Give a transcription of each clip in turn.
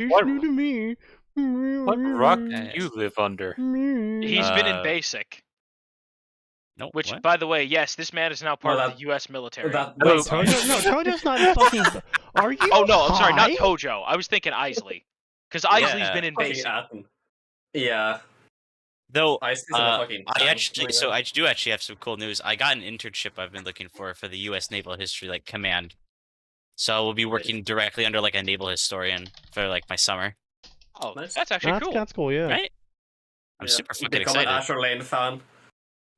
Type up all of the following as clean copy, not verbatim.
He's What- new to me. What rock do you live under? He's been in basic. No, Which, what? by the way, yes, this man is now part Well, of the U.S. military. That, Wait, that's Tojo? No, Tojo's not a fucking. Are you? Oh no, I'm sorry, not high? Tojo. I was thinking Isley, because Isley's Yeah. been in fucking basic. Atin. Yeah. Though, Ice is in a fucking I tank actually, right so now. I do actually have some cool news. I got an internship I've been looking for the U.S. Naval History Command. So we'll be working directly under a naval historian for my summer. Oh, Nice. that's actually cool. That's cool, yeah. Right? I'm Yeah. super fucking Become excited. an Asher Lane fan.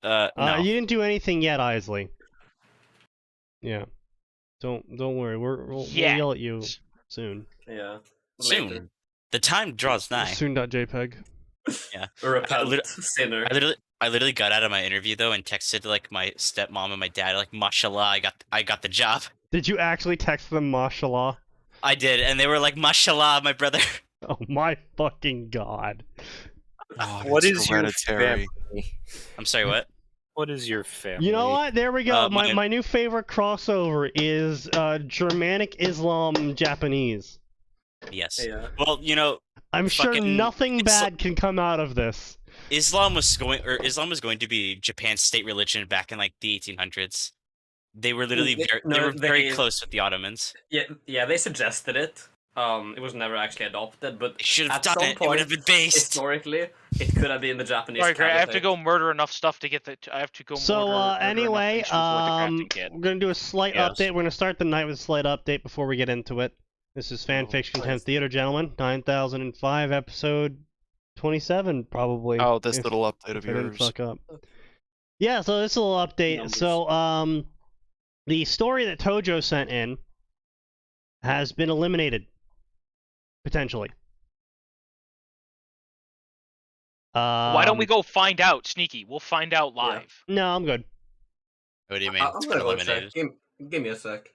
No. You didn't do anything yet, Isley. Yeah. Don't worry. We'll yell at you soon. Yeah. Soon. Later. The time draws nigh. Soon.jpg. Yeah. Repent, sinner. I literally got out of my interview though and texted my stepmom and my dad mashallah, I got the job. Did you actually text them mashallah? I did, and they were like, mashallah, my brother. Oh my fucking god. Oh, What it's is your hereditary? I'm sorry, what? What is your family? You know what? There we go. my- My new favorite crossover is Germanic Islam Japanese. Yes. Yeah. Well, I'm sure Fucking- nothing it's bad can come out of this. Islam was going to be Japan's state religion back in the 1800s. They were literally very close with the Ottomans. Yeah, they suggested it. It was never actually adopted, but They should have at done some it. It would point, have been based. historically, it could have been the Japanese. Sorry, Gray, I have to Caliphate. go murder enough stuff to get the. I have to go. So murder anyway, enough things to avoid the crafting kit. we're gonna do a slight Yes. update. We're gonna start the night with a slight update before we get into it. This is Fanfiction nice. Contempt Theater, gentlemen. 9005, episode 27, probably. Oh, this if- little update of if I didn't yours. fuck up. Yeah, so this little update. Numbers. So, the story that Tojo sent in has been eliminated. Potentially. Why don't we go find out, Sneaky? We'll find out live. No, I'm good. What do you mean? I'm It's gonna been go check. eliminated. Give me a sec.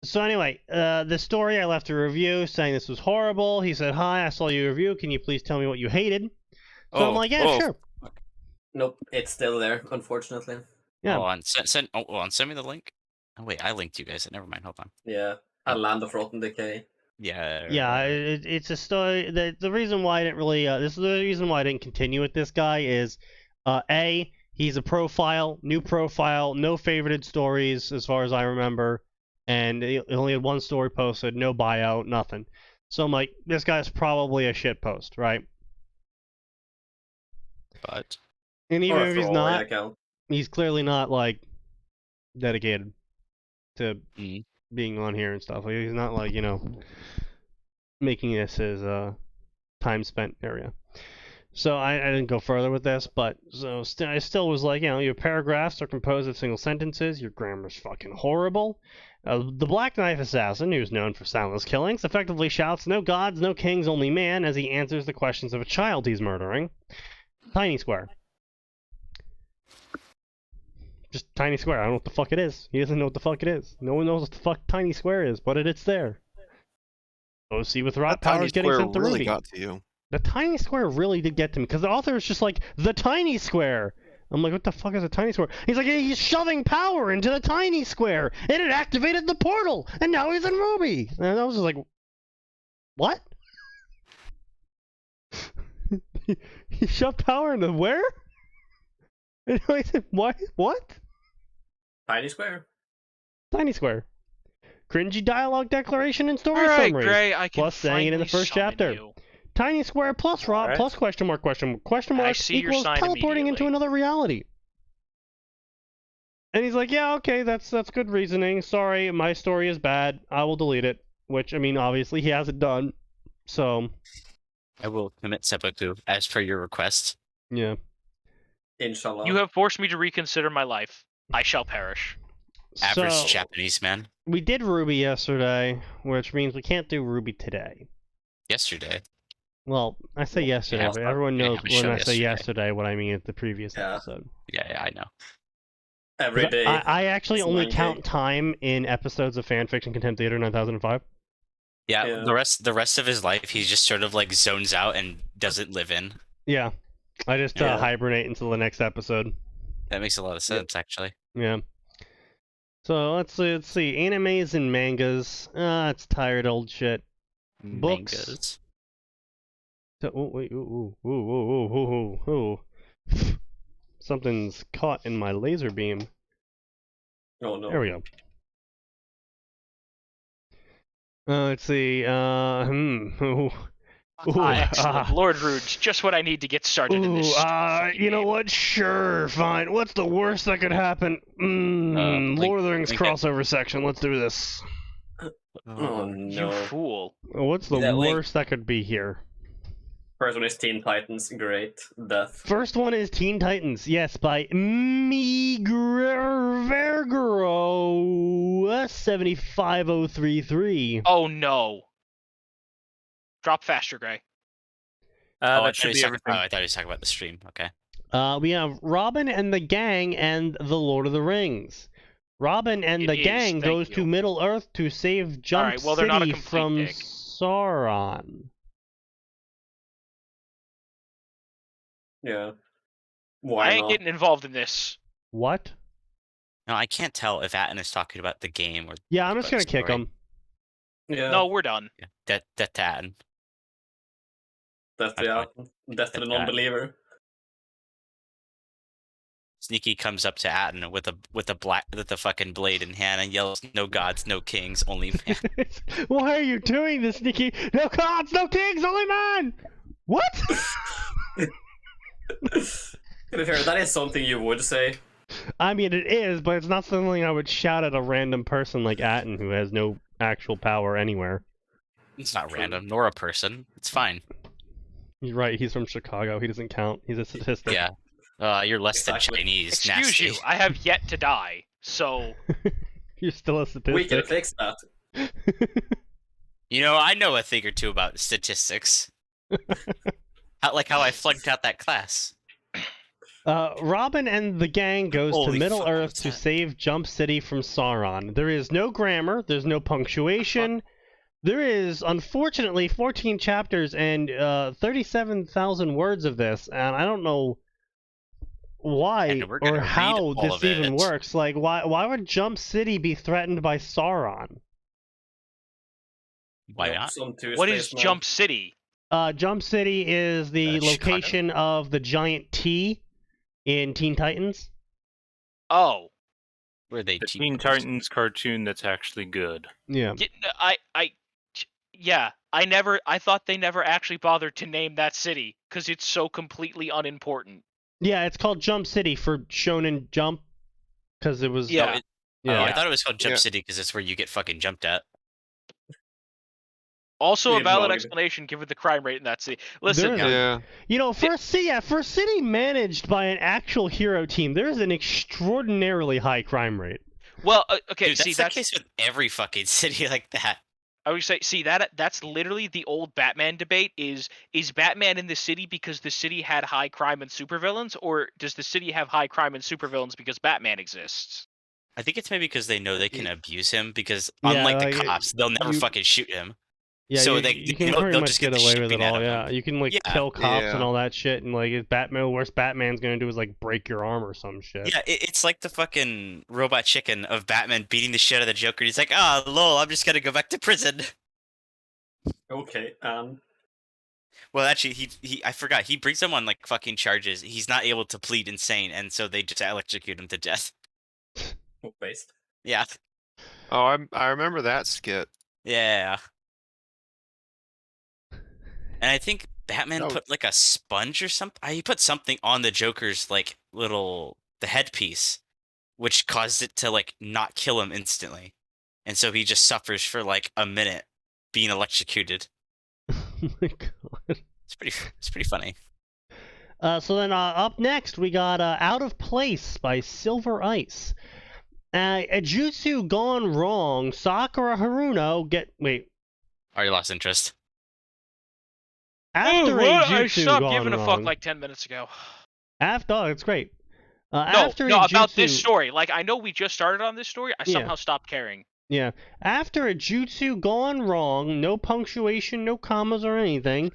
So anyway, the story, I left a review saying this was horrible. He said, "Hi, I saw your review. Can you please tell me what you hated?" So I'm like, "Yeah, sure." Nope, it's still there, unfortunately. Yeah. Hold on, send me the link. Oh wait, I linked you guys. Never mind. Hold on. Yeah, a land of rotten decay. Yeah. Yeah, it's a story. The reason why I didn't really, this is the reason why I didn't continue with this guy is, A, he's a profile, new profile, no favorited stories as far as I remember, and he only had one story posted, no bio, nothing. So I'm like, this guy's probably a shit post, right? But And even Or a if he's throwaway not, account. he's clearly not dedicated to Mhm. being on here and stuff. He's not making this his time spent area. So I didn't go further with this, but I still was like, your paragraphs are composed of single sentences. Your grammar's fucking horrible. The Black Knife Assassin, who's known for soundless killings, effectively shouts, "No gods, no kings, only man," as he answers the questions of a child he's murdering. Tiny square. Just tiny square. I don't know what the fuck it is. He doesn't know what the fuck it is. No one knows what the fuck tiny square is, but it's there. OC with rot That tiny powers getting square sent to really Ruby. got to you. The tiny square really did get to me, because the author is just like, the tiny square! I'm like, what the fuck is a tiny square? He's like, he's shoving power into the tiny square, and it activated the portal, and now he's in Ruby! And I was just like, what? he shoved power into where? And I said, what? Tiny square. Tiny square. Cringy dialogue declaration and story All right, summary. Gray, I can Plus saying it in the finally first summon chapter. you. Tiny square plus Rob Alright. plus question mark I see your equals sign teleporting into immediately. another reality. And he's like, yeah, okay, that's good reasoning. Sorry, my story is bad. I will delete it. Which, I mean, obviously he hasn't done. So, I will commit seppuku as per your request. yeah. Inshallah. You have forced me to reconsider my life. I shall perish. Average So, Japanese man. we did Ruby yesterday, which means we can't do Ruby today. Yesterday. Well, I say yesterday, Yeah, but everyone we knows have a when show I say yesterday. yesterday what I mean at the previous Yeah. episode. Yeah, I know. Every day. I actually It's only 9K. count time in episodes of Fanfiction Contempt Theater 9005. Yeah, Yeah. the rest of his life, he just sort of zones out and doesn't live in. Yeah. I just Yeah. hibernate until the next episode. That makes a lot of sense, actually. Yeah. So let's see. Animes and mangas. It's tired old shit. Books. Mangas. So, oh, wait, ooh. Something's caught in my laser beam. Oh no. There we go. Let's see. Excellent. Lord Rude's just what I need to get started in this. You know what? Sure, fine. What's the worst that could happen? Lord of the Rings crossover section. Let's do this. Oh You no. fool. What's the That link- worst that could be here? First one is Teen Titans. Great. Death. First one is Teen Titans. Yes, by Vergaro 75033. Oh no. Drop faster, Gray. That should be I everything. thought he was talking about the stream. Okay. We have Robin and the Gang and the Lord of the Rings. Robin and It the is, Gang thank goes you. to Middle Earth to save Jump Alright, well, they're not a City complete from dick. Sauron. Yeah. Why I ain't not? getting involved in this. What? No, I can't tell if Atin is talking about the game or Yeah, I'm just But gonna kick story. him. Yeah. No, we're done. that Atin. Death to That's the bad. non-believer. Sneaky comes up to Atin with the fucking blade in hand and yells, "No gods, no kings, only man." Why are you doing this, Sneaky? No gods, no kings, only man! What? To be fair, that is something you would say. I mean, it is, but it's not something I would shout at a random person like Atin who has no actual power anywhere. It's not random, nor a person. It's fine. You're right, he's from Chicago. He doesn't count. He's a statistic. Yeah. You're less Exactly. than Chinese. Excuse Nasty. you, I have yet to die, so You're still a statistic. We can fix that. You know, I know a thing or two about statistics. Like how I flunked out that class. Robin and the Gang goes Holy to Middle fuck, Earth what's to that? save Jump City from Sauron. There is no grammar, there's no punctuation. There is, unfortunately, 14 chapters and 37,000 words of this, and I don't know why And we're gonna or read how all this of even it. works. Like, why would Jump City be threatened by Sauron? Why not? Some two what is spacemen. Jump City? Jump City is the Chicago? location of the giant T in Teen Titans. Oh. Were they The cheap? Teen Titans cartoon that's actually good. Yeah. I thought they never actually bothered to name that city because it's so completely unimportant. Yeah, it's called Jump City for Shonen Jump because it was. Yeah. Yeah. I thought it was called Jump Yeah. City because it's where you get fucking jumped at. Also, We a have no valid idea. explanation given the crime rate in that city. Listen, There is- Yeah. You know, for a city managed by an actual hero team, there's an extraordinarily high crime rate. well, okay, Dude, see, that's the that's case with every fucking city like that. I would say, see that's literally the old Batman debate: is Batman in the city because the city had high crime and supervillains, or does the city have high crime and supervillains because Batman exists? I think it's maybe because they know they can abuse him because Yeah, unlike like, the cops, they'll never you- fucking shoot him. Yeah, So you can they'll pretty much just get get the away with it shipping out all. of Yeah, them. you can like Yeah. kill cops and Yeah. all that shit, and like if worst Batman's gonna do is like break your arm or some shit. Yeah, it's like the fucking robot chicken of Batman beating the shit out of the Joker. He's like, "Ah, lol, I'm just gonna go back to prison." Okay, Well, actually, I forgot. He brings them on like fucking charges. He's not able to plead insane, and so they just electrocute him to death. based. Yeah, Oh, I remember that skit. yeah. And I think Batman No. put like a sponge or something. He put something on the Joker's like the headpiece, which caused it to like not kill him instantly, and so he just suffers for like a minute being electrocuted. Oh my god. It's pretty funny. So then up next we got Out of Place by Silver Ice. A jutsu gone wrong. Sakura Haruno Already lost interest. after a I jutsu stopped gone giving a wrong. fuck like 10 minutes ago. Oh, it's great. No, After no, a about jutsu, this story. Like, I know we just started on this story. I Yeah. somehow stopped caring. Yeah. After a jutsu gone wrong, no punctuation, no commas or anything,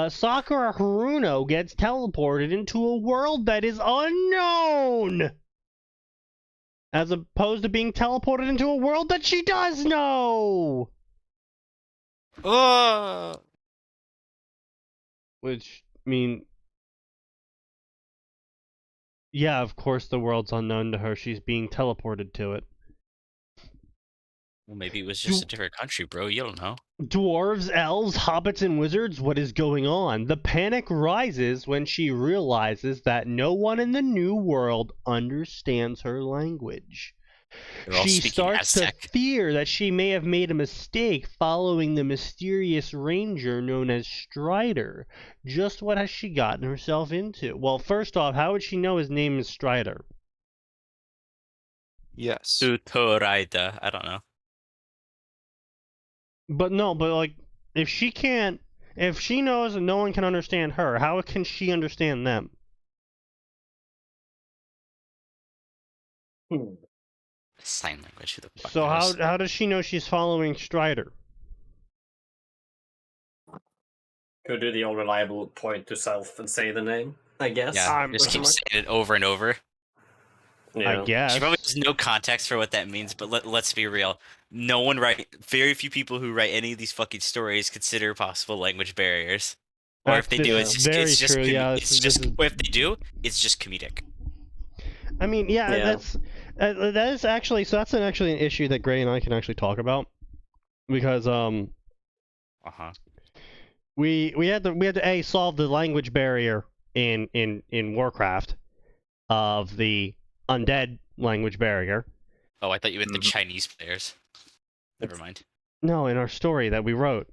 Sakura Haruno gets teleported into a world that is unknown! As opposed to being teleported into a world that she does know! Oh, Which, I mean, yeah, of course the world's unknown to her. She's being teleported to it. well, maybe it was just a different country, bro. You don't know. Dwarves, elves, hobbits, and wizards, what is going on? The panic rises when she realizes that no one in the new world understands her language. They're all She speaking starts to Aztec. fear that she may have made a mistake following the mysterious ranger known as Strider. Just what has she gotten herself into? Well, first off, how would she know his name is Strider? Yes. Tutoraida. I don't know. But like, if she knows that no one can understand her, how can she understand them? Sign language. Who the fuck So knows? how does she know she's following Strider? Could do the all reliable point to self and say the name, I guess. Yeah, just keep saying it over and over. Yeah. I guess. She probably has no context for what that means, but let's be real. Very few people who write any of these fucking stories consider possible language barriers. Or if they do, it's just true. Yeah, if they do, it's just comedic. I mean, that's actually an issue that Gray and I can actually talk about, because we had to solve the language barrier in Warcraft of the undead language barrier. Oh, I thought you meant the Chinese players. Never mind. No, in our story that we wrote.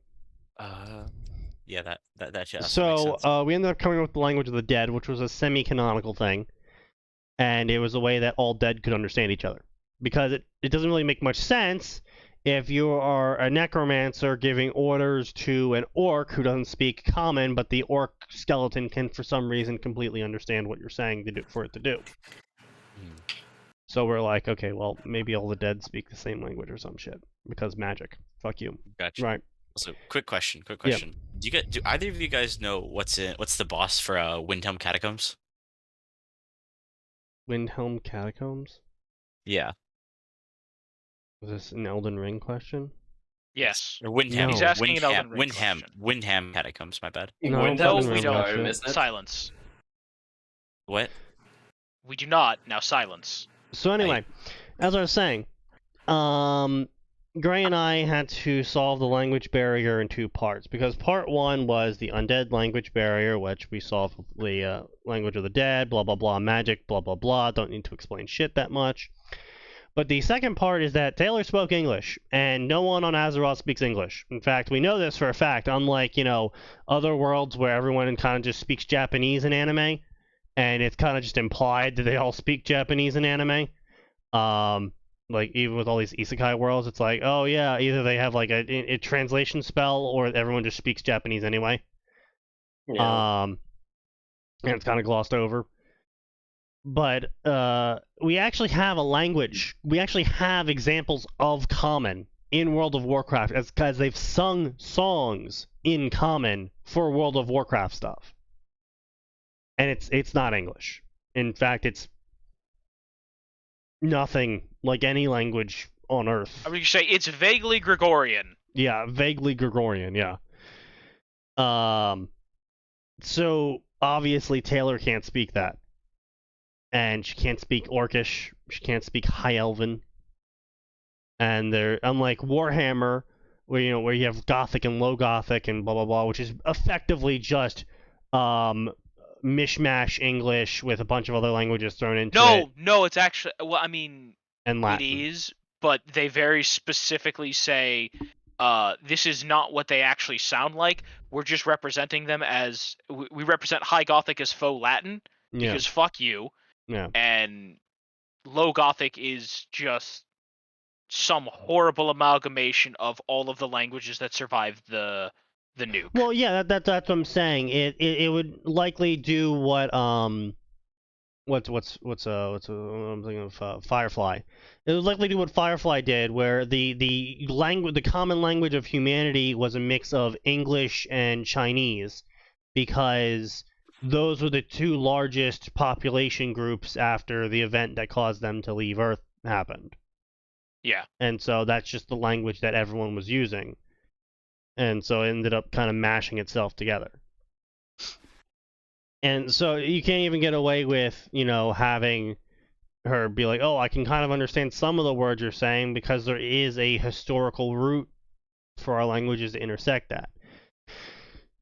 Yeah, that just So makes sense. we ended up coming up with the language of the dead, which was a semi-canonical thing, and it was a way that all dead could understand each other. Because it doesn't really make much sense if you are a necromancer giving orders to an orc who doesn't speak common, but the orc skeleton can, for some reason, completely understand what you're saying for it to do. So we're like, okay, well, maybe all the dead speak the same language or some shit, because magic. Fuck you. Gotcha. Right. So, quick question. Do either of you guys know what's the boss for Windhelm Catacombs? Windhelm Catacombs? Yeah. Was this an Elden Ring question? Yes. Or Windham. No. He's asking an Elden Ring question. Windham Catacombs, my bad. No, Windhelm's we the don't. Skyrim, isn't it? Silence. What? We do not. Now silence. So anyway, as I was saying, Gray and I had to solve the language barrier in two parts, because part one was the undead language barrier, which we solved with the language of the dead, blah blah blah, magic, blah blah blah. Don't need to explain shit that much. But the second part is that Taylor spoke English, and no one on Azeroth speaks English. In fact, we know this for a fact, unlike, other worlds where everyone kind of just speaks Japanese in anime, and it's kind of just implied that they all speak Japanese in anime. Like, even with all these isekai worlds, it's like, oh yeah, either they have like a translation spell, or everyone just speaks Japanese anyway. Yeah. And it's kind of glossed over. But we actually have a language. We actually have examples of Common in World of Warcraft, as they've sung songs in Common for World of Warcraft stuff. And it's not English. In fact, it's nothing like any language on Earth. I would say it's vaguely Gregorian. Yeah, vaguely Gregorian, yeah. So obviously Taylor can't speak that. And she can't speak Orcish, she can't speak High Elven. And they're unlike Warhammer, where you have Gothic and Low Gothic and blah blah blah, which is effectively just mishmash English with a bunch of other languages thrown into it. No, it's actually, well, I mean, And Latin. it is, but they very specifically say this is not what they actually sound like. We're just representing them as, we represent High Gothic as faux Latin, because fuck you. Yeah. And Low Gothic is just some horrible amalgamation of all of the languages that survived the nuke. Well, yeah, that's what I'm saying. It would likely do what I'm thinking of Firefly. It would likely do what Firefly did, where the common language of humanity was a mix of English and Chinese, because those were the two largest population groups after the event that caused them to leave Earth happened. Yeah. And so that's just the language that everyone was using. and so it ended up kind of mashing itself together. And so you can't even get away with, having her be like, oh, I can kind of understand some of the words you're saying because there is a historical root for our languages to intersect that.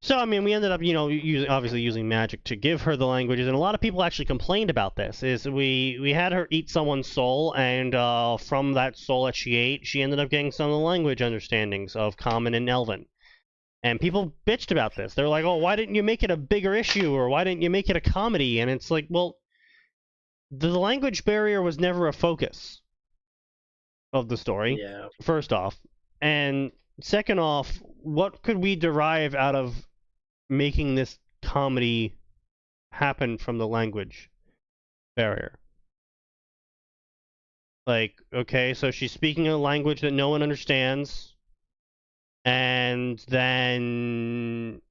So, I mean, we ended up, obviously using magic to give her the languages, and a lot of people actually complained about this, is we had her eat someone's soul, and from that soul that she ate, she ended up getting some of the language understandings of Common and Elven. And people bitched about this. They're like, oh, why didn't you make it a bigger issue, or why didn't you make it a comedy? And it's like, well, the language barrier was never a focus of the story, first off. And second off, what could we derive out of making this comedy happen from the language barrier? Like, okay, so she's speaking a language that no one understands, and then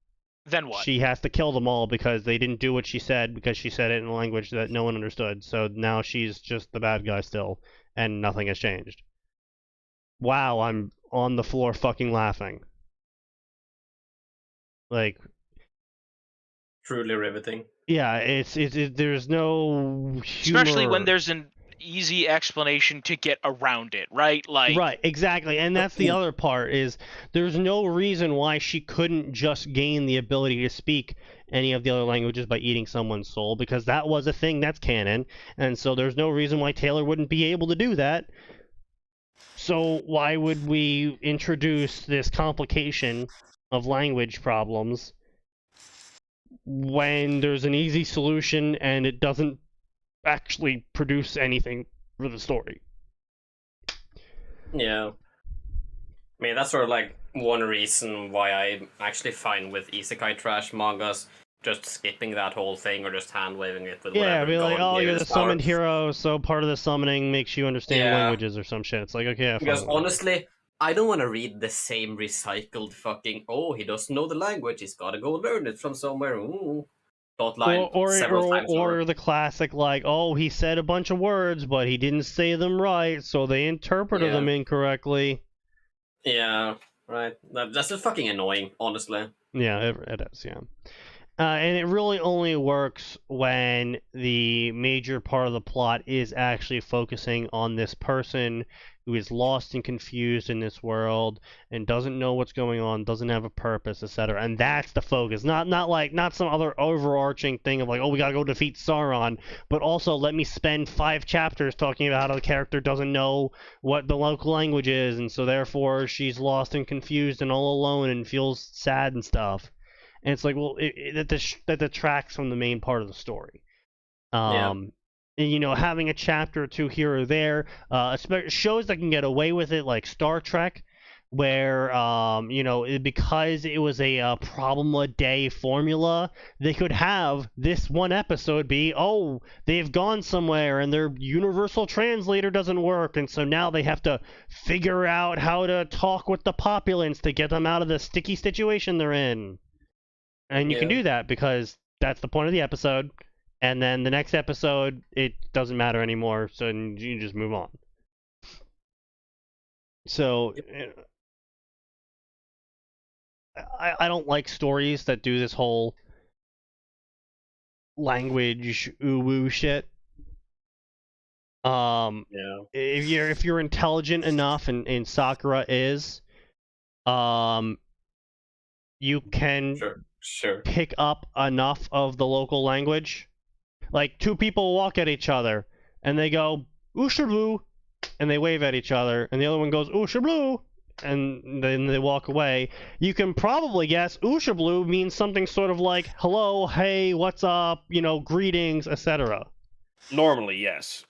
what? She has to kill them all because they didn't do what she said because she said it in a language that no one understood. So now she's just the bad guy still, and nothing has changed. Wow, I'm on the floor fucking laughing. Like, truly riveting. Yeah, it's there's no humor. Especially when there's an easy explanation to get around it, right? Like, right, exactly. And that's the other part, is there's no reason why she couldn't just gain the ability to speak any of the other languages by eating someone's soul, because that was a thing that's canon, and so there's no reason why Taylor wouldn't be able to do that. So why would we introduce this complication of language problems when there's an easy solution and it doesn't actually produce anything for the story? Yeah. I mean, that's sort of like one reason why I'm actually fine with isekai trash mangas, just skipping that whole thing or just hand-waving it with whatever. Yeah, be like, oh, you're the summoned power. hero, so part of the summoning makes you understand languages or some shit. It's like, okay, because honestly, I don't want to read the same recycled fucking, oh, he doesn't know the language, he's gotta go learn it from somewhere. Ooh. Line or the classic, like, oh, he said a bunch of words, but he didn't say them right, so they interpreted them incorrectly. Yeah, right. That's just fucking annoying, honestly. Yeah, it is, yeah. And it really only works when the major part of the plot is actually focusing on this person who is lost and confused in this world and doesn't know what's going on, doesn't have a purpose, etc. And that's the focus. Not some other overarching thing of like, oh, we gotta go defeat Sauron, but also let me spend 5 chapters talking about how the character doesn't know what the local language is, and so therefore she's lost and confused and all alone and feels sad and stuff. And it's like, well, that detracts from the main part of the story. And, having a chapter or two here or there, shows that can get away with it, like Star Trek, where, because it was a problem-a-day formula, they could have this one episode be, oh, they've gone somewhere and their universal translator doesn't work, and so now they have to figure out how to talk with the populace to get them out of the sticky situation they're in. And you can do that because that's the point of the episode. And then the next episode, it doesn't matter anymore, so you just move on. So, I don't like stories that do this whole language ooh-woo shit. If you're intelligent enough, and Sakura is, you can pick up enough of the local language. Like, 2 people walk at each other, and they go, "Ooshablu," and they wave at each other, and the other one goes, "Ooshablu," and then they walk away. You can probably guess Ooshablu means something sort of like, hello, hey, what's up, greetings, etc. Normally, yes.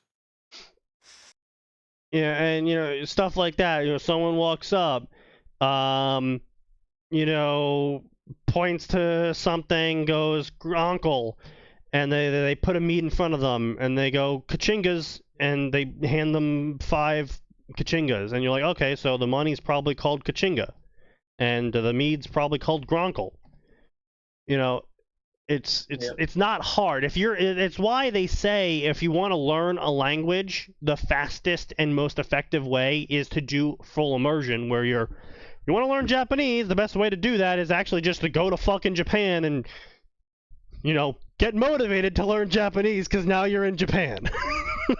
Yeah, and, stuff like that. Someone walks up, points to something, goes, "Uncle," and they put a meat in front of them, and they go, "Kachingas," and they hand them 5 Kachingas, and you're like, okay, so the money's probably called Kachinga, and the mead's probably called Gronkle. It's not hard. It's why they say if you want to learn a language, the fastest and most effective way is to do full immersion, where you're you want to learn Japanese, the best way to do that is actually just to go to fucking Japan and, you know, get motivated to learn Japanese because now you're in Japan.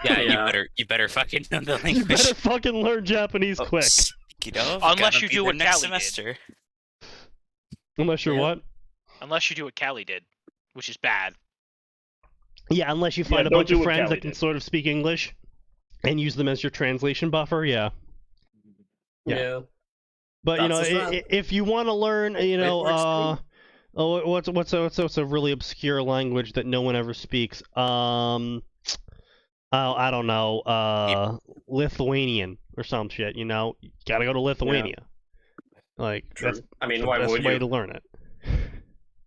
Yeah, you better fucking know the language. You better fucking learn Japanese quick. Unless you do what next Callie semester. Unless you're what? Unless you do what Callie did, which is bad. Yeah, unless you find a don't bunch do of what friends Callie that can did. sort of speak English and use them as your translation buffer, yeah. Yeah. But you know, That's a strat. if you want to learn, you know, works what's a really obscure language that no one ever speaks? I don't know, Lithuanian or some shit. You know, you gotta go to Lithuania. Like True. that's I mean, the why best would way you? to learn it.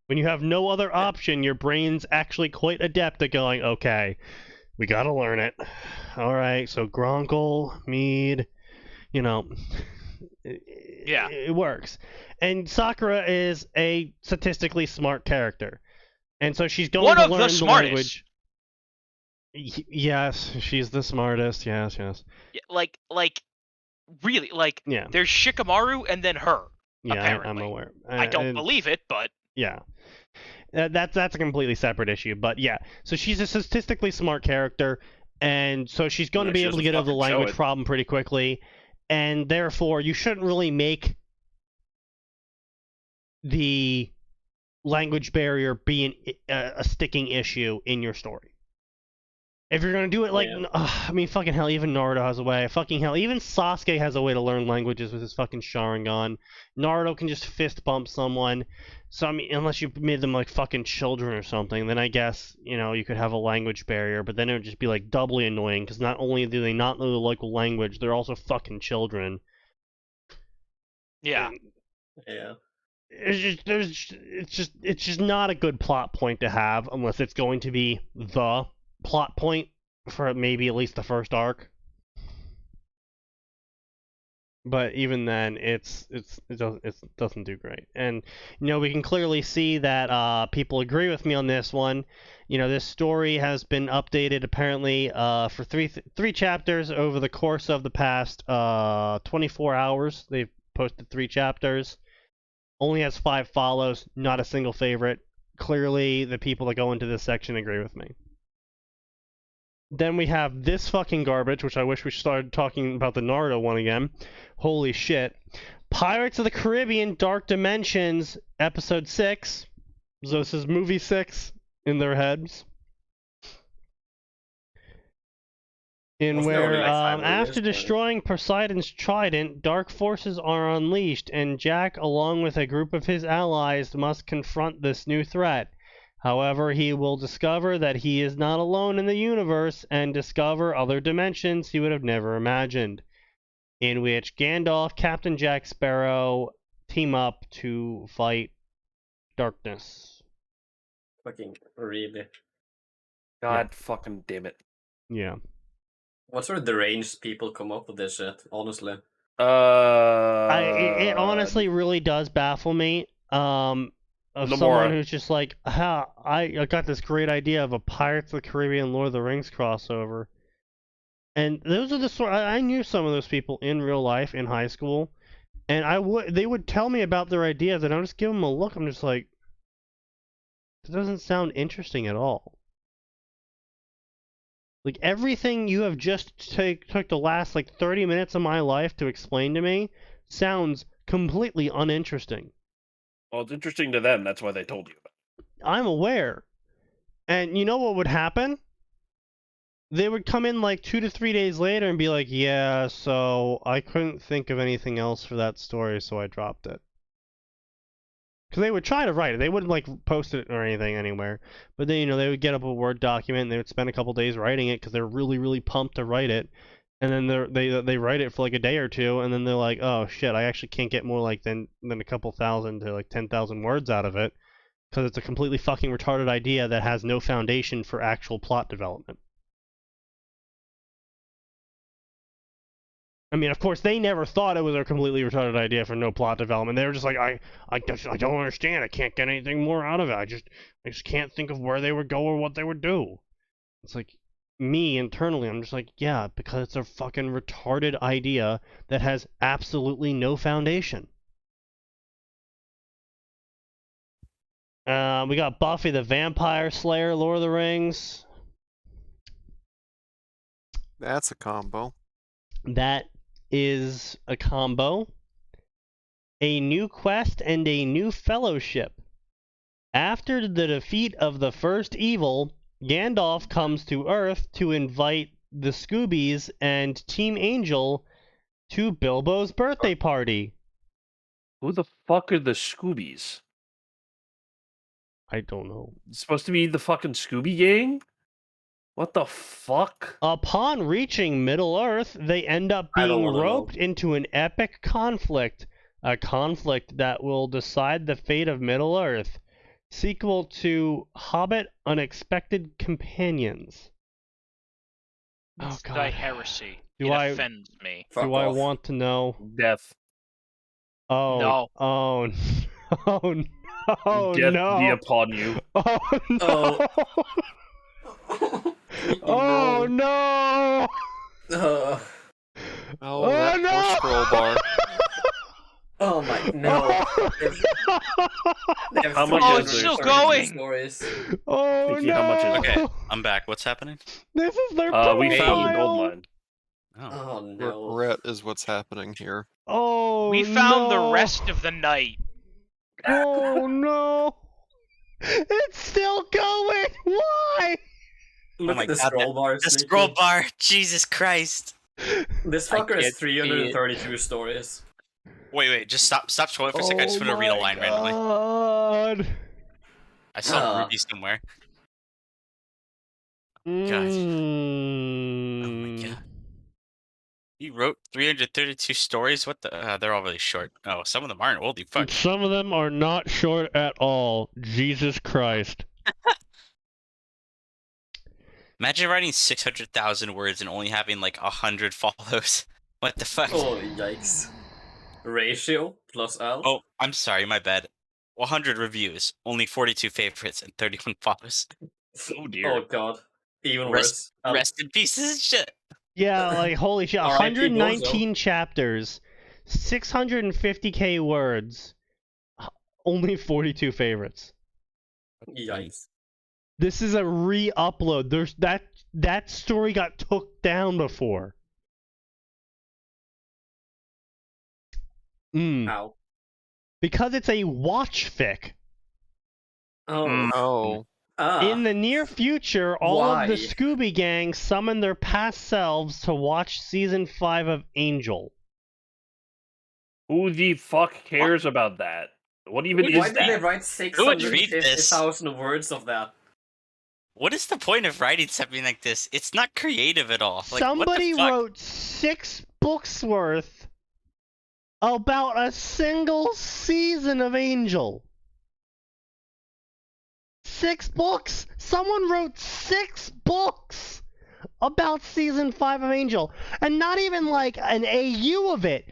When you have no other option, your brain's actually quite adept at going, okay, we gotta learn it. All right, so Gronkel, Mead, you know. Yeah. It works. And Sakura is a statistically smart character. And so she's going One to of the learn the smartest. language. Yes, she's the smartest. Yes. Yeah, like, really, like, Yeah. there's Shikamaru and then her. Yeah, apparently. I'm aware. I don't believe it, but Yeah. That's a completely separate issue, but yeah. So she's a statistically smart character, and so she's going No, to be she able to doesn't get over the fucking show language it. problem pretty quickly, and therefore you shouldn't really make the language barrier be a sticking issue in your story. If you're going to do it like, I mean, fucking hell, even Naruto has a way. Fucking hell, even Sasuke has a way to learn languages with his fucking Sharingan. Naruto can just fist bump someone. So, I mean, unless you made them like fucking children or something, then I guess, you know, you could have a language barrier, but then it would just be like doubly annoying, because not only do they not know the local language, they're also fucking children. yeah. Yeah. It's just not a good plot point to have unless it's going to be the plot point for maybe at least the first arc. But even then, it doesn't do great. And you know, we can clearly see that people agree with me on this one. You know, this story has been updated apparently for three chapters over the course of the past 24 hours. They've posted 3 chapters. Only has 5 follows, not a single favorite. Clearly, the people that go into this section agree with me. Then we have this fucking garbage, which I wish we started talking about the Naruto one again. Holy shit. Pirates of the Caribbean Dark Dimensions, Episode 6. So this is Movie 6 in their heads. In where, after destroying Poseidon's trident, dark forces are unleashed, and Jack, along with a group of his allies, must confront this new threat. However, he will discover that he is not alone in the universe, and discover other dimensions he would have never imagined, in which Gandalf, Captain Jack Sparrow team up to fight darkness. Fucking really. God fucking damn it. Yeah. What sort of deranged people come up with this shit, honestly? It honestly really does baffle me. Of Nomura. someone who's just like, I got this great idea of a Pirates of the Caribbean Lord of the Rings crossover. And those are the sort I knew some of those people in real life in high school, and they would tell me about their ideas, and I would just give them a look. I'm just like, it doesn't sound interesting at all. Like, everything you have just took the last, like, 30 minutes of my life to explain to me sounds completely uninteresting. Well, it's interesting to them. That's why they told you about it. I'm aware. And you know what would happen? They would come in, like, 2 to 3 days later and be like, yeah, so I couldn't think of anything else for that story, so I dropped it. Because they would try to write it. They wouldn't, like, post it or anything anywhere. But then, you know, they would get up a Word document, and they would spend a couple days writing it because they're really, really pumped to write it. And then they write it for, like, a day or two, and then they're like, oh, shit, I actually can't get more, like, than a couple thousand to, like, 10,000 words out of it. Because it's a completely fucking retarded idea that has no foundation for actual plot development. I mean, of course, they never thought it was a completely retarded idea for no plot development. They were just like, I don't understand. I can't get anything more out of it. I just can't think of where they would go or what they would do. It's like, me, internally, I'm just like, yeah, because it's a fucking retarded idea that has absolutely no foundation. We got Buffy the Vampire Slayer, Lord of the Rings. That's a combo. That is a combo. A new quest and a new fellowship. After the defeat of the first evil, Gandalf comes to Earth to invite the Scoobies and Team Angel to Bilbo's birthday party. Who the fuck are the Scoobies? I don't know. It's supposed to be the fucking Scooby Gang? What the fuck? Upon reaching Middle-earth, they end up I don't being wanna know. roped into an epic conflict. A conflict that will decide the fate of Middle-earth. Sequel to Hobbit Unexpected Companions. Oh It's god. thy heresy. Do it I- offends me. Fuck Do I off. want to know? Death. Oh. No. Oh. Oh no. Death no. be upon you. Oh no. Oh no. Oh, Oh, that no. poor scroll bar. oh my no. They have How much Oh, is it's there? still 32 going. Stories. Oh Vicky, no. how much is it? Okay, I'm back. What's happening? This is their We found the profile. gold mine. Oh. Oh no. Regret is what's happening here. Oh We found no. the rest of the night. Oh no. It's still going. Why? Look my at the God, scroll bar. The Sneaky. scroll bar. Jesus Christ. This I fucker can't has see it. 332 stories. Wait. Just stop scrolling for a second. I just want to read a line randomly. God. I saw Ah. Ruby somewhere. Oh Mm. my god. He wrote 332 stories? What the? They're all really short. Oh, some of them aren't. Holy fuck. Some of them are not short at all. Jesus Christ. Imagine writing 600,000 words and only having like 100 follows. What the fuck? Oh yikes. Ratio plus L. Oh, I'm sorry, my bad. 100 reviews, only 42 favorites, and 31 follows. Oh dear. Oh god. Even Rest- worse. Rest in pieces, shit. Yeah, like holy shit. R.I.P. 119 chapters, 650k words, only 42 favorites. Yikes. This is a re-upload. There's that story got took down before. Ow. Because it's a watch fic. Oh. Oh. Ah. In the near future, all of the Why? Scooby Gang summon their past selves to watch season 5 of Angel. Who the fuck cares about that? What even Why is did they that? write Who would read this? 650,000 words of that? What is the point of writing something like this? It's not creative at all. Like, Somebody what the fuck? wrote 6 books worth about a single season of Angel. 6 books! Someone wrote 6 books about season 5 of Angel. And not even like an AU of it.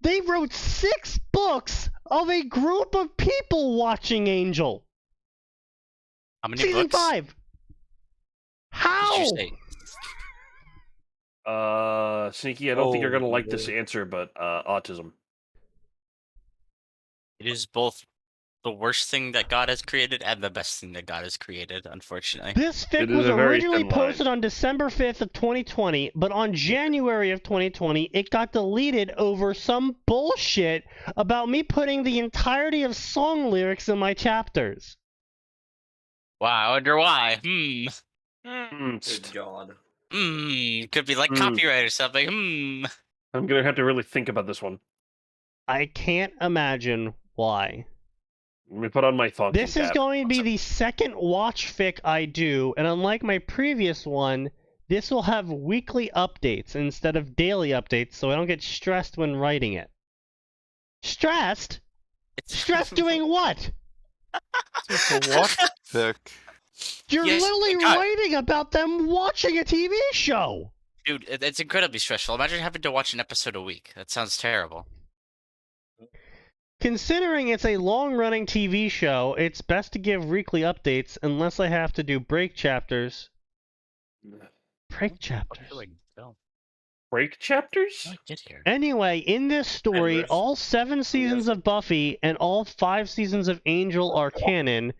They wrote 6 books of a group of people watching Angel. How many Season books? 5. Did How? you say? Sneaky, I don't think you're gonna Oh, like this boy. answer, but autism. It is both the worst thing that God has created and the best thing that God has created, unfortunately. This fic It is was a very originally thin line. posted on December 5th of 2020, but on January of 2020, it got deleted over some bullshit about me putting the entirety of song lyrics in my chapters. Wow, I wonder why. Good god. Could be like copyright or something. I'm gonna have to really think about this one. I can't imagine why. Let me put on my thoughts. This is going to be the second watch fic I do, and unlike my previous one, this will have weekly updates instead of daily updates, so I don't get stressed when writing it. Stressed? Stressed doing what? It's a watch fic. You're Yes, literally God. writing about them watching a TV show. Dude, it's incredibly stressful. Imagine having to watch an episode a week. That sounds terrible. Considering it's a long-running TV show, it's best to give weekly updates unless I have to do break chapters. Break chapters? break chapters? How did I get here? Anyway, in this story, Endless. all 7 seasons of Buffy and all 5 seasons of Angel are canon.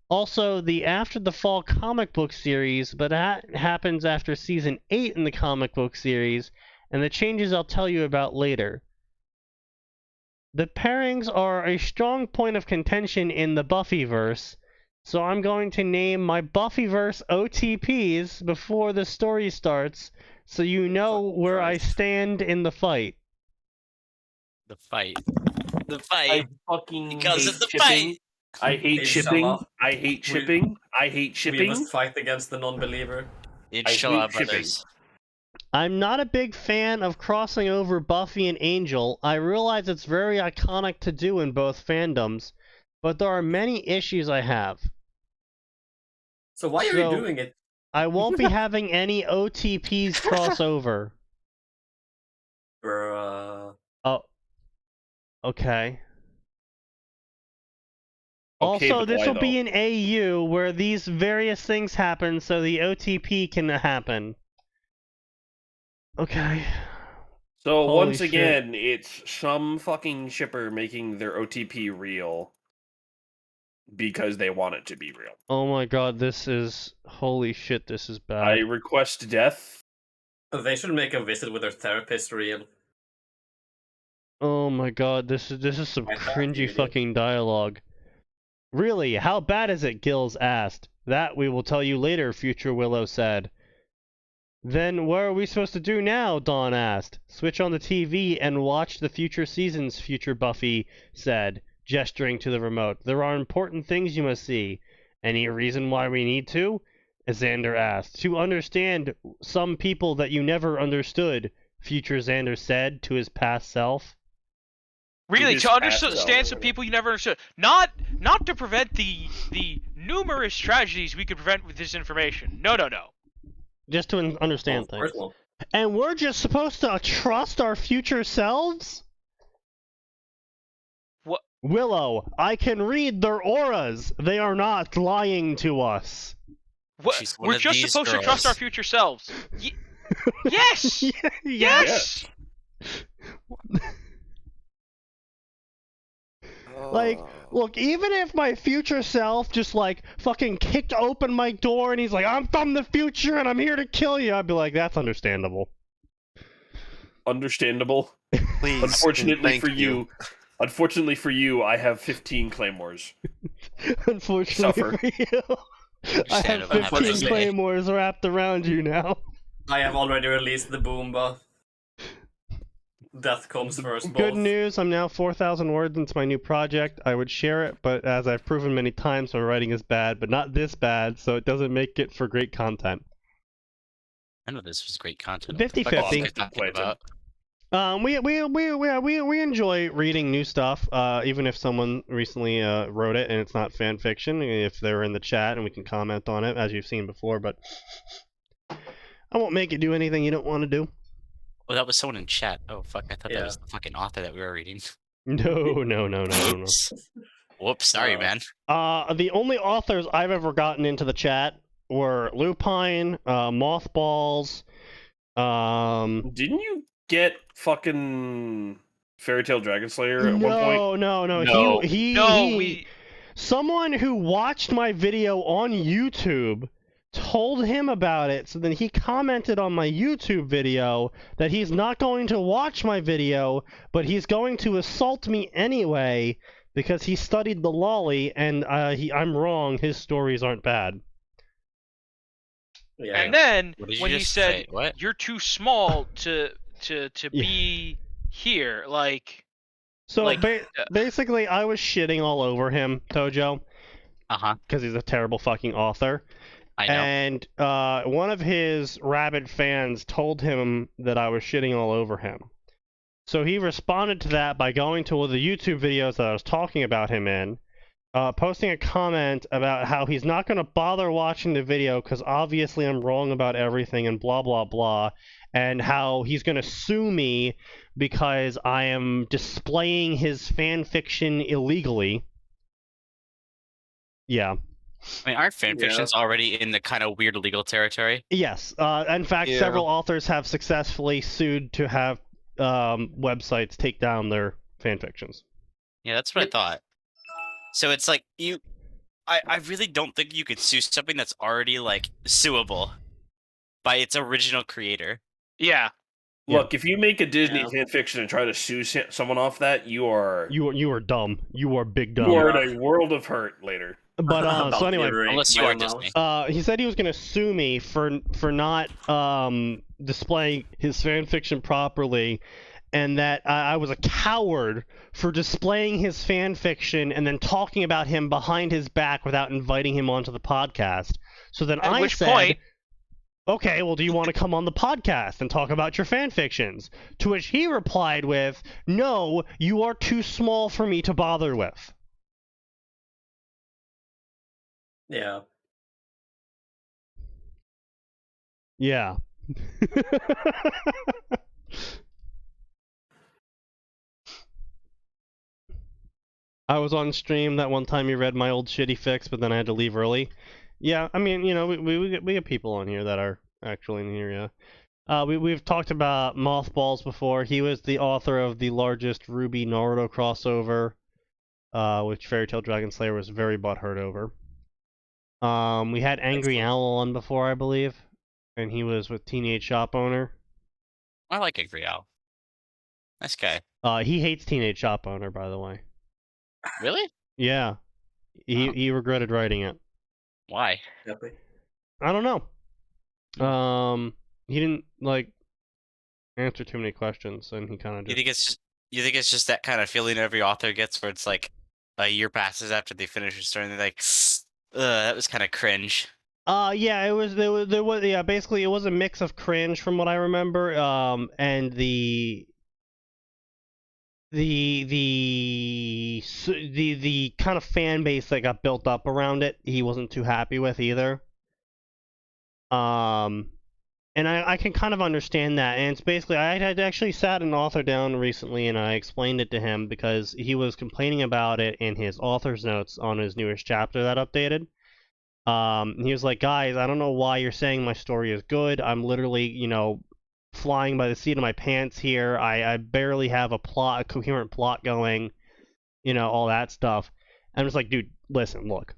Also, the After the Fall comic book series, but that happens after season 8 in the comic book series, and the changes I'll tell you about later. The pairings are a strong point of contention in the Buffyverse, so I'm going to name my Buffyverse OTPs before the story starts, so you know where I stand in the fight. The fight. The I fight. fucking Because hate of the shipping. fight. I hate Inshallah. shipping. I hate shipping. I hate We shipping. must fight against the non-believer. Inshallah, shipping. brothers. I'm not a big fan of crossing over Buffy and Angel. I realize it's very iconic to do in both fandoms, but there are many issues I have. So why are you doing it? I won't be having any OTPs crossover. Bruh. Oh. Okay. Okay, Also, but this why, will be though? an AU where these various things happen, so the OTP can happen. Okay. So Holy once shit. again, it's some fucking shipper making their OTP real because they want it to be real. Oh my god, this is... Holy shit, this is bad. I request death. They should make a visit with their therapist real. Oh my god, this is some I thought cringy you did. fucking dialogue. Really, how bad is it? Gills asked. That we will tell you later, Future Willow said. Then what are we supposed to do now? Dawn asked. Switch on the TV and watch the future seasons, Future Buffy said, gesturing to the remote. There are important things you must see. Any reason why we need to? Xander asked. To understand some people that you never understood, Future Xander said to his past self. Really, his to past understand self. some people you never understood. Not to prevent the numerous tragedies we could prevent with this information. No. Just to understand Oh, things. personal. And we're just supposed to trust our future selves? What? Willow, I can read their auras. They are not lying to us. What? She's one We're of just these supposed to trust our girls. future selves. Yes. Yes. Like, look, even if my future self just, like, fucking kicked open my door and he's like, I'm from the future and I'm here to kill you, I'd be like, that's understandable. Understandable. Please. Unfortunately thank for you, I have 15 claymores. Unfortunately Suffer. for you, I have Understandable, have 15 to say. claymores wrapped around you now. I have already released the Boomba. Death comes first, Good both. news, I'm now 4,000 words into my new project. I would share it, but as I've proven many times, my writing is bad, but not this bad, so it doesn't make it for great content. I know this was great content. 50-50. What the fuck are you talking about? We enjoy reading new stuff, even if someone recently wrote it and it's not fan fiction, if they're in the chat and we can comment on it, as you've seen before, but I won't make you do anything you don't want to do. Oh, that was someone in chat. Oh, fuck. I thought that Yeah. was the fucking author that we were reading. No. Oops. Whoops. Sorry, man. The only authors I've ever gotten into the chat were Lupine, Mothballs, Didn't you get fucking Fairy Tail Dragon Slayer at one point? No. No. Someone who watched my video on YouTube told him about it, so then he commented on my YouTube video that he's not going to watch my video, but he's going to assault me anyway because he studied the lolly, and I'm wrong. His stories aren't bad. Yeah. And then What did you when he just said say? What? you're too small to be here, like So Like, basically, I was shitting all over him, Tojo, Uh-huh. because he's a terrible fucking author. I know. And one of his rabid fans told him that I was shitting all over him. So he responded to that by going to all the YouTube videos that I was talking about him in, posting a comment about how he's not going to bother watching the video because obviously I'm wrong about everything and blah, blah, blah, and how he's going to sue me because I am displaying his fan fiction illegally. Yeah. I mean, aren't fanfictions already in the kind of weird legal territory? Yes. In fact, Yeah. several authors have successfully sued to have websites take down their fanfictions. Yeah, that's what I thought. So it's like I really don't think you could sue something that's already like suable by its original creator. Yeah. Look, if you make a Disney Yeah. fanfiction and try to sue someone off that, you are You are dumb. You are big dumb. you are in a world of hurt later. But so anyway, Unless you are Disney. he said he was gonna sue me for not displaying his fanfiction properly, and that I was a coward for displaying his fanfiction and then talking about him behind his back without inviting him onto the podcast. So then At I which said, point, okay, well, do you want to come on the podcast and talk about your fanfictions? To which he replied with, no, you are too small for me to bother with. Yeah. Yeah. I was on stream that one time you read my old shitty fix, but then I had to leave early. Yeah, I mean, you know, we get people on here that are actually in here, yeah. We've talked about Mothballs before. He was the author of the largest Ruby Naruto crossover, which Fairy Tail Dragon Slayer was very butthurt over. We had Angry Excellent. Owl on before, I believe, and he was with Teenage Shop Owner. I like Angry Owl. Nice guy. He hates Teenage Shop Owner, by the way. Really? Yeah, he regretted writing it. Why? Happy. I don't know. He didn't like answer too many questions, and he kind of You just. think it's just that kind of feeling every author gets, where it's like a year passes after they finish a story, and they're like, that was kind of cringe. Yeah, there was yeah, basically it was a mix of cringe from what I remember, and the kind of fan base that got built up around it, he wasn't too happy with either. And I can kind of understand that, and it's basically, I had actually sat an author down recently and I explained it to him because he was complaining about it in his author's notes on his newest chapter that updated. He was like, guys, I don't know why you're saying my story is good. I'm literally, you know, flying by the seat of my pants here. I barely have a coherent plot going, you know, all that stuff. I'm just like, dude, listen, look.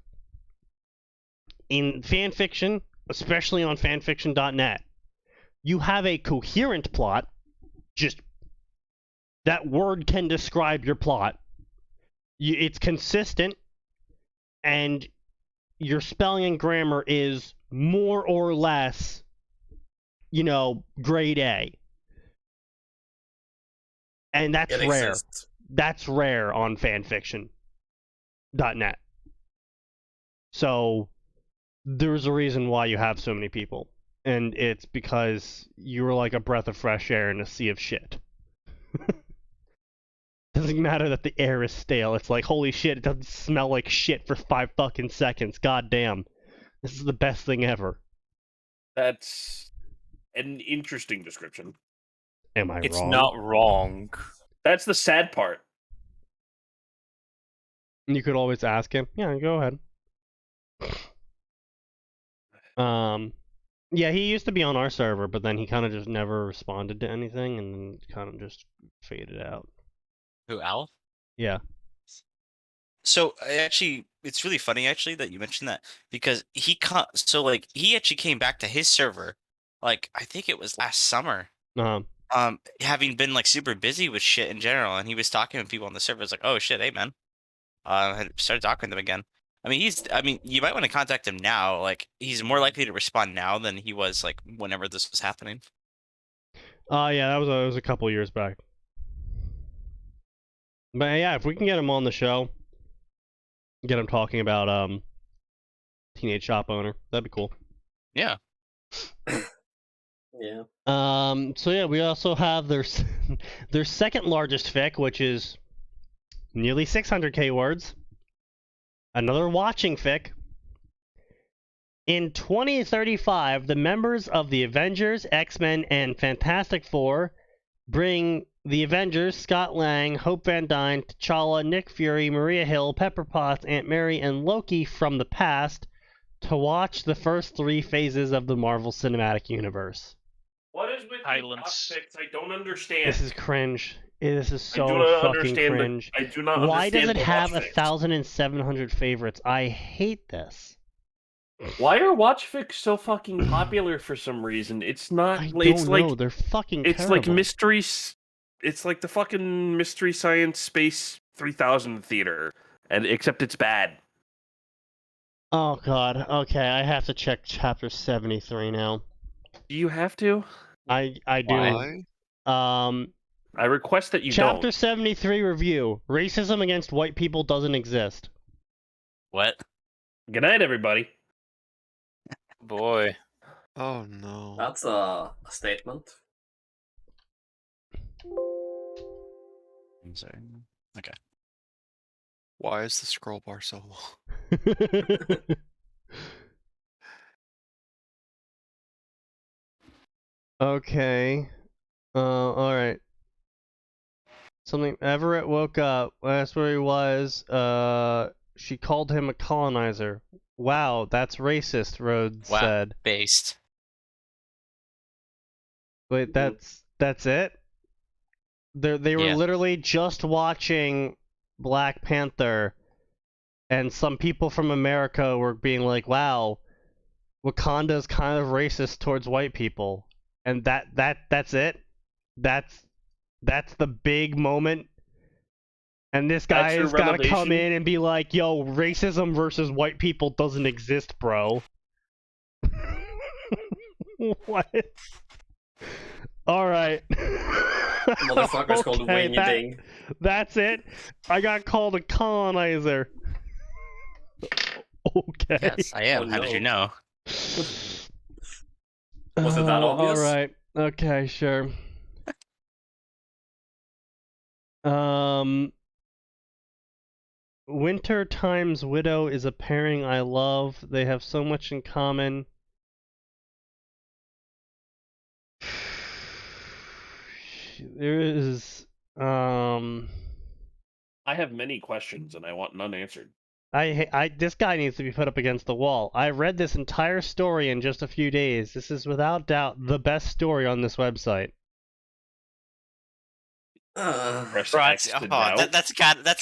In fanfiction, especially on fanfiction.net, you have a coherent plot. Just that word can describe your plot. It's consistent, and your spelling and grammar is more or less, you know, grade A. And that's It rare. exists. That's rare on fanfiction.net. So there's a reason why you have so many people. And it's because you were like a breath of fresh air in a sea of shit. Doesn't matter that the air is stale. It's like, holy shit, it doesn't smell like shit for 5 fucking seconds. God damn. This is the best thing ever. That's an interesting description. Am I It's wrong? not wrong. That's the sad part. You could always ask him. Yeah, go ahead. Yeah, he used to be on our server, but then he kind of just never responded to anything, and then kind of just faded out. Who, Owl? Yeah. So it's really funny actually that you mentioned that, because he actually came back to his server, like I think it was last summer. Having been like super busy with shit in general, and he was talking to people on the server. It's like, oh shit, hey man. I started talking to them again. I mean, you might want to contact him now. Like, he's more likely to respond now than he was like whenever this was happening. Yeah, that was a couple years back. But yeah, if we can get him on the show, get him talking about Teenage Shop Owner, that'd be cool. Yeah. Yeah. So yeah, we also have their second largest fic, which is nearly 600k words. Another watching fic. In 2035, the members of the Avengers, X-Men, and Fantastic Four bring the Avengers, Scott Lang, Hope Van Dyne, T'Challa, Nick Fury, Maria Hill, Pepper Potts, Aunt Mary, and Loki from the past to watch the first 3 phases of the Marvel Cinematic Universe. What is with Silence. Fix? I don't understand. This is cringe. This is I do so not fucking understand cringe. I do not Why does understand it the have watch fix. 1,700 favorites? I hate this. Why are watch fix so fucking popular for some reason? It's not. I It's don't like know. They're fucking it's terrible. like mystery. It's like the fucking Mystery Science Space 3000 theater, and except it's bad. Oh god. Okay, I have to check chapter 73 now. Do you have to? I do. Why? I request that you Chapter don't. 73 review. Racism against white people doesn't exist. What? Good night, everybody. Boy. Oh no. That's a statement. I'm sorry. Okay. Why is the scroll bar so long? Okay. Alright. Something. Everett woke up. That's where he was. She called him a colonizer. Wow, that's racist, Rhodes Wow. said. Based. Wait, that's it? They were Yeah. literally just watching Black Panther, and some people from America were being like, wow, Wakanda's kind of racist towards white people. And that's it? That's the big moment? And this guy That's your has got to come revelation? in and be like, yo, racism versus white people doesn't exist, bro. What? Alright. Motherfucker's called Okay, Wingy Ding. That's it? I got called a colonizer. Okay. Yes, I am. Oh, How did you no. know? Was it that obvious? Alright. Okay, sure. Winter Time's Widow is a pairing I love. They have so much in common. There is I have many questions and I want none answered. this guy needs to be put up against the wall. I read this entire story in just a few days. This is without doubt the best story on this website. Press Bro, X to doubt. that's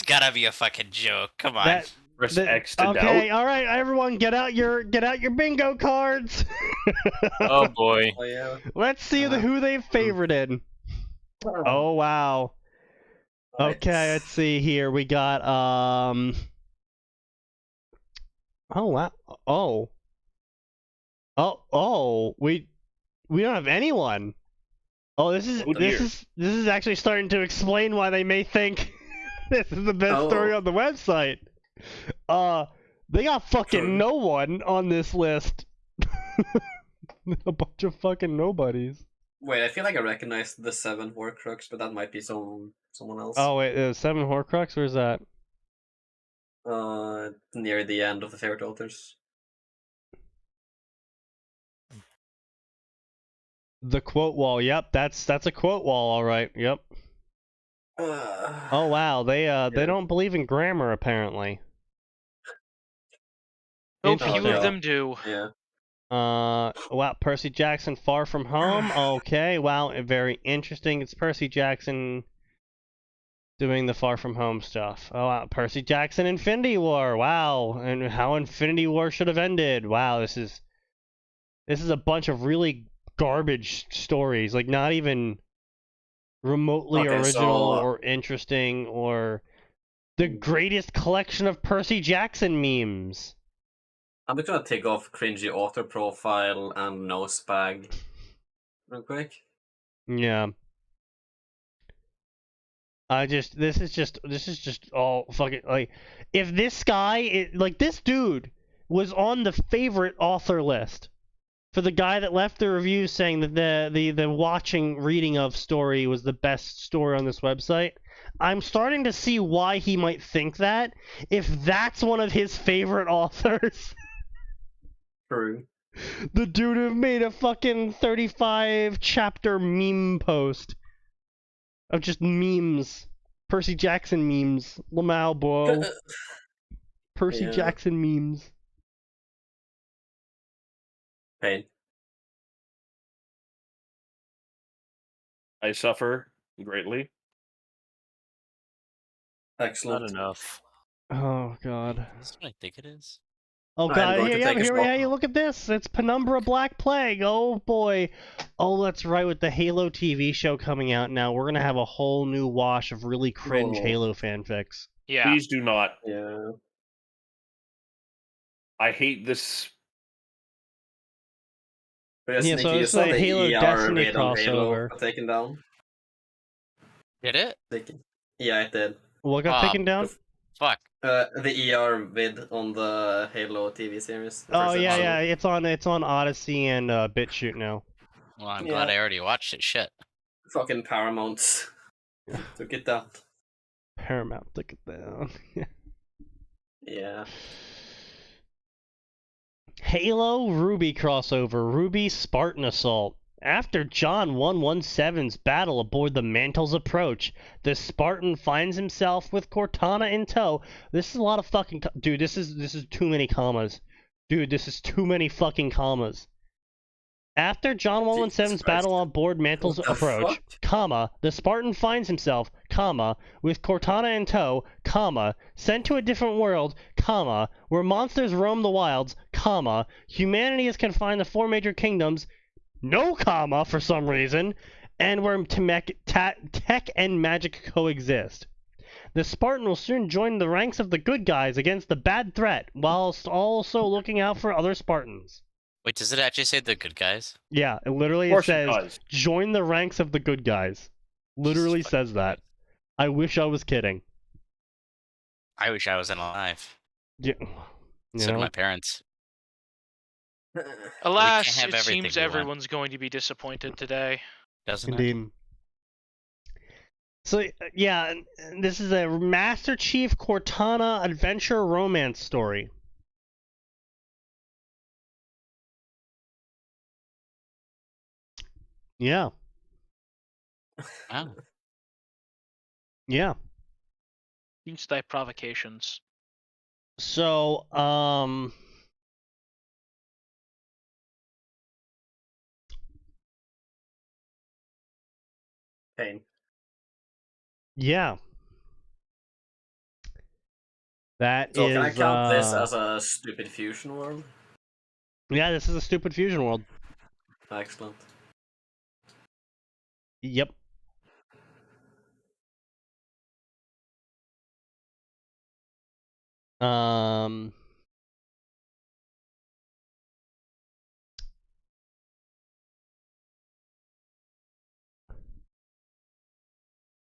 gotta be a fucking joke. Come on. Press X to Okay, doubt. all right, everyone, get out your bingo cards. Oh boy. Oh yeah. Let's see who they've favorited. Oh wow. Okay, let's see here. We got Oh wow. Oh, we don't have anyone. Oh, this is actually starting to explain why they may think this is the best story on the website. They got fucking no one on this list. A bunch of fucking nobodies. Wait, I feel like I recognized the 7 Horcrux, but that might be someone else. Oh wait, 7 Horcrux? Where's that? Near the end of the favorite authors. The quote wall. Yep, that's a quote wall, all right. Yep. Oh wow, they don't believe in grammar apparently. So few Interesting. of them do. Yeah. Wow, Percy Jackson Far From Home. Okay, wow, very interesting. It's Percy Jackson doing the Far From Home stuff. Oh wow, Percy Jackson Infinity War. Wow, and how Infinity War should have ended. Wow, this is a bunch of really garbage stories, like not even remotely original or interesting or the greatest collection of Percy Jackson memes. I'm just gonna take off cringy author profile and nose bag real quick. Yeah. This is just all fucking, like, if this guy, like, this dude was on the favorite author list for the guy that left the review saying that the watching reading of story was the best story on this website. I'm starting to see why he might think that, if that's one of his favorite authors. True. The dude who made a fucking 35 chapter meme post of just memes. Percy Jackson memes. Lamau, bro. Percy Yeah. Jackson memes. Pain. I suffer greatly. Excellent. Not enough. Oh god. Is this what I think it is? Oh I'm god, going here, to yeah, take a here we shot. are. Look at this. It's Penumbra Black Plague. Oh boy. Oh, that's right. With the Halo TV show coming out now, we're gonna have a whole new wash of really cringe Oh. Halo fanfics. Yeah. Please do not. Yeah. I hate this. But Yeah, Sneaky, so you it's saw the the Halo ER Destiny vid on Halo crossover. got taken down. Did it? Sneaky. Yeah, it did. What got Ah, taken down? Fuck. The ER vid on the Halo TV series. the Oh first yeah, episode. yeah. It's on Odyssey and BitChute now. Well, I'm Yeah. glad I already watched it. Shit. Fucking Paramount took it down. Paramount took it down. Yeah. Halo Ruby crossover. Ruby Spartan Assault. After John 117's battle aboard the Mantle's Approach, the Spartan finds himself with Cortana in tow. This is a lot of fucking dude. This is too many commas. Dude, this is too many fucking commas. After John 117's battle on board Mantle's What the Approach, fuck? comma, the Spartan finds himself, comma, with Cortana in tow, comma, sent to a different world, comma, where monsters roam the wilds, comma, humanity is confined to 4 major kingdoms, no comma for some reason, and where tech and magic coexist. The Spartan will soon join the ranks of the good guys against the bad threat, whilst also looking out for other Spartans. Wait, does it actually say the good guys? Yeah, it literally Of course it says, does. join the ranks of the good guys. Literally Jesus fucking says that. I wish I was kidding. I wish I wasn't alive. Yeah, So do my parents. Alas, have it everything seems we want. everyone's going to be disappointed today. Doesn't it? indeed. So, yeah, this is a Master Chief Cortana adventure romance story. Yeah, Wow. yeah. These type provocations. So, Pain. yeah. That So is, can I count this as a stupid fusion world? yeah, this is a stupid fusion world. Excellent. Yep.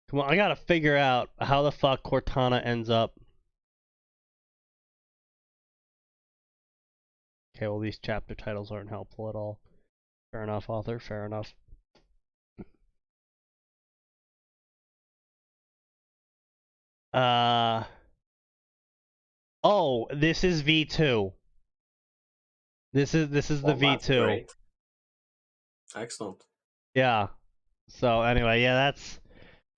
Come on, I gotta figure out how the fuck Cortana ends up. Okay, well, these chapter titles aren't helpful at all. Fair enough, author, fair enough. Oh, this is V2. This is the Well, that's V2. great. Excellent. Yeah. So anyway, yeah, that's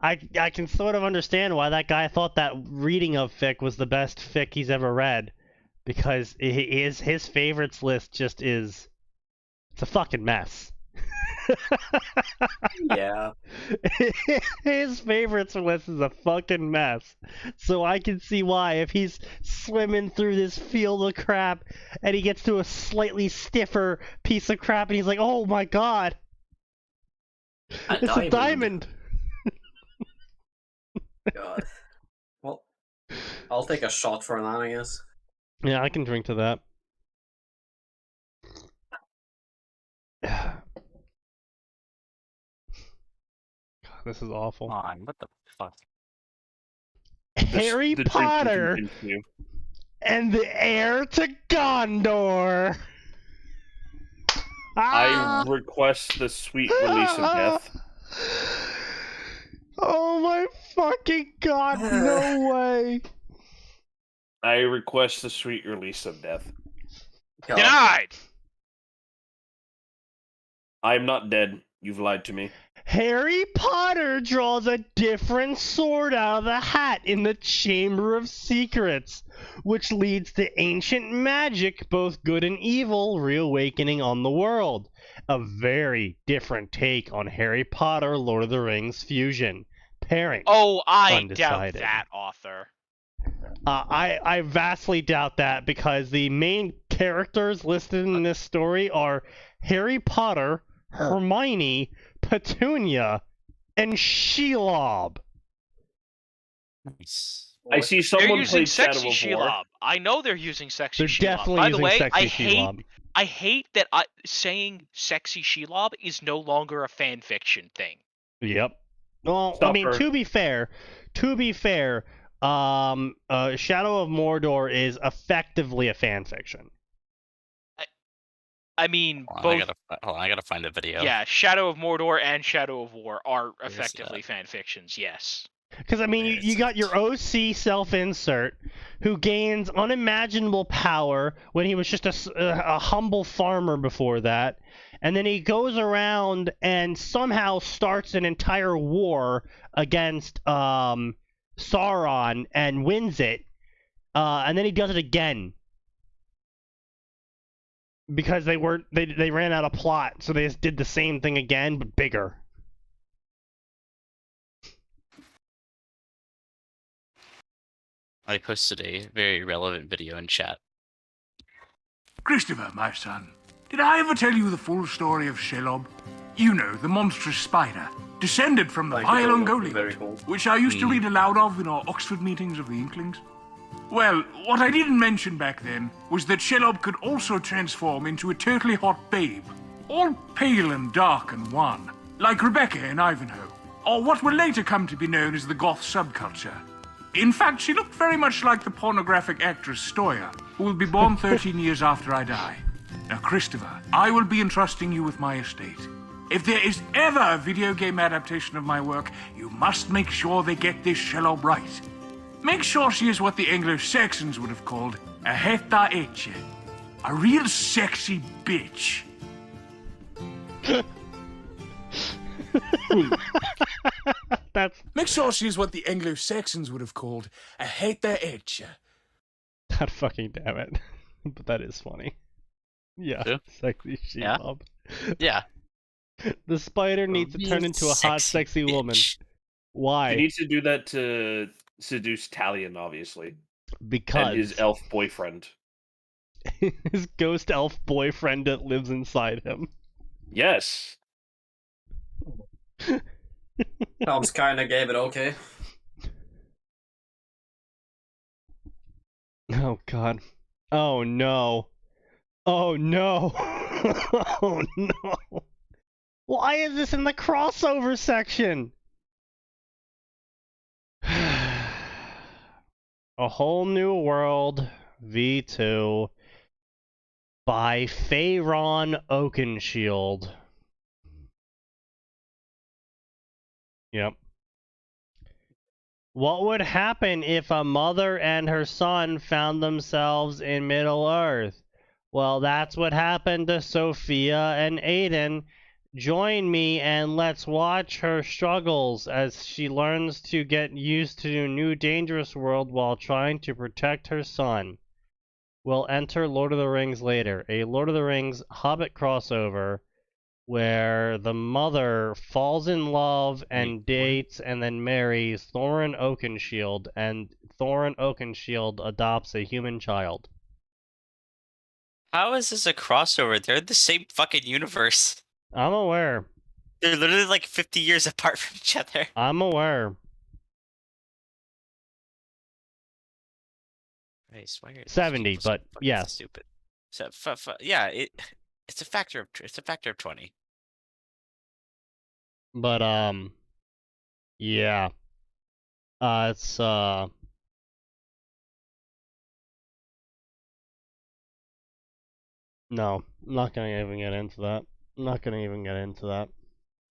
I can sort of understand why that guy thought that reading of fic was the best fic he's ever read, because his favorites list just is it's a fucking mess. Yeah. His favorites list is a fucking mess. So I can see why, if he's swimming through this field of crap and he gets to a slightly stiffer piece of crap and he's like, oh my god, it's a diamond. God. Well, I'll take a shot for that, I guess. Yeah, I can drink to that. God, this is awful. Come on, what the fuck? Harry The drink Potter can continue. and the heir to Gondor. I request the sweet release of death. Oh my fucking god, no way. I request the sweet release of death. God. Denied! I am not dead. You've lied to me. Harry Potter draws a different sword out of the hat in the Chamber of Secrets, which leads to ancient magic, both good and evil, reawakening on the world. A very different take on Harry Potter Lord of the Rings fusion. Pairing. Oh, I Undecided. doubt that, author. I vastly doubt that, because the main characters listed in this story are Harry Potter, Hermione, Petunia, and Shelob. Nice. I see They're someone using played Shadow sexy of War. Shelob. I know they're using sexy They're Shelob. definitely By the using way, sexy Shelob. I hate that saying sexy Shelob is no longer a fan fiction thing. Yep. Well, I mean, to be fair, Shadow of Mordor is effectively a fan fiction. I mean, Hold both. on, I gotta find the video. Yeah, Shadow of Mordor and Shadow of War are Where's effectively that? fan fictions. Yes. Because, I mean, you got your OC self-insert, who gains unimaginable power when he was just a humble farmer before that, and then he goes around and somehow starts an entire war against Sauron and wins it, and then he does it again. Because they ran out of plot, so they just did the same thing again, but bigger. I posted a very relevant video in chat. Christopher, my son, did I ever tell you the full story of Shelob? You know, the monstrous spider, descended from the vile Very Ungoliant, cool. which I used to read aloud of in our Oxford meetings of the Inklings. Well, what I didn't mention back then was that Shelob could also transform into a totally hot babe, all pale and dark and wan, like Rebecca in Ivanhoe, or what will later come to be known as the goth subculture. In fact, she looked very much like the pornographic actress Stoya, who will be born 13 years after I die. Now, Christopher, I will be entrusting you with my estate. If there is ever a video game adaptation of my work, you must make sure they get this Shelob right. Make sure she is what the Anglo-Saxons would have called a heta eche, a real sexy bitch. Make sure she's what the Anglo-Saxons would have called a heta eche. God fucking damn it. But that is funny. Yeah, Yeah. sexy Yeah. Shelob. Yeah. The spider needs to turn into a hot, sexy woman. Why? He needs to do that to seduce Talion, obviously. Because And his elf boyfriend. his ghost elf boyfriend that lives inside him. Yes. Tom's kinda gave it okay. Oh god. Oh no. Oh no. Oh no. Why is this in the crossover section? A Whole New World V2 by Faron Oakenshield. Yep. What would happen if a mother and her son found themselves in Middle-earth? Well, that's what happened to Sophia and Aiden. Join me and let's watch her struggles as she learns to get used to a new dangerous world while trying to protect her son. We'll enter Lord of the Rings later, a Lord of the Rings Hobbit crossover where the mother falls in love and dates and then marries Thorin Oakenshield, and Thorin Oakenshield adopts a human child. How is this a crossover? They're the same fucking universe. I'm aware. They're literally like 50 years apart from each other. I'm aware. Right, why are these 70, people so but fucking yes. stupid. So, yeah, it's a factor of 20. But yeah. It's no, I'm not gonna even get into that. I'm not gonna even get into that.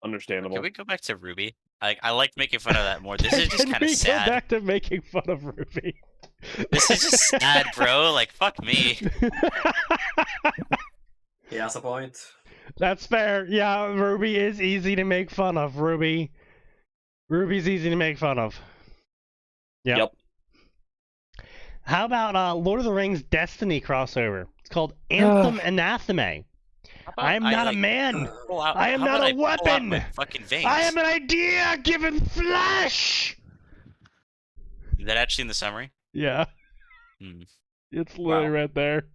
Understandable. Can we go back to Ruby? I like making fun of that more. This is just Can kind of we sad. go back to making fun of Ruby? This is just sad, bro. Like, fuck me. He has a point. That's fair. Yeah, Ruby is easy to make fun of. Ruby's easy to make fun of. Yep. How about Lord of the Rings Destiny crossover? It's called Anthem Anathema. I am not a man. I am not a weapon. Fucking veins. I am an idea given flesh. Is that actually in the summary? Yeah. Hmm. It's literally right there.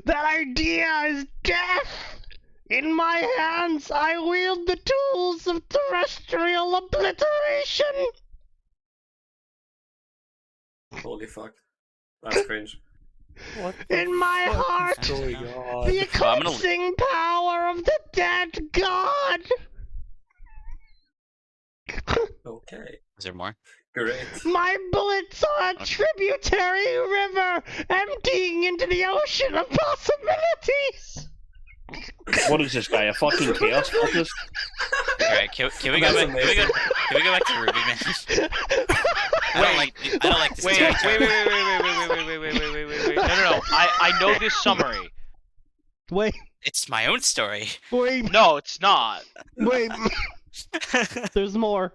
That idea is death! In my hands, I wield the tools of terrestrial obliteration! Holy fuck. That's cringe. In my heart, the eclipsing power of the dead god! Okay. Is there more? Great. My bullets are a tributary river emptying into the ocean of possibilities! What is this guy? A fucking chaos cultist? Alright, can we go back? Can we go back to Ruby, man? I don't like this. Wait. No. I know this summary. Wait, It's my own story. wait, No, it's not. wait. There's more.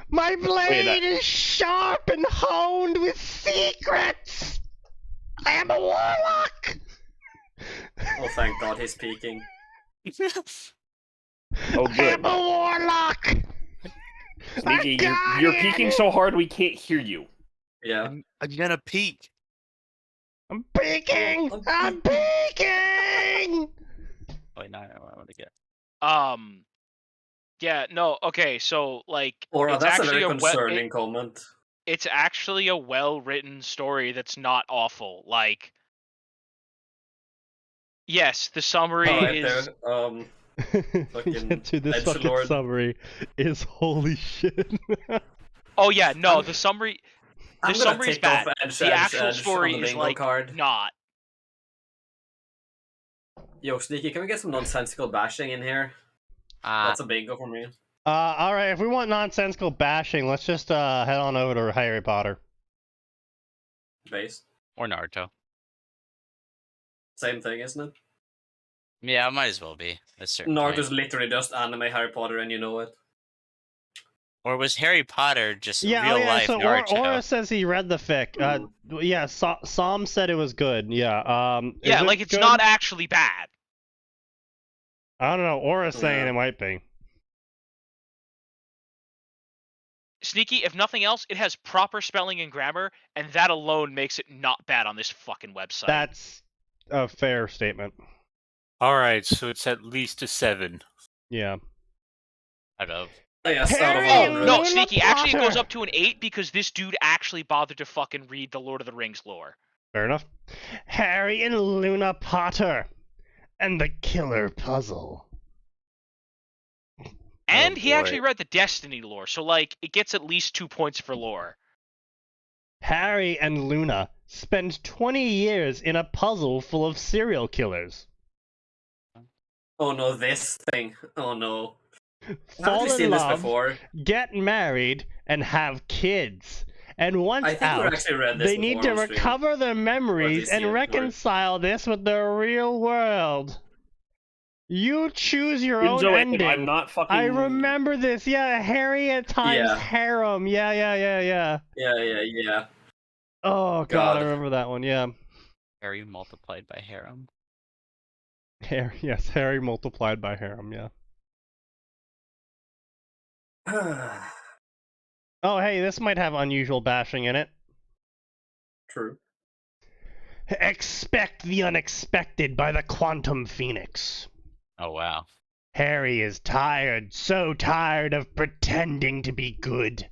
My blade is sharp and honed with secrets! I am a warlock! Oh, thank God he's peeking. Oh, I good. am a warlock! Sneaky, I you're got peeking it! so hard we can't hear you. Yeah. I'm gonna peek. I'm peeking! I'm peeking! Wait, no, I want to get. Yeah, no, okay, so like Or it's that's a actually very a concerning comment. it's actually a well-written story that's not awful. Like, yes, the summary Alright is there. Fucking Dude, this fucking edgelord. summary is holy shit. Oh yeah, no, the summary I'm the gonna summary's tick off bad. edge, The edge, actual edge story on the is bingo like card. not. Yo, Sneaky, can we get some nonsensical bashing in here? That's a bingo for me. Alright, if we want nonsensical bashing, let's just head on over to Harry Potter. Base. Or Naruto. Same thing, isn't it? Yeah, it might as well be. At a certain Naruto's point. literally just anime Harry Potter and you know it. Or was Harry Potter just Yeah, real life so Naruto? Aura says he read the fic. Yeah, Sam said it was good. Yeah, Yeah, is like it it's good? not actually bad. I don't know. Aura's saying Yeah. it might be. Sneaky, if nothing else, it has proper spelling and grammar, and that alone makes it not bad on this fucking website. That's a fair statement. Alright, so it's at least a 7. Yeah. Out of. Yes, out of Harry Oh, 100. no, Luna Sneaky, actually it goes Potter. up to an 8 because this dude actually bothered to fucking read the Lord of the Rings lore. Fair enough. Harry and Luna Potter and the Killer Puzzle. And he boy. actually read the Destiny lore, so like it gets at least 2 points for lore. Harry and Luna spend 20 years in a puzzle full of serial killers. Oh no, this thing. Oh no. I've Fall actually in seen this love, before. get married, and have kids. And once I think we out, actually read this they need to before on stream. recover their memories least see and it, or- reconcile this with the real world. You choose your own Enzo, ending. I'm not fucking. I remember this. Yeah, Harry at times Yeah. harem. Yeah. Yeah. Oh god, God. I remember that one. Yeah. Harry multiplied by harem. Harry multiplied by harem. Yeah. Oh, hey, this might have unusual bashing in it. True. Expect the unexpected by the Quantum Phoenix. Oh wow. Harry is tired, so tired of pretending to be good.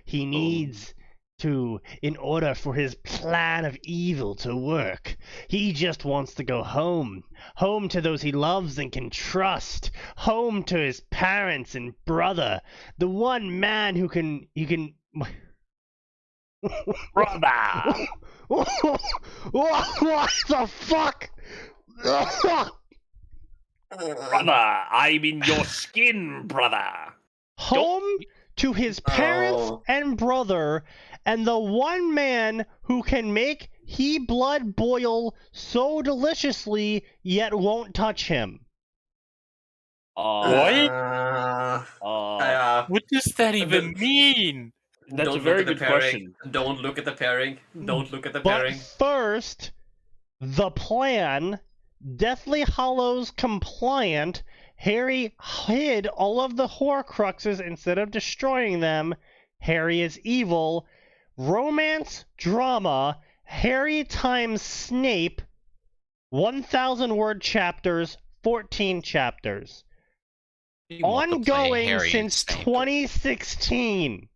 He needs to, in order for his plan of evil to work. He just wants to go home. Home to those he loves and can trust. Home to his parents and brother. The one man who can... Brother! What the fuck? Brother! I'm in your skin, brother! Home to his parents Oh. and brother, and the one man who can make he blood boil so deliciously yet won't touch him. Uh, What does that even mean? That's don't a very look at the good pairing. question. Don't look at the pairing. Don't look at the But pairing. first, the plan, Deathly Hallows compliant, Harry hid all of the Horcruxes instead of destroying them. Harry is evil. Romance drama, Harry times Snape, 1,000 word chapters, 14 chapters. You want to play Ongoing Harry and since Snape. 2016.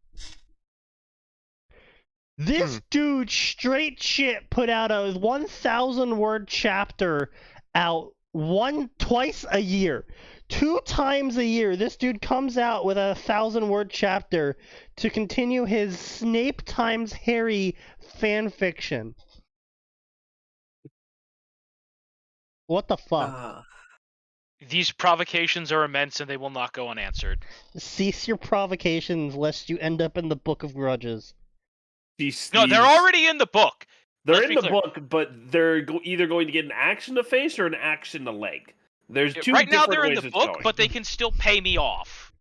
This dude straight shit put out a 1,000 word chapter out twice a year. 2 times a year, this dude comes out with a 1,000 word chapter to continue his Snape times Harry fan fiction. What the fuck? These provocations are immense and they will not go unanswered. Cease your provocations lest you end up in the Book of Grudges. No, they're already in the book. They're Let's in be the clear. book, but they're either going to get an axe in the face or an axe in the leg. There's two Right now different they're in ways the it's book, going. but they can still pay me off.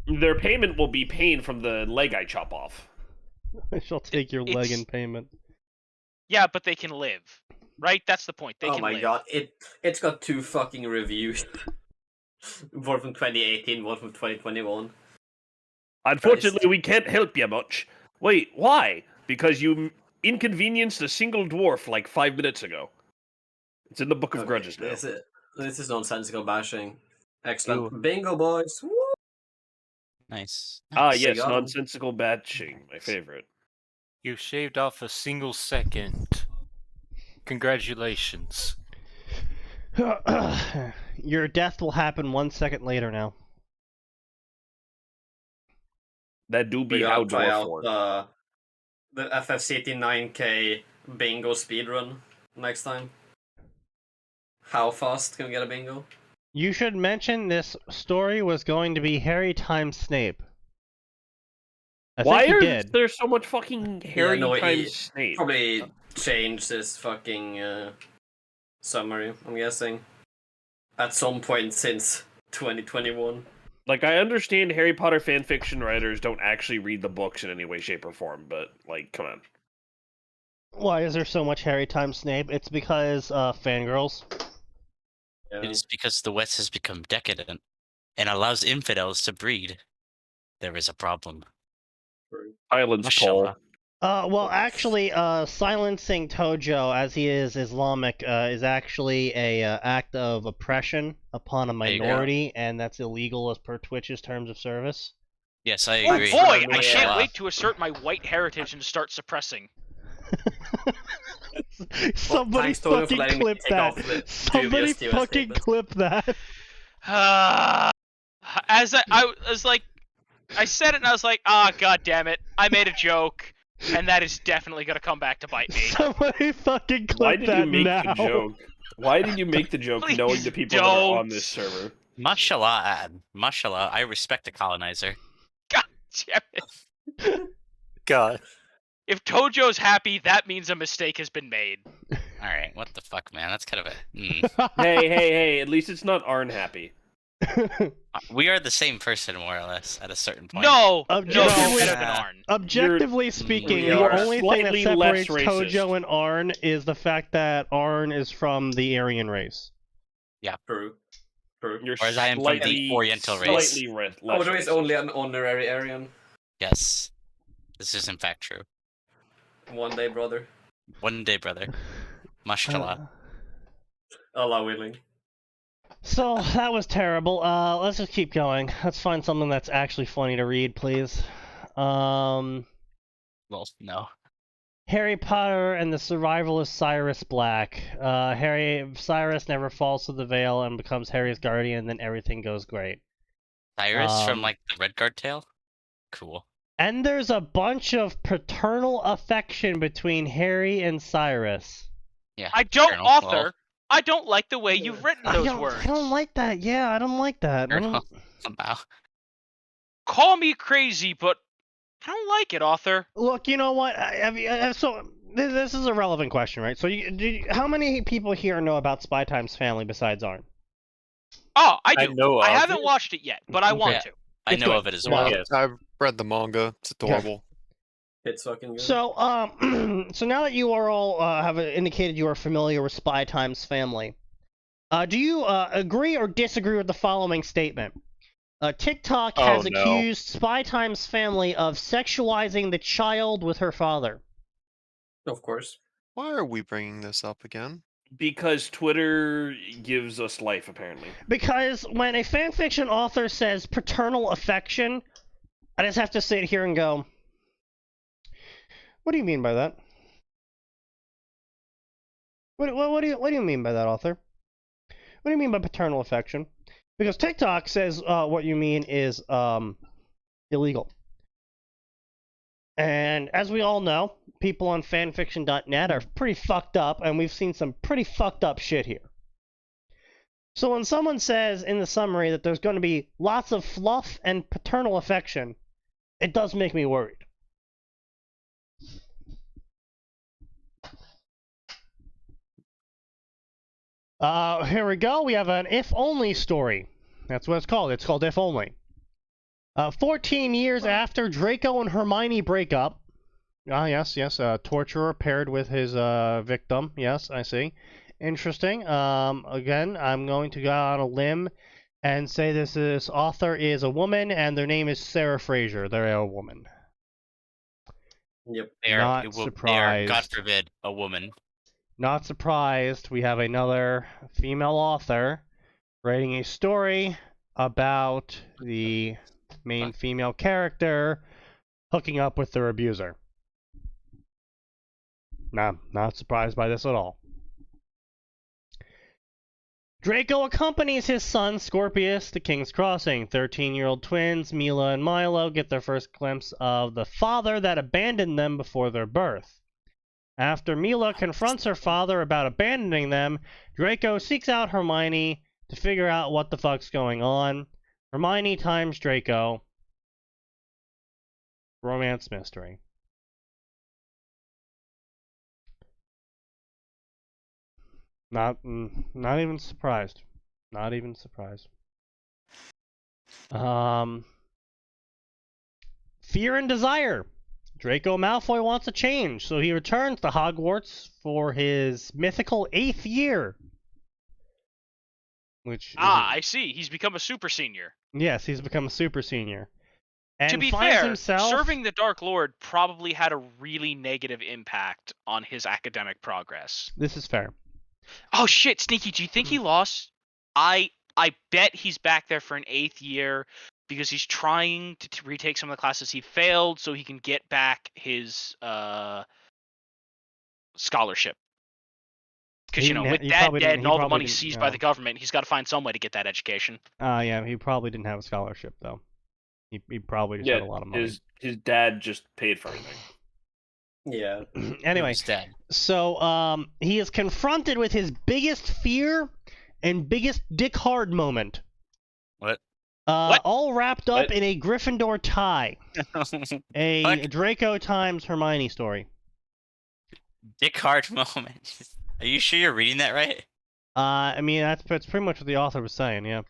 Their payment will be pain from the leg I chop off. I shall take your leg It's- in payment. Yeah, but they can live. Right? That's the point. They Oh can my live. god, it's got 2 fucking reviews. One from 2018, one from 2021. Unfortunately, we can't help you much. Wait, why? Because you inconvenienced a single dwarf like 5 minutes ago. It's in the Book of Okay, Grudges now. This is nonsensical bashing. Excellent. Ooh. Bingo, boys. Woo! Nice. Ah, nice. yes, got 'em. nonsensical batching, my favorite. You shaved off a single second. Congratulations. Your death will happen 1 second later now. That do We be gotta how try dwarf out work. the FFCT 9K bingo speedrun next time. How fast can we get a bingo? You should mention this story was going to be Harry times Snape. I Why think you is did. there so much fucking Harry no, times Snape? Probably change this fucking summary, I'm guessing. At some point since 2021. Like, I understand Harry Potter fanfiction writers don't actually read the books in any way, shape, or form, but, like, come on. Why is there so much Harry times Snape? It's because fangirls. It is because the West has become decadent and allows infidels to breed. There is a problem. Silence Cole. Mashallah. Well, actually, silencing Tojo as he is Islamic is actually a act of oppression upon a There you go. minority, and that's illegal as per Twitch's terms of service. Yes, I Oh agree. boy, I Yeah. can't wait to assert my white heritage and to start suppressing. Somebody thanks, Tojo, for fucking letting me clip take that. off the Somebody dubious US fucking statements. clip that. As I was like, I said it and I was like, god damn it, I made a joke, and that is definitely gonna come back to bite me. Somebody fucking clip Why did that you make now. the joke? Why did you make the joke Please knowing the people that are don't. on this server? Mashallah, Ad. Mashallah, I respect a colonizer. God damn it. God. If Tojo's happy, that means a mistake has been made. Alright, what the fuck, man? That's kind of a... Hey, at least it's not Arn happy. We are the same person, more or less, at a certain point. No, Objectively- you're better than Arn. Objectively speaking, we the are only thing that slightly less separates racist. Tojo and Arn is the fact that Arn is from the Aryan race. True. You're Whereas I am from the slightly, Oriental race. Slightly less Tojo is racist. only an honorary Aryan. Yes. This is in fact true. One day, brother. One day, brother. Mashallah. Allah willing. So that was terrible. Let's just keep going. Let's find something that's actually funny to read, please. Well, no. Harry Potter and the Survival of Cyrus Black. Cyrus never falls to the veil and becomes Harry's guardian, then everything goes great. Cyrus from, Um, like, the Red Guard tale? Cool. And there's a bunch of paternal affection between Harry and Cyrus. Yeah. I don't Colonel, author. well, I don't like the way you've written those words. I don't like that. Yeah, I don't like that. I Colonel, don't- somehow. call me crazy, but I don't like it, author. Look, you know what? So this is a relevant question, right? So, how many people here know about Spy Time's family besides Arn? Oh, I do. I know I of haven't it. watched it yet, but I want to. I It's know good. of it as Yeah, well. Yes. I've read the manga. It's adorable. It's fucking good. So, so now that you are all have indicated you are familiar with Spy Time's family, do you agree or disagree with the following statement? TikTok has no. accused Spy Time's family of sexualizing the child with her father. Of course. Why are we bringing this up again? Because Twitter gives us life, apparently. Because when a fanfiction author says paternal affection, I just have to sit here and go, what do you mean by that? What do you mean by that, author? What do you mean by paternal affection? Because TikTok says what you mean is illegal. And as we all know, people on fanfiction.net are pretty fucked up, and we've seen some pretty fucked up shit here. So when someone says in the summary that there's going to be lots of fluff and paternal affection, it does make me worried. Here we go. We have an if-only story. That's what it's called. It's called If Only. 14 years after Draco and Hermione break up. Yes. Torturer paired with his victim. Yes, I see. Interesting. Again, I'm going to go on a limb and say this author is a woman, and their name is Sarah Fraser. They're a woman. Yep. They are, Not they are, surprised. God forbid, a woman. Not surprised, we have another female author writing a story about the main female character hooking up with their abuser. Nah, not surprised by this at all. Draco accompanies his son, Scorpius, to King's Crossing. 13-year-old twins, Mila and Milo, get their first glimpse of the father that abandoned them before their birth. After Mila confronts her father about abandoning them, Draco seeks out Hermione to figure out what the fuck's going on. Hermione times Draco. Romance mystery. Not even surprised. Not even surprised. Fear and desire. Draco Malfoy wants a change, so he returns to Hogwarts for his mythical 8th year. Which I see. He's become a super senior. Yes, he's become a super senior. And To be finds fair, himself... serving the Dark Lord probably had a really negative impact on his academic progress. This is fair. Oh shit, Sneaky, do you think he lost? I bet he's back there for an 8th year because he's trying to retake some of the classes he failed so he can get back his scholarship. Because, you know, with Dad dead and all the money seized by the government, he's got to find some way to get that education. Yeah, he probably didn't have a scholarship, though. He probably just had a lot of money. His dad just paid for everything. Yeah. Anyway, so he is confronted with his biggest fear and biggest dick hard moment. What? All wrapped up in a Gryffindor tie. A Draco times Hermione story. Dick hard moment. Are you sure you're reading that right? I mean, that's pretty much what the author was saying, yeah.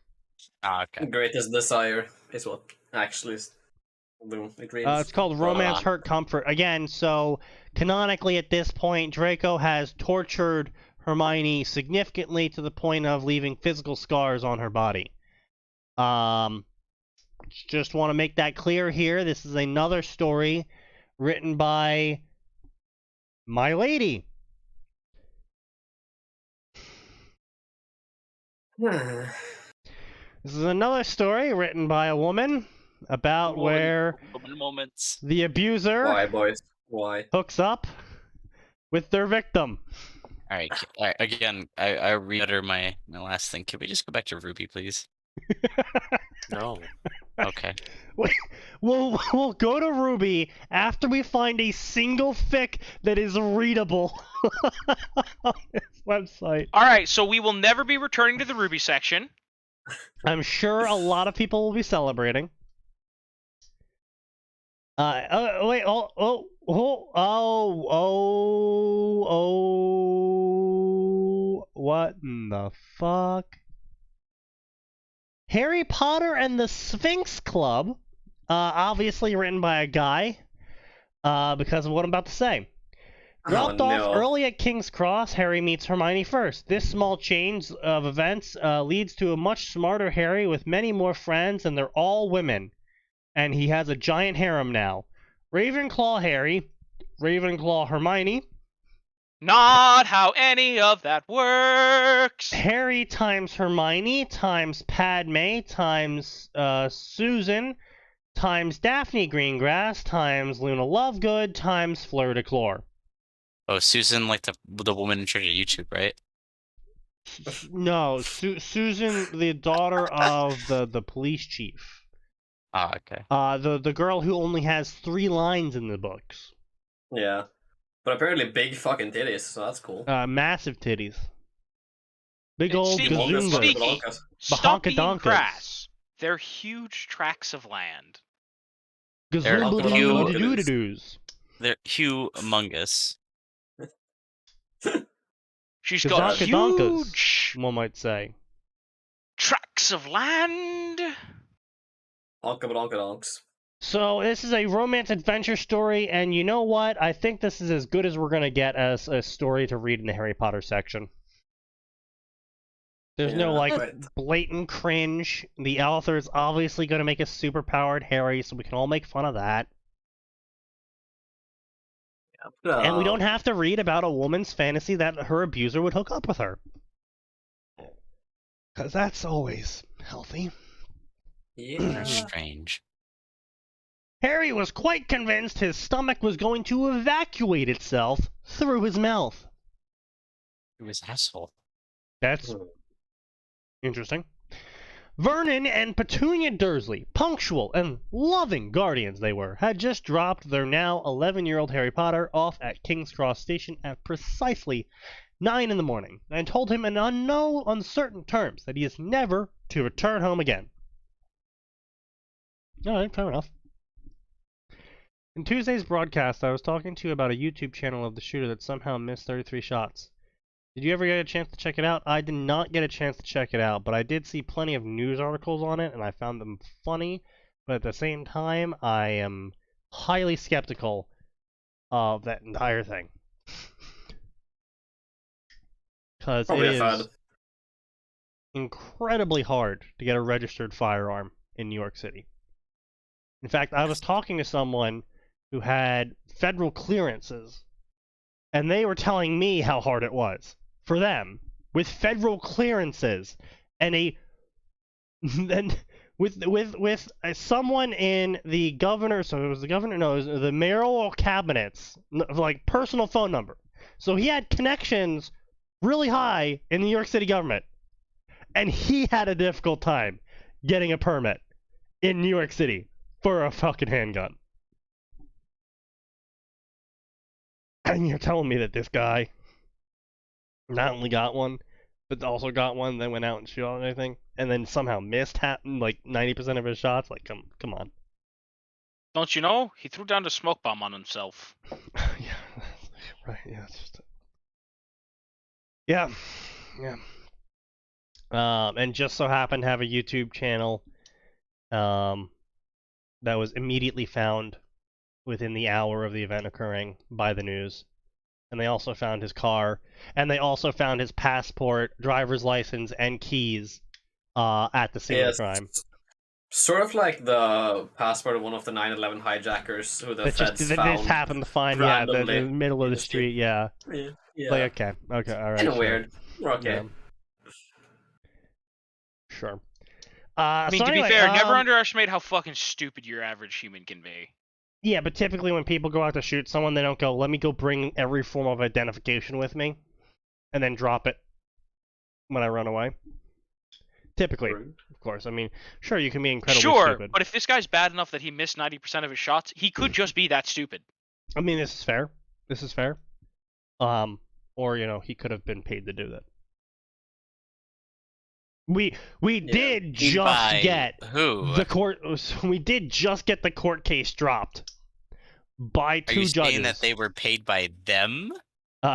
Oh, okay. Greatest desire is what actually it reads. It's called Romance, Hurt, Comfort. Again, so canonically at this point, Draco has tortured Hermione significantly to the point of leaving physical scars on her body. Just want to make that clear here. This is another story written by my lady. This is another story written by a woman about where the abuser Why, boys? Why? hooks up with their victim. All right. Again, I re-utter my last thing. Can we just go back to Ruby, please? No. Okay. We'll go to Ruby after we find a single fic that is readable on this website. All right, so we will never be returning to the Ruby section. I'm sure a lot of people will be celebrating. Wait, what in the fuck? Harry Potter and the Sphinx Club, obviously written by a guy, because of what I'm about to say. Dropped off early at King's Cross, Harry meets Hermione first. This small change of events leads to a much smarter Harry with many more friends, and they're all women. And he has a giant harem now. Ravenclaw Harry, Ravenclaw Hermione. Not how any of that works. Harry times Hermione times Padme times Susan times Daphne Greengrass times Luna Lovegood times Fleur de Clore. Oh, Susan, like the woman in charge of YouTube, right? No, Susan, the daughter of the police chief. Ah, okay. The girl who only has 3 lines in the books. Yeah. But apparently big fucking titties, so that's cool. Massive titties. Big old Sneaky, gazoongas. stop being Bahonkadonkas. crass. They're huge tracts of land. Gazoondoodoo-doos. They're humongous. She's got huge one might say. tracts of land. Onkabadonks. So this is a romance adventure story, and you know what? I think this is as good as we're gonna get as a story to read in the Harry Potter section. There's no blatant cringe. The author is obviously gonna make a super-powered Harry, so we can all make fun of that. And we don't have to read about a woman's fantasy that her abuser would hook up with her. Because that's always healthy. Yeah. Strange. Harry was quite convinced his stomach was going to evacuate itself through his mouth. Through his asshole. That's interesting. Vernon and Petunia Dursley, punctual and loving guardians they were, had just dropped their now 11-year-old Harry Potter off at King's Cross Station at precisely 9 in the morning, and told him in no uncertain terms that he is never to return home again. Alright, fair enough. In Tuesday's broadcast, I was talking to you about a YouTube channel of the shooter that somehow missed 33 shots. Did you ever get a chance to check it out? I did not get a chance to check it out, but I did see plenty of news articles on it, and I found them funny, but at the same time, I am highly skeptical of that entire thing. Because it is incredibly hard to get a registered firearm in New York City. In fact, I was talking to someone who had federal clearances, and they were telling me how hard it was for them with federal clearances and with someone in the governor. So it was the governor. No, it was the mayoral cabinets, like personal phone number. So he had connections really high in the New York City government, and he had a difficult time getting a permit in New York City for a fucking handgun. And you're telling me that this guy not only got one, but also got one, then went out and shot and everything, and then somehow missed like 90% of his shots? Like, come on. Don't you know? He threw down the smoke bomb on himself. Yeah, right. Yeah, it's just. Yeah. And just so happened to have a YouTube channel, that was immediately found within the hour of the event occurring by the news. And they also found his car, and they also found his passport, driver's license, and keys at the scene of the crime. Sort of like the passport of one of the 9/11 hijackers who the feds found. They just happened to find, in the middle of the street, yeah. Like, okay, alright. Kind of weird. Okay. Yeah. Sure. I mean, so to anyway, be fair, never underestimate how fucking stupid your average human can be. Yeah, but typically when people go out to shoot someone, they don't go, let me go bring every form of identification with me, and then drop it when I run away. Typically, of course. I mean, sure, you can be incredibly stupid. Sure, but if this guy's bad enough that he missed 90% of his shots, he could just be that stupid. I mean, this is fair. Or, he could have been paid to do that. We did just get who? the court. We did just get the court case dropped by Are two you judges. saying that they were paid by them?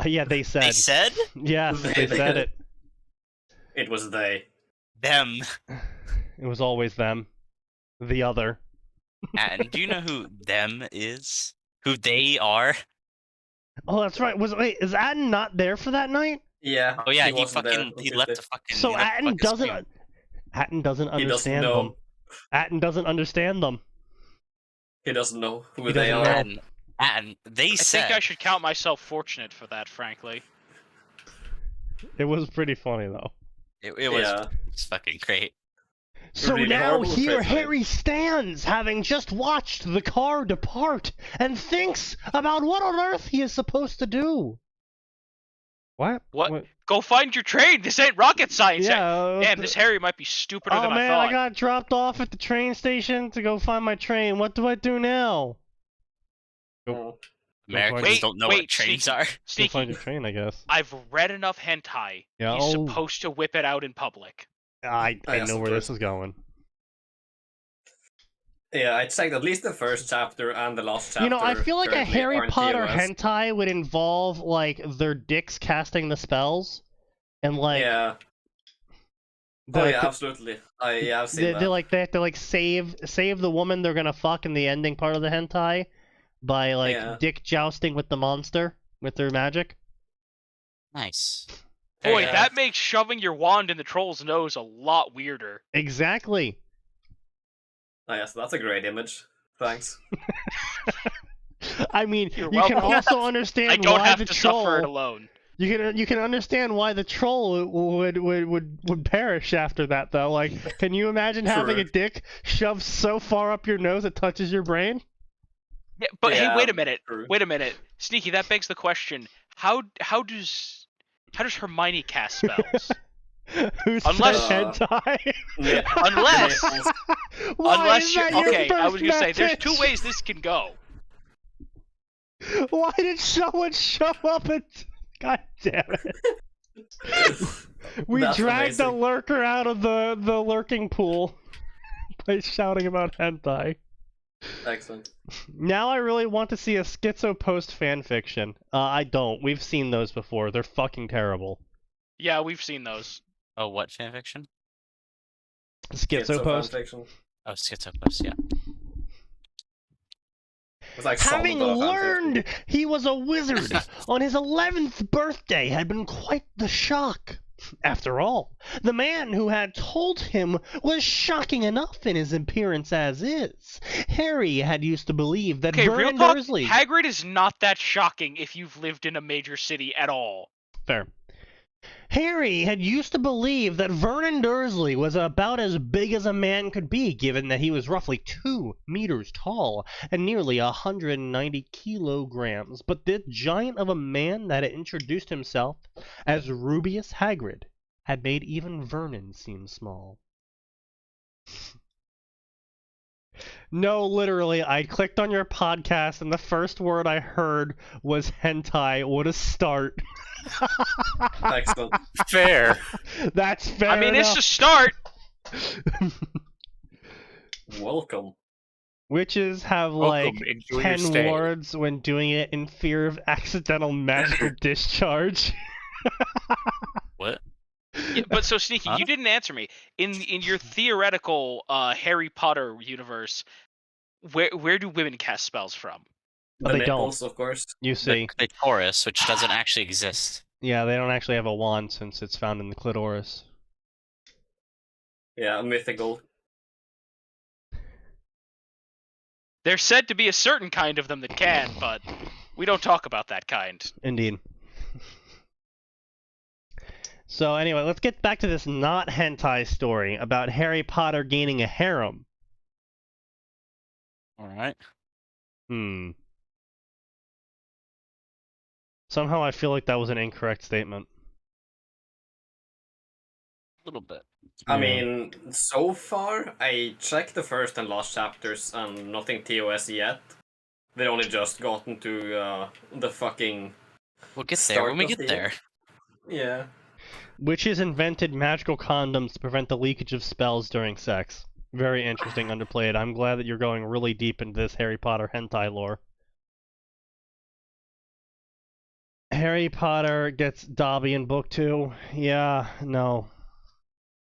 Yeah, they said. They said? Yes, they said it. It was they. Them. It was always them. The other. And do you know who them is? Who they are? Oh, that's right. Wait, is Atin not there for that night? Yeah. Oh yeah, he wasn't there, fucking he left the fucking. So he left the Atin fucking doesn't. stream. Atin doesn't He doesn't understand them. know. Atin doesn't understand them. He doesn't know who He they doesn't are. know. And they I said. think I should count myself fortunate for that, frankly. It was pretty funny though. It Yeah. was fucking great. So Really now horrible here treatment. Harry stands, having just watched the car depart, and thinks about what on earth he is supposed to do. What? What? Go find your train. This ain't rocket science. Yeah. Damn, this Harry might be stupider Oh than man, I thought. I got dropped off at the train station to go find my train. What do I do now? Oh. Americans Wait, don't know wait, what trains Sneaky. are. Go Sneaky, find your train, I guess. I've read enough hentai. Yeah. He's Oh, supposed to whip it out in public. I Oh, yeah, know where this is going. Yeah, I checked at least the first chapter and the last chapter. You know, I feel like a currently Harry aren't Potter TOS. hentai would involve like their dicks casting the spells, and like Yeah. the, Oh yeah, absolutely. I've seen they that. like they have to like save the woman they're gonna fuck in the ending part of the hentai by like Yeah. dick jousting with the monster with their magic. Nice. Boy, Yeah. that makes shoving your wand in the troll's nose a lot weirder. Exactly. Oh yes, that's a great image. Thanks. I mean, You're you can welcome. also understand I don't why have the to troll. suffer it alone. You can understand why the troll would perish after that though. Like, can you imagine having True. a dick shoved so far up your nose it touches your brain? Yeah, but Yeah, hey, wait a minute. true. Wait a minute. Sneaky, that begs the question. How does Hermione cast spells? Who Unless- said hentai? Yeah. Unless Why unless is you that your okay, I first was gonna say there's two message? ways this can go. Why did someone shove up and? God damn it! We That's dragged the amazing. lurker out of the lurking pool by shouting about hentai. Excellent. Now I really want to see a Schizo Post fanfiction. I don't. We've seen those before. They're fucking terrible. Yeah, we've seen those. Oh, what fanfiction? Schizo Post. Fanfiction. Oh, Schizopus, yeah. It's like Having Songbird fanfiction. learned he was a wizard on his 11th birthday had been quite the shock. After all, the man who had told him was shocking enough in his appearance as is. Harry had used to believe that Okay, real Vernon talk. Dursley... Hagrid is not that shocking if you've lived in a major city at all. Fair. Harry had used to believe that Vernon Dursley was about as big as a man could be, given that he was roughly 2 meters tall and nearly 190 kilograms. But this giant of a man that had introduced himself as Rubeus Hagrid had made even Vernon seem small. No, literally, I clicked on your podcast and the first word I heard was hentai. What a start. Excellent. Fair. That's fair I mean, enough. it's a start. Welcome. Witches have like Welcome, enjoy your 10 stay. words when doing it in fear of accidental magical discharge. What? Yeah, but so Sneaky, Huh? you didn't answer me. In your theoretical Harry Potter universe, where do women cast spells from? But The they don't. nipples, of course. You see. The Taurus, which doesn't actually exist. Yeah, they don't actually have a wand since it's found in the clitoris. Yeah, mythical. There's said to be a certain kind of them that can, but we don't talk about that kind. Indeed. So anyway, let's get back to this not hentai story about Harry Potter gaining a harem. Alright. Somehow I feel like that was an incorrect statement. A little bit. I Yeah. mean, so far, I checked the first and last chapters and nothing TOS yet. They only just gotten to the fucking... We'll get there Start when we of get the- there. Yeah. Witches invented magical condoms to prevent the leakage of spells during sex. Very interesting, underplayed. I'm glad that you're going really deep into this Harry Potter hentai lore. Harry Potter gets Dobby in book 2. Yeah, no.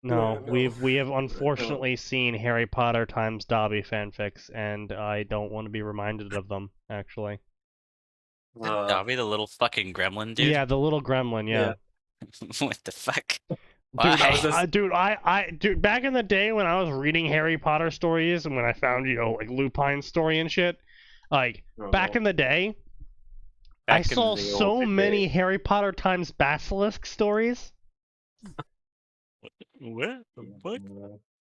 No, we have unfortunately seen Harry Potter times Dobby fanfics, and I don't want to be reminded of them, actually. Dobby, the little fucking gremlin dude. Yeah, the little gremlin, yeah. What the fuck? Dude, dude, back in the day when I was reading Harry Potter stories and when I found, like Lupine's story and shit, like, back in the day, I saw so many Harry Potter times Basilisk stories. What? What?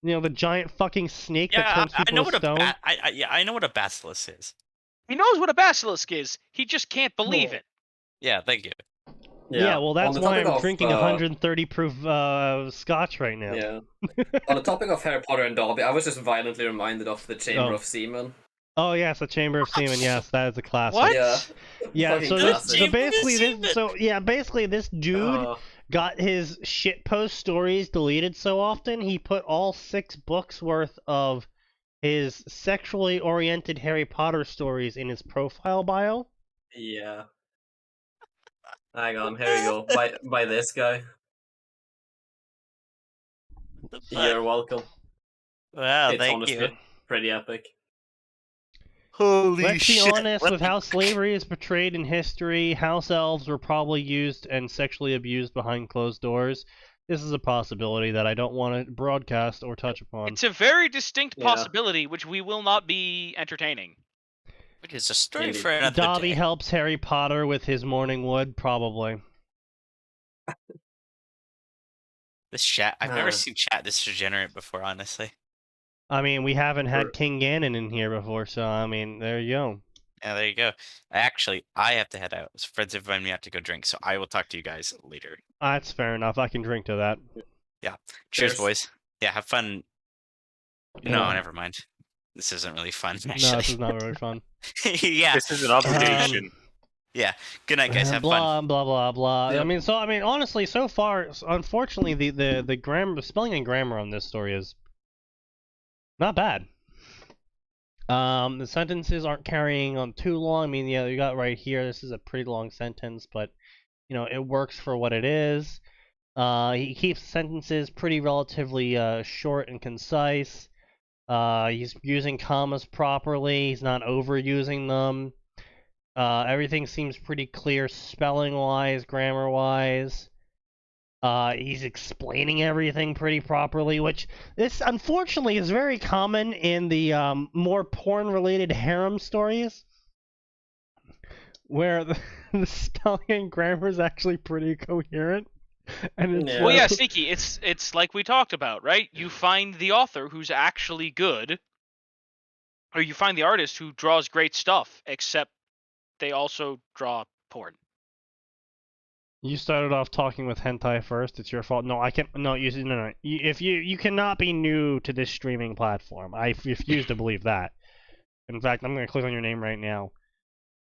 The giant fucking snake that turns people to stone. I know what a basilisk is. He knows what a basilisk is. He just can't believe it. Yeah, thank you. Yeah, well, that's why I'm drinking 130 proof scotch right now. Yeah. On the topic of Harry Potter and Dobby, I was just violently reminded of the Chamber of Seamen. Oh yes, the Chamber of Seamen. Yes, that is a classic. What? Yeah. Basically this dude got his shitpost stories deleted so often he put all 6 books worth of his sexually oriented Harry Potter stories in his profile bio. Yeah. Hang on, here we go. By this guy. You're welcome. Wow, It's thank honestly you. pretty epic. Holy Let's shit. be honest, with how slavery is portrayed in history, house elves were probably used and sexually abused behind closed doors. This is a possibility that I don't want to broadcast or touch upon. It's a very distinct possibility, which we will not be entertaining. It is a story for another Dobby day. helps Harry Potter with his morning wood, probably. This chat, I've never seen chat this degenerate before, honestly. I mean, we haven't had King Ganon in here before, so I mean, there you go. Yeah, there you go. Actually, I have to head out. Friends have invited me out to go drink, so I will talk to you guys later. That's fair enough. I can drink to that. Yeah. Cheers, boys. Yeah, have fun. No, never mind. This isn't really fun, actually. No, this is not very fun. Yeah. This is an obligation. Yeah. Good night, guys. Have fun. Blah blah blah. Yep. I mean, honestly, so far, unfortunately, the grammar, the spelling and grammar on this story is not bad. The sentences aren't carrying on too long. I mean, yeah, you got right here. This is a pretty long sentence, but it works for what it is. He keeps sentences pretty relatively short and concise. He's using commas properly. He's not overusing them. Everything seems pretty clear spelling-wise, grammar-wise. He's explaining everything pretty properly, which this unfortunately is very common in the more porn-related harem stories, where the spelling and grammar is actually pretty coherent. And it's Well, yeah, Sneaky, it's like we talked about, right? You find the author who's actually good, or you find the artist who draws great stuff, except they also draw porn. You started off talking with hentai first. It's your fault. No, I can't. No, no. If you cannot be new to this streaming platform. I refuse to believe that. In fact, I'm gonna click on your name right now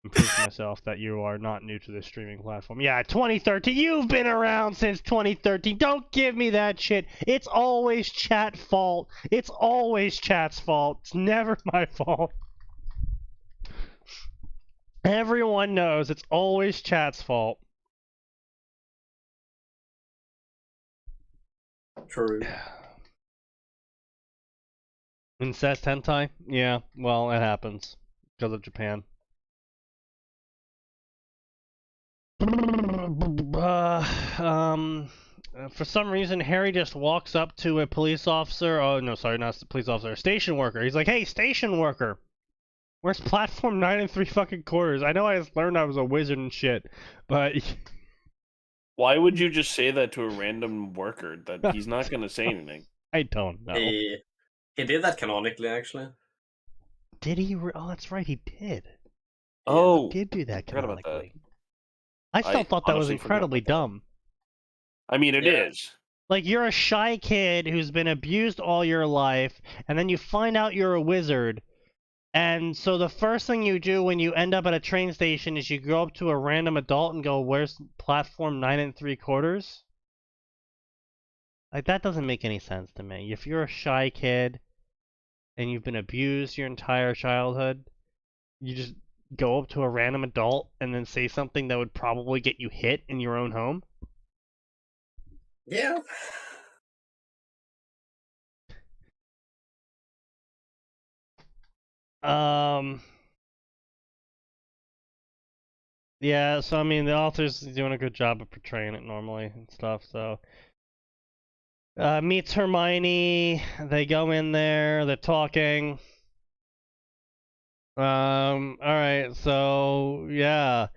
and prove to myself that you are not new to this streaming platform. Yeah, 2013. You've been around since 2013. Don't give me that shit. It's always chat's fault. It's always chat's fault. It's never my fault. Everyone knows it's always chat's fault. True. Incest hentai? Yeah, well, it happens. Because of Japan. For some reason, Harry just walks up to a police officer. Oh, no, sorry, not a police officer. A station worker. He's like, hey, station worker. Where's platform 9 3/4? I know I just learned I was a wizard and shit, but... Why would you just say that to a random worker? That he's not going to say anything. I don't know. He did that canonically, actually. Did he? Oh, that's right, he did. Oh, He did do that forgot about that. canonically. I still thought that was honestly forgot incredibly about that. dumb. I mean, it is. Like, you're a shy kid who's been abused all your life, and then you find out you're a wizard, and so the first thing you do when you end up at a train station is you go up to a random adult and go, where's platform 9 3/4? Like, that doesn't make any sense to me. If you're a shy kid, and you've been abused your entire childhood, you just go up to a random adult and then say something that would probably get you hit in your own home? Yeah. Yeah, so I mean, the author's doing a good job of portraying it normally and stuff, so. Meets Hermione, they go in there, they're talking. Alright, so, yeah.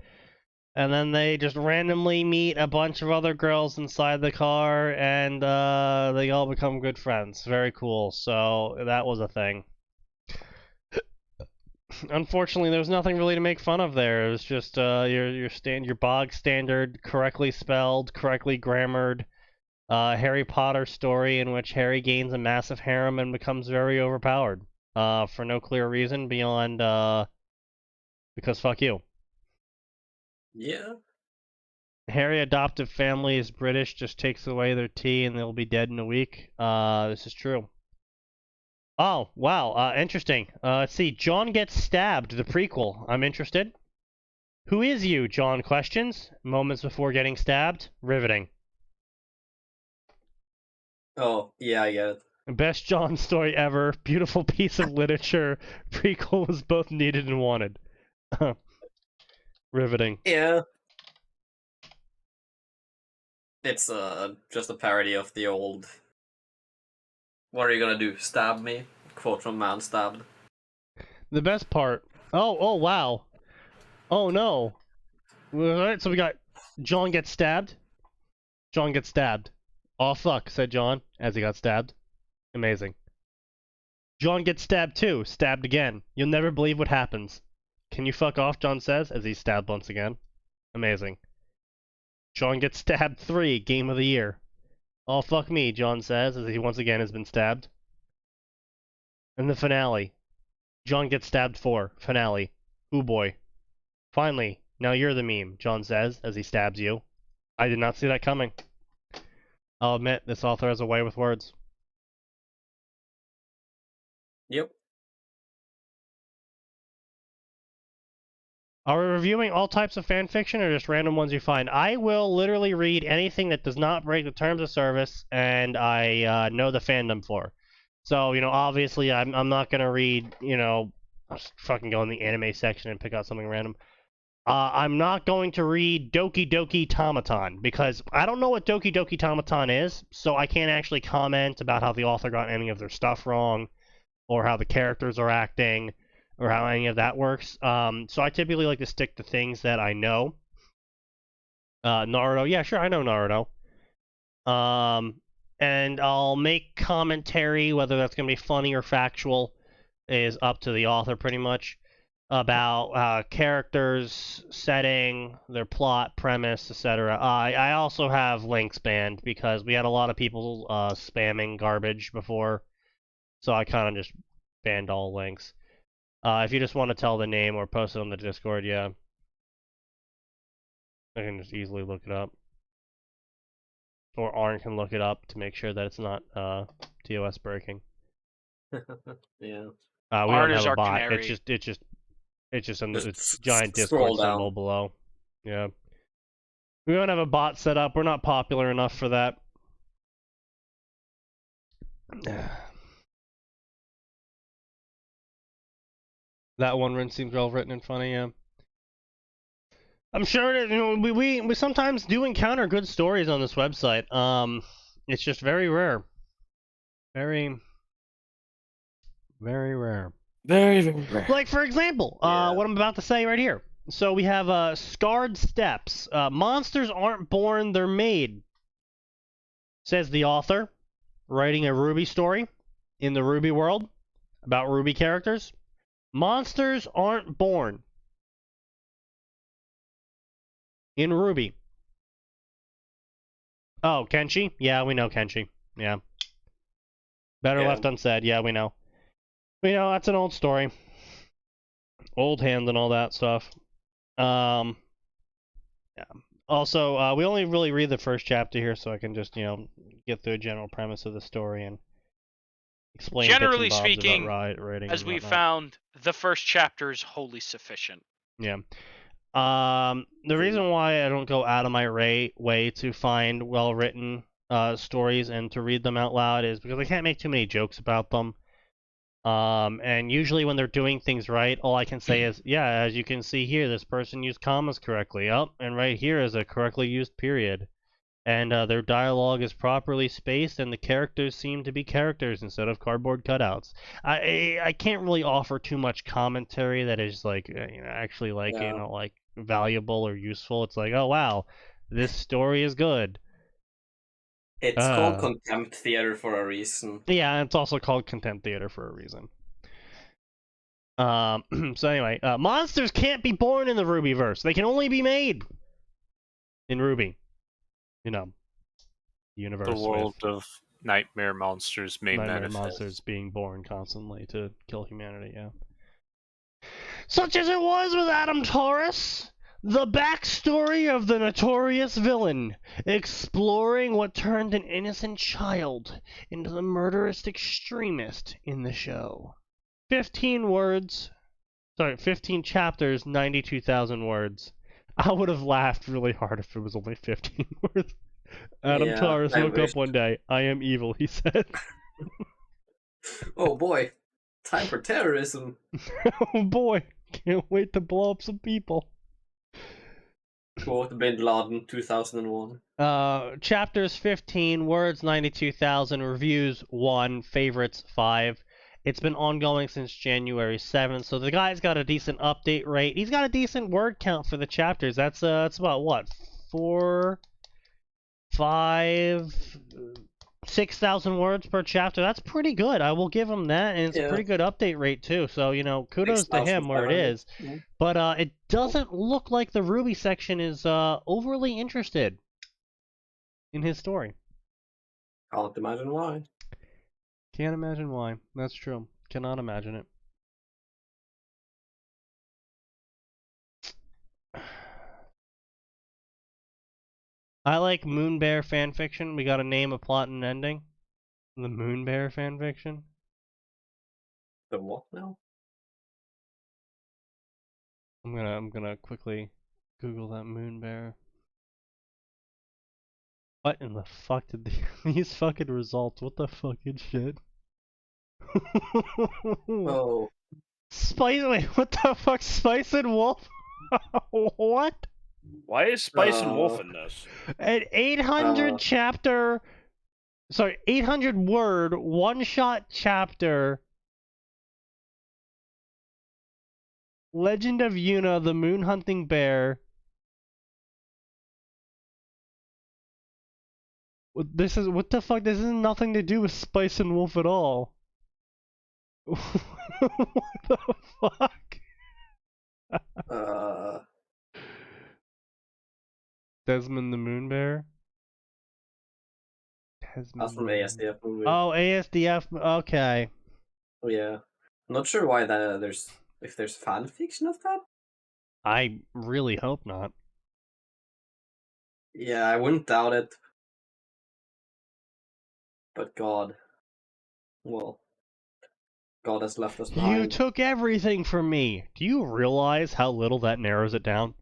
And then they just randomly meet a bunch of other girls inside the car, and, they all become good friends. Very cool, so that was a thing. Unfortunately, there was nothing really to make fun of there. It was just, your bog standard, correctly spelled, correctly grammared, Harry Potter story in which Harry gains a massive harem and becomes very overpowered. For no clear reason beyond, because fuck you. Yeah. Harry adoptive family is British, just takes away their tea and they'll be dead in a week. This is true. Oh, wow, interesting. Let's see, John gets stabbed, the prequel. I'm interested. Who is you? John questions, moments before getting stabbed. Riveting. Oh, yeah, I get it. Best John story ever. Beautiful piece of literature. Prequel was both needed and wanted. Riveting. Yeah. It's just a parody of the old. What are you gonna do? Stab me? Quote from Man Stabbed. The best part. Oh, wow. Oh no. Alright, so we got John gets stabbed. John gets stabbed. Oh fuck, said John as he got stabbed. Amazing. John gets stabbed too. Stabbed again. You'll never believe what happens. Can you fuck off, John says as he's stabbed once again. Amazing. John gets stabbed 3, game of the year. Oh fuck me, John says as he once again has been stabbed. And the finale. John gets stabbed 4, finale. Ooh boy. Finally, now you're the meme, John says as he stabs you. I did not see that coming. I'll admit, this author has a way with words. Yep. Are we reviewing all types of fan fiction or just random ones you find? I will literally read anything that does not break the terms of service and I know the fandom for. So, obviously I'm not going to read, just fucking go in the anime section and pick out something random. I'm not going to read Doki Doki Tamaton because I don't know what Doki Doki Tamaton is, so I can't actually comment about how the author got any of their stuff wrong or how the characters are acting or how any of that works. So I typically like to stick to things that I know. Naruto, yeah, sure, I know Naruto. And I'll make commentary, whether that's going to be funny or factual, is up to the author pretty much, about characters, setting, their plot, premise, etc. I also have links banned because we had a lot of people spamming garbage before, so I kind of just banned all links. If you just want to tell the name or post it on the Discord, yeah. I can just easily look it up. Or Arn can look it up to make sure that it's not TOS breaking. Yeah. We Arn don't is have a our bot. canary. It's just a Just giant scroll Discord symbol down. below. Yeah. We don't have a bot set up. We're not popular enough for that. That one run seems well written and funny, yeah. I'm sure that we sometimes do encounter good stories on this website. It's just very rare. Very, very rare. Very, very rare. Like for example, Yeah. what I'm about to say right here. So we have Scarred Steps. Monsters aren't born, they're made. Says the author, writing a Ruby story in the Ruby world about Ruby characters. Monsters aren't born in Ruby. Oh, Kenshi? Yeah, we know Kenshi. Yeah. Better Yeah. left unsaid. Yeah, we know. We know, that's an old story. Old hand and all that stuff. Yeah. Also, we only really read the first chapter here, so I can just, get through a general premise of the story and explain Generally bits and bobs speaking, about writing as and we whatnot. found, the first chapter is wholly sufficient. Yeah. The reason why I don't go out of my way to find well-written stories and to read them out loud is because I can't make too many jokes about them. And usually when they're doing things right, all I can say is, yeah, as you can see here, this person used commas correctly. Oh, and right here is a correctly used period. And their dialogue is properly spaced, and the characters seem to be characters instead of cardboard cutouts. I can't really offer too much commentary that is like actually like like valuable or useful. It's like, oh wow, this story is good. It's called Contempt Theater for a reason. Yeah, it's also called Contempt Theater for a reason. So anyway, monsters can't be born in the Rubyverse. They can only be made in Ruby. You know, universe. The world with of nightmare monsters may nightmare manifest. monsters being born constantly to kill humanity. Yeah. Such as it was with Adam Taurus. The backstory of the notorious villain, exploring what turned an innocent child into the murderous extremist in the show. 15 chapters, 92,000 words. I would have laughed really hard if it was only 15 words. Adam Taurus woke up one day. I am evil, he said. Oh boy, time for terrorism. Oh boy, can't wait to blow up some people. Quote Bin Laden 2001. Chapters 15, words 92,000, reviews 1, favorites 5. It's been ongoing since January 7th, so the guy's got a decent update rate. He's got a decent word count for the chapters. That's about what? 6,000 words per chapter. That's pretty good. I will give him that, and it's a pretty good update rate too. So, kudos to him where it is. Yeah. But it doesn't look like the Ruby section is overly interested in his story. Can't imagine why. Can't imagine why. That's true. Cannot imagine it. I like Moonbear fanfiction. We got a name, a plot, and an ending. The Moonbear fanfiction. The what now? I'm gonna quickly Google that Moonbear. What in the fuck did these fucking results? What the fucking shit? Oh. Wait, what the fuck? Spice and Wolf? What? Why is Spice and Wolf in this? An 800 chapter, 800 word one-shot chapter. Legend of Yuna, the moon hunting bear. What the fuck? This has nothing to do with Spice and Wolf at all. What the fuck? Desmond the Moon Bear? That's from ASDF movie. Oh, ASDF. Okay. Oh yeah. I'm not sure why if there's fan fiction of that. I really hope not. Yeah, I wouldn't doubt it. But God. Well. God has left us behind. You took everything from me. Do you realize how little that narrows it down?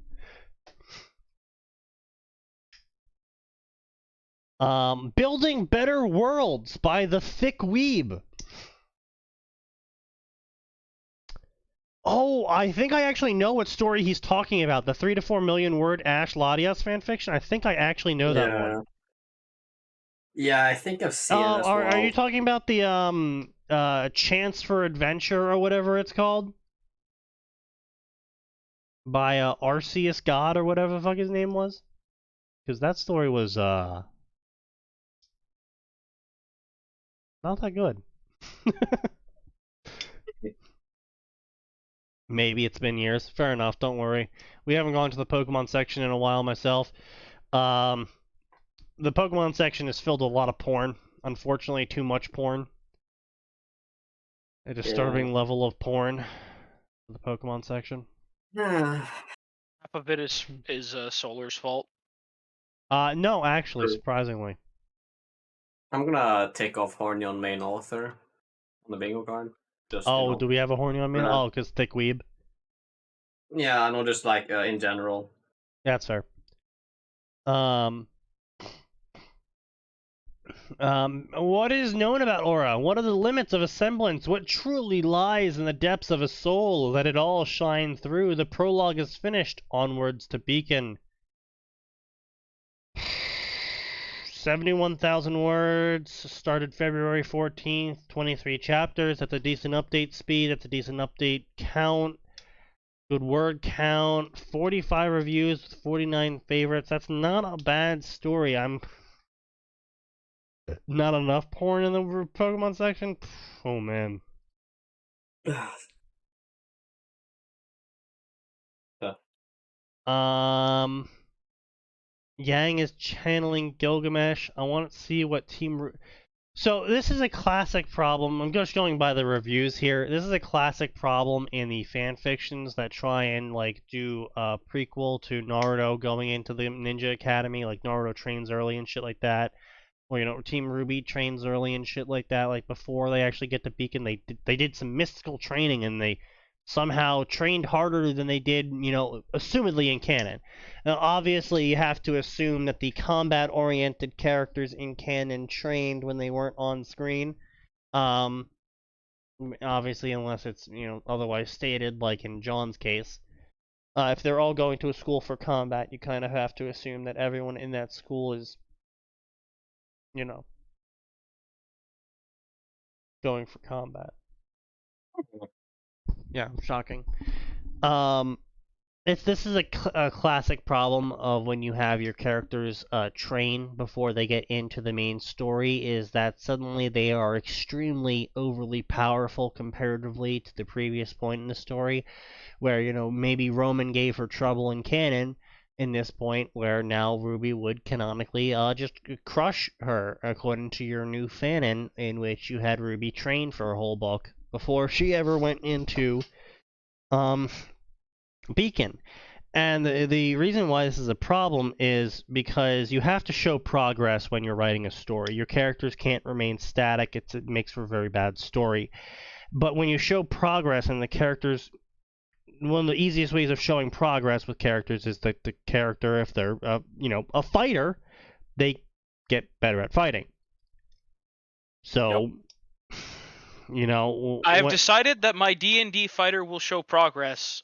Building Better Worlds by the Thick Weeb. Oh, I think I actually know what story he's talking about. The 3 to 4 million word Ash Latias fanfiction. I think I actually know that one. Yeah, I think I've seen it as well. Are you talking about the Chance for Adventure or whatever it's called? By Arceus God or whatever the fuck his name was? Because that story was not that good. Maybe it's been years. Fair enough, don't worry. We haven't gone to the Pokemon section in a while myself. The Pokemon section is filled with a lot of porn. Unfortunately, too much porn. A disturbing level of porn in the Pokemon section. Half of it is Solar's fault. No, actually, surprisingly. I'm gonna take off Horny on main author on the bingo card. Just, do we have a Horny on main? Oh, because Thick Weeb? Yeah, I know, just like in general. That's fair. What is known about aura? What are the limits of a semblance? What truly lies in the depths of a soul? Let it all shine through. The prologue is finished. Onwards to Beacon. 71,000 words. Started February 14th. 23 chapters. That's a decent update speed. That's a decent update count. Good word count. 45 reviews with 49 favorites. That's not a bad story. I'm not enough porn in the Pokemon section. Oh man. Yang is channeling Gilgamesh. I want to see what So this is a classic problem. I'm just going by the reviews here. This is a classic problem in the fan fictions that try and like do a prequel to Naruto going into the Ninja Academy, like Naruto trains early and shit like that. Or, you know, Team Ruby trains early and shit like that. Like before they actually get to Beacon, they did some mystical training and they somehow trained harder than they did, you know, assumedly in canon. Now, obviously, you have to assume that the combat-oriented characters in canon trained when they weren't on screen. Obviously, unless it's, you know, otherwise stated, like in John's case. If they're all going to a school for combat, you kind of have to assume that everyone in that school is, you know, going for combat. Yeah, shocking. This is a classic problem of when you have your characters train before they get into the main story, is that suddenly they are extremely overly powerful comparatively to the previous point in the story, where, you know, maybe Roman gave her trouble in canon in this point, where now Ruby would canonically just crush her according to your new fanon, in which you had Ruby train for a whole book before she ever went into Beacon. And the reason why this is a problem is because you have to show progress when you're writing a story. Your characters can't remain static. It makes for a very bad story. But when you show progress and the characters, one of the easiest ways of showing progress with characters is that the character, if they're you know, a fighter, they get better at fighting. So, you know, I have decided that my D&D fighter will show progress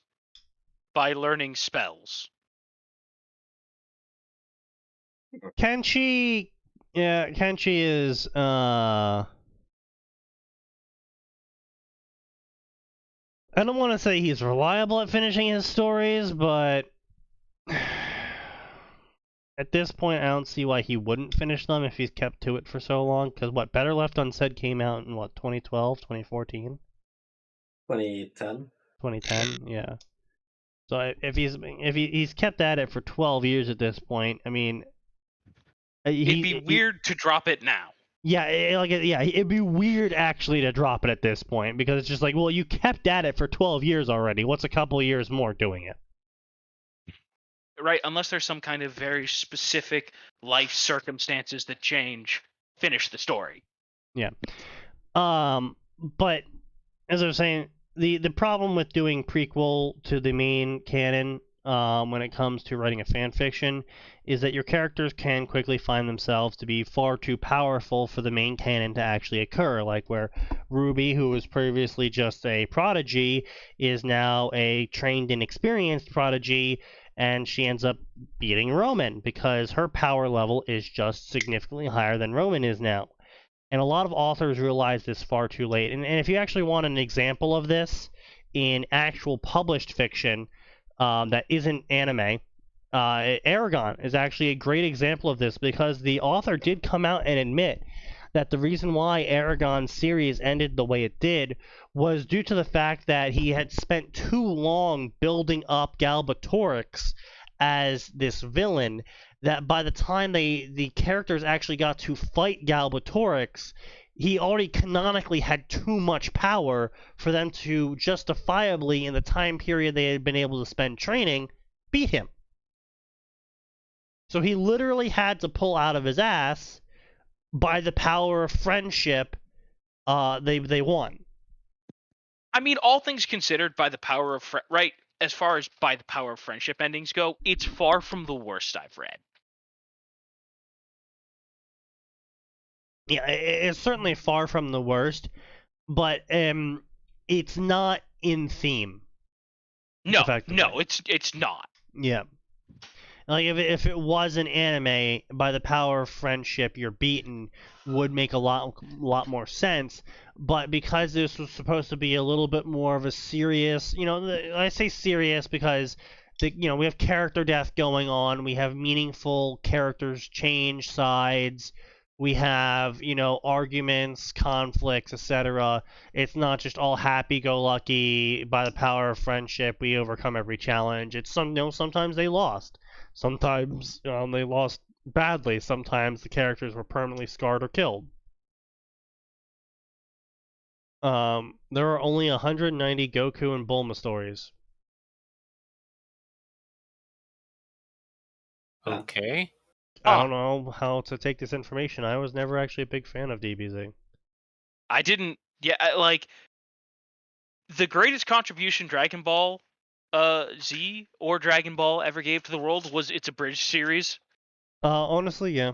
by learning spells. Kenshi is I don't want to say he's reliable at finishing his stories, but at this point I don't see why he wouldn't finish them if he's kept to it for so long. Because what, Better Left Unsaid came out in what, 2012, 2014? 2010. 2010, yeah. So if he's kept at it for 12 years at this point, I mean, it'd be weird to drop it now. Yeah, it'd be weird actually to drop it at this point, because it's just like, well, you kept at it for 12 years already. What's a couple of years more doing it? Right, unless there's some kind of very specific life circumstances that change, finish the story. Yeah. But as I was saying, the problem with doing prequel to the main canon when it comes to writing a fan fiction is that your characters can quickly find themselves to be far too powerful for the main canon to actually occur, like where Ruby, who was previously just a prodigy, is now a trained and experienced prodigy, and she ends up beating Roman because her power level is just significantly higher than Roman is now. And a lot of authors realize this far too late. And if you actually want an example of this in actual published fiction that isn't anime, Aragon is actually a great example of this, because the author did come out and admit that the reason why Aragon's series ended the way it did was due to the fact that he had spent too long building up Galbatorix as this villain, that by the time the characters actually got to fight Galbatorix, he already canonically had too much power for them to justifiably, in the time period they had been able to spend training, beat him. So he literally had to pull out of his ass, by the power of friendship, they won. I mean, all things considered, by the power of right? as far as by the power of friendship endings go, it's far from the worst I've read. Yeah, it's certainly far from the worst, but it's not in theme. No, effectively. it's not. Yeah. Like if it was an anime, by the power of friendship, you're beaten would make a lot more sense. But because this was supposed to be a little bit more of a serious, I say serious because we have character death going on, we have meaningful characters change sides, we have arguments, conflicts, etc. It's not just all happy-go-lucky. By the power of friendship, we overcome every challenge. It's sometimes they lost. Sometimes they lost badly. Sometimes the characters were permanently scarred or killed. There are only 190 Goku and Bulma stories. Okay. I don't know how to take this information. I was never actually a big fan of DBZ. I didn't. Yeah, like the greatest contribution Dragon Ball Z or Dragon Ball ever gave to the world was its abridged series. Honestly, yeah.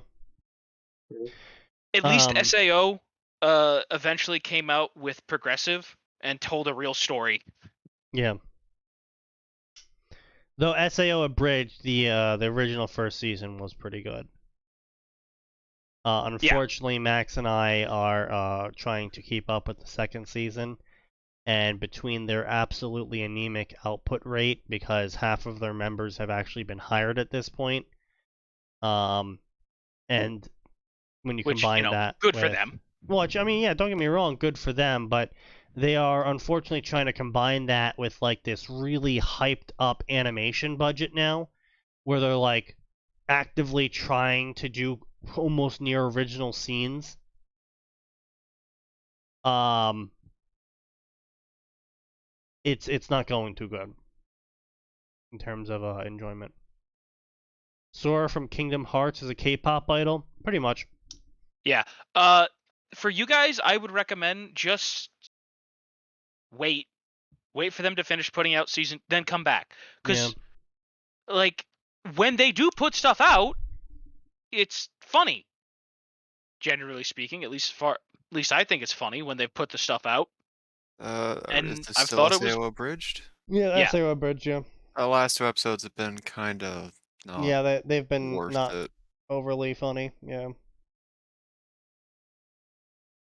At least SAO eventually came out with Progressive and told a real story. Yeah. Though SAO abridged, the original first season was pretty good. Unfortunately, Max and I are trying to keep up with the second season, and between their absolutely anemic output rate, because half of their members have actually been hired at this point, and when you combine that, good for them. Well, I mean, yeah, don't get me wrong, good for them, but they are unfortunately trying to combine that with like this really hyped up animation budget now, where they're like actively trying to do almost near original scenes. It's not going too good in terms of enjoyment. Sora from Kingdom Hearts is a K-pop idol, pretty much. Yeah. For you guys, I would recommend just wait for them to finish putting out season, then come back. Because, like, when they do put stuff out, it's funny. Generally speaking, at least I think it's funny when they put the stuff out. And is this I've still thought it was SAO abridged? Yeah, SAO abridged, yeah. The last 2 episodes have been kind of not yeah, they've been worth not it. overly funny, yeah.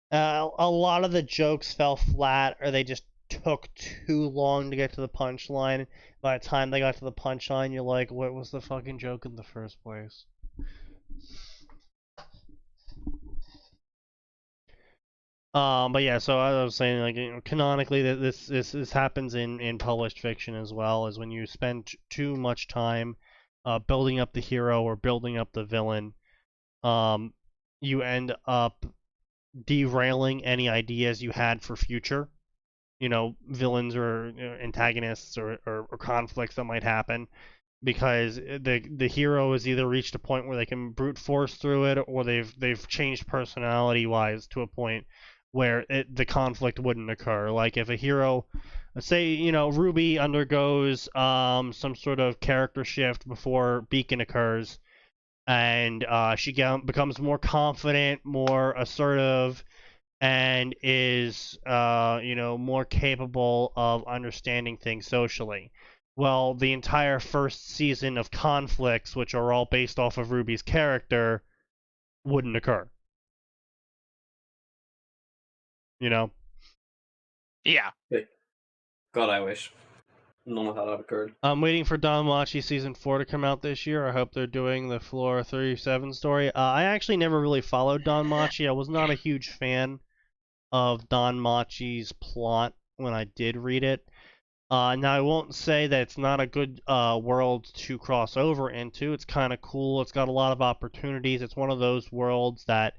A lot of the jokes fell flat, or they just took too long to get to the punchline. By the time they got to the punchline, you're like, what was the fucking joke in the first place? But yeah, so I was saying, like, canonically, that this happens in published fiction as well, is when you spend too much time building up the hero or building up the villain, you end up derailing any ideas you had for future, villains or antagonists or conflicts that might happen, because the hero has either reached a point where they can brute force through it, or they've changed personality wise to a point where the conflict wouldn't occur. Like if a hero, let's say Ruby undergoes some sort of character shift before Beacon occurs, and she becomes more confident, more assertive, and is more capable of understanding things socially. Well, the entire first season of conflicts, which are all based off of Ruby's character, wouldn't occur. Yeah. God, I wish none of that had occurred. I'm waiting for Danmachi Season 4 to come out this year. I hope they're doing the Floor 37 story. I actually never really followed Danmachi. I was not a huge fan of Danmachi's plot when I did read it. Now, I won't say that it's not a good world to cross over into. It's kind of cool. It's got a lot of opportunities. It's one of those worlds that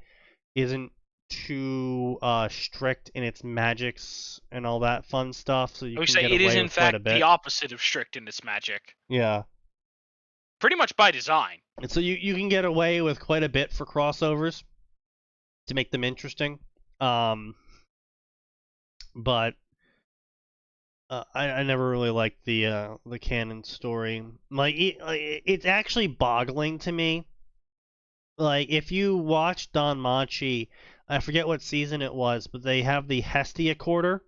isn't too strict in its magics and all that fun stuff, so you can get away with quite a bit. It is in fact the opposite of strict in its magic. Yeah. Pretty much by design. And so you can get away with quite a bit for crossovers to make them interesting. But I never really liked the canon story. Like it's actually boggling to me. Like if you watch Don Machi, I forget what season it was, but they have the Hestia quarter.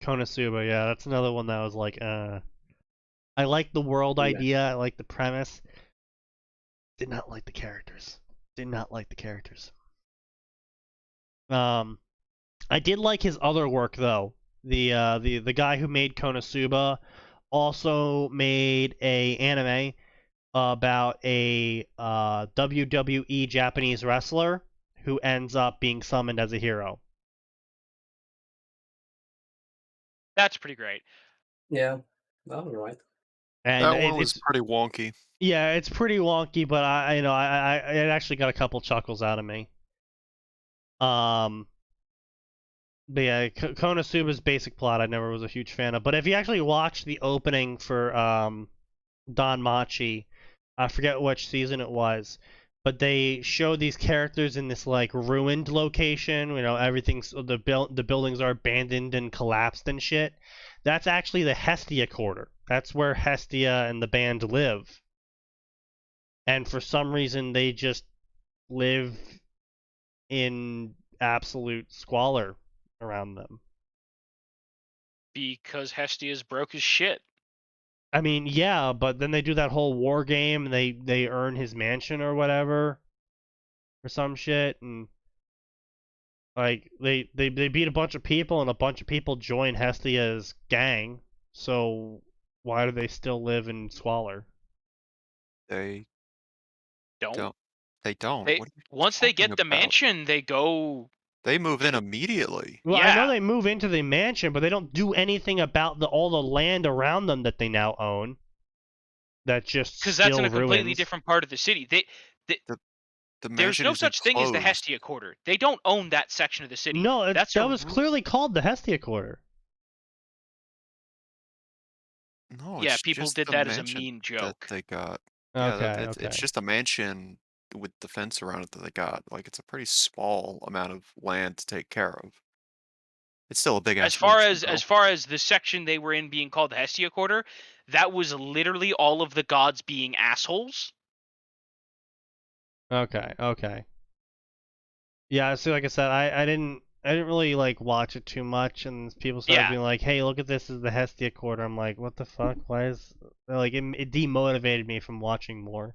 Konosuba, yeah, that's another one that was like, I like the world idea, I like the premise. Did not like the characters. Did not like the characters. I did like his other work though. The guy who made Konosuba also made a anime about a WWE Japanese wrestler who ends up being summoned as a hero. That's pretty great. Yeah, that was right. And That one was it's pretty wonky. yeah, it's pretty wonky, but I it actually got a couple chuckles out of me. But yeah, Konosuba's basic plot I never was a huge fan of. But if you actually watch the opening for Don Machi, I forget which season it was, but they showed these characters in this like ruined location. You know, everything's the buildings are abandoned and collapsed and shit. That's actually the Hestia quarter. That's where Hestia and the band live. And for some reason, they just live in absolute squalor around them. Because Hestia's broke as shit. I mean, yeah, but then they do that whole war game, and they earn his mansion or whatever, or some shit, and like they beat a bunch of people, and a bunch of people join Hestia's gang. So why do they still live in squalor? They Don't. don't. They don't. They, What are you once they talking get the about? mansion, they go. They move in immediately. Well, I know Yeah. they move into the mansion, but they don't do anything about all the land around them that they now own. That just Because that's in a still completely ruins. different part of the city. The There's mansion no is such thing as the enclosed. Hestia quarter. They don't own that section of the city. No, That's that was clearly called the Hestia quarter. No, Yeah, it's people just did the that as a mansion mean that joke. they got. Okay, Yeah, okay. it's just a mansion with the fence around it that they got. Like it's a pretty small amount of land to take care of. It's still a big ass mansion, As far as the section they were in being called the Hestia quarter, that was literally all of the gods being assholes. Okay, okay. Yeah, so like I said, I didn't really like watch it too much, and people started Yeah. being like, "Hey, look at this is the Hestia quarter." I'm like, "What the fuck? Why is like it demotivated me from watching more."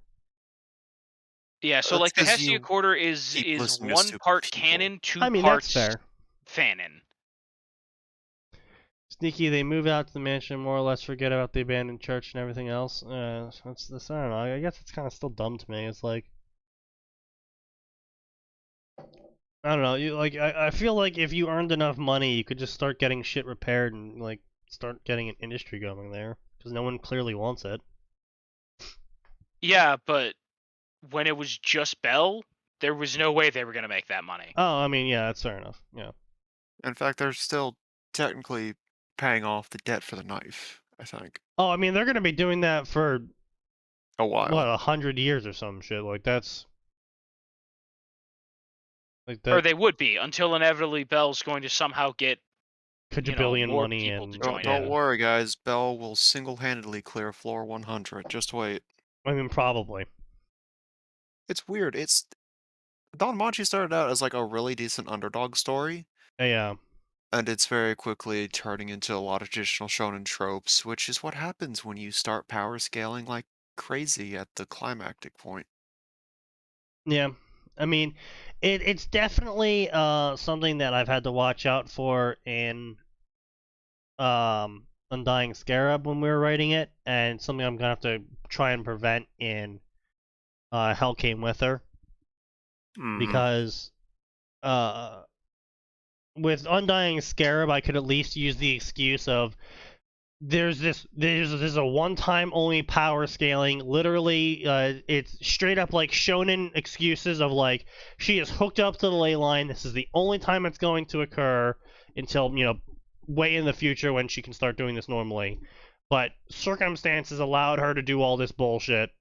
Yeah, so That's like the 'cause Hestia you quarter keep is listening to one stupid part people. canon, two I mean, that's parts fair. fanon. Sneaky, they move out to the mansion, more or less forget about the abandoned church and everything else. That's this. I don't know. I guess it's kind of still dumb to me. It's like, I don't know. You like, I feel like if you earned enough money, you could just start getting shit repaired and like start getting an industry going there, because no one clearly wants it. Yeah, but when it was just Bell, there was no way they were gonna make that money. Oh, I mean, yeah, that's fair enough. Yeah. In fact, they're still technically paying off the debt for the knife, I think. Oh, I mean, they're gonna be doing that for A while. what, 100 years or some shit. Like that's like Or that they would be until inevitably Bell's going to somehow get quadrillion more money people and to Don't, join don't in. worry, guys. Bell will single-handedly clear floor 100. Just wait. I mean, probably. It's weird. It's Don Machi started out as like a really decent underdog story, Yeah. and it's very quickly turning into a lot of traditional shonen tropes, which is what happens when you start power scaling like crazy at the climactic point. Yeah. I mean, it's definitely something that I've had to watch out for in Undying Scarab when we were writing it, and something I'm gonna have to try and prevent in Hell Came With Her, because with Undying Scarab I could at least use the excuse of there's a one-time only power scaling. Literally, it's straight up like shonen excuses of like she is hooked up to the ley line. This is the only time it's going to occur until way in the future when she can start doing this normally. But circumstances allowed her to do all this bullshit,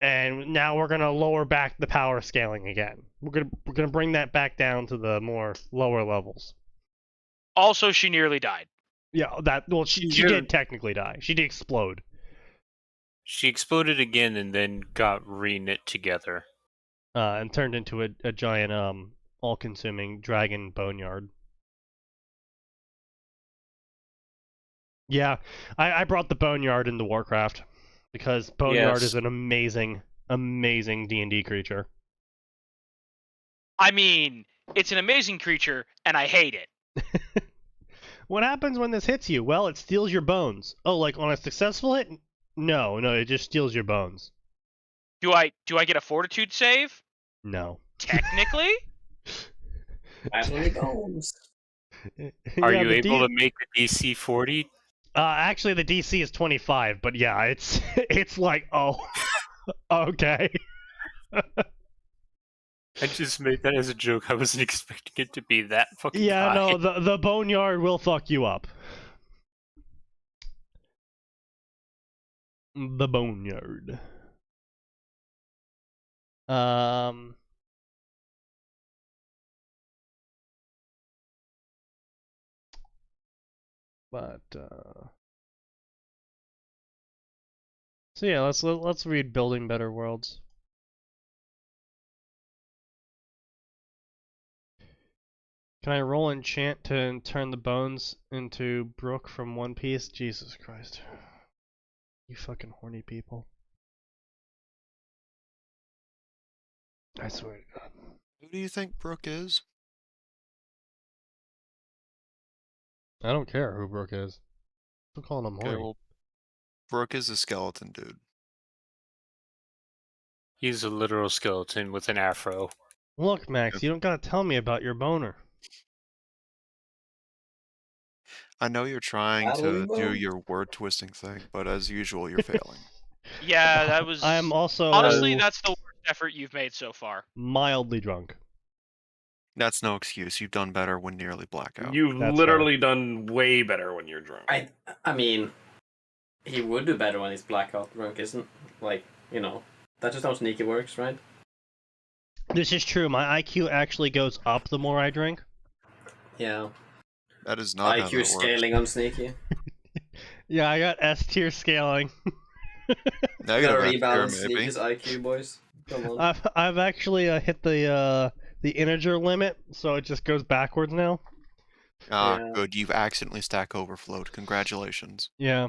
and now we're gonna lower back the power scaling again. We're gonna bring that back down to the more lower levels. Also, she nearly died. Yeah, well, she did technically die. She did explode. She exploded again and then got re-knit together. And turned into a giant, all-consuming dragon boneyard. Yeah, I brought the boneyard into Warcraft because boneyard is an amazing, amazing D&D creature. I mean, it's an amazing creature, and I hate it. What happens when this hits you? Well, it steals your bones. Oh, like on a successful hit? No, it just steals your bones. Do I get a fortitude save? No. Technically? As many bones. Are you able to make the DC 40? Actually, the DC is 25, but yeah, it's like, oh, okay. I just made that as a joke. I wasn't expecting it to be that fucking Yeah, high. no, the boneyard will fuck you up. The boneyard. But so yeah, let's read Building Better Worlds. Can I roll enchant to turn the bones into Brooke from One Piece? Jesus Christ. You fucking horny people. I swear to God. Who do you think Brooke is? I don't care who Brooke is. I'm calling him horny. Okay, well, Brooke is a skeleton dude. He's a literal skeleton with an afro. Look, Max, you don't gotta tell me about your boner. I know you're trying Battle to do bone? your word twisting thing, but as usual, you're failing. Yeah, that was. I am also Honestly, that's the worst effort you've made so far. mildly drunk. That's no excuse. You've done better when nearly blackout. You've That's literally done way better when you're drunk. I mean, he would do better when he's blackout drunk, isn't? Like, you know, that's just how Sneaky works, right? This is true. My IQ actually goes up the more I drink. Yeah. That is not how that IQ works. scaling on Sneaky. Yeah, I got S tier scaling. Negative Gotta F tier, rebalance maybe. Sneaky's IQ, boys. Come on. I've actually hit the integer limit, so it just goes backwards now. Ah, Yeah. good. You've accidentally stack overflowed. Congratulations. Yeah,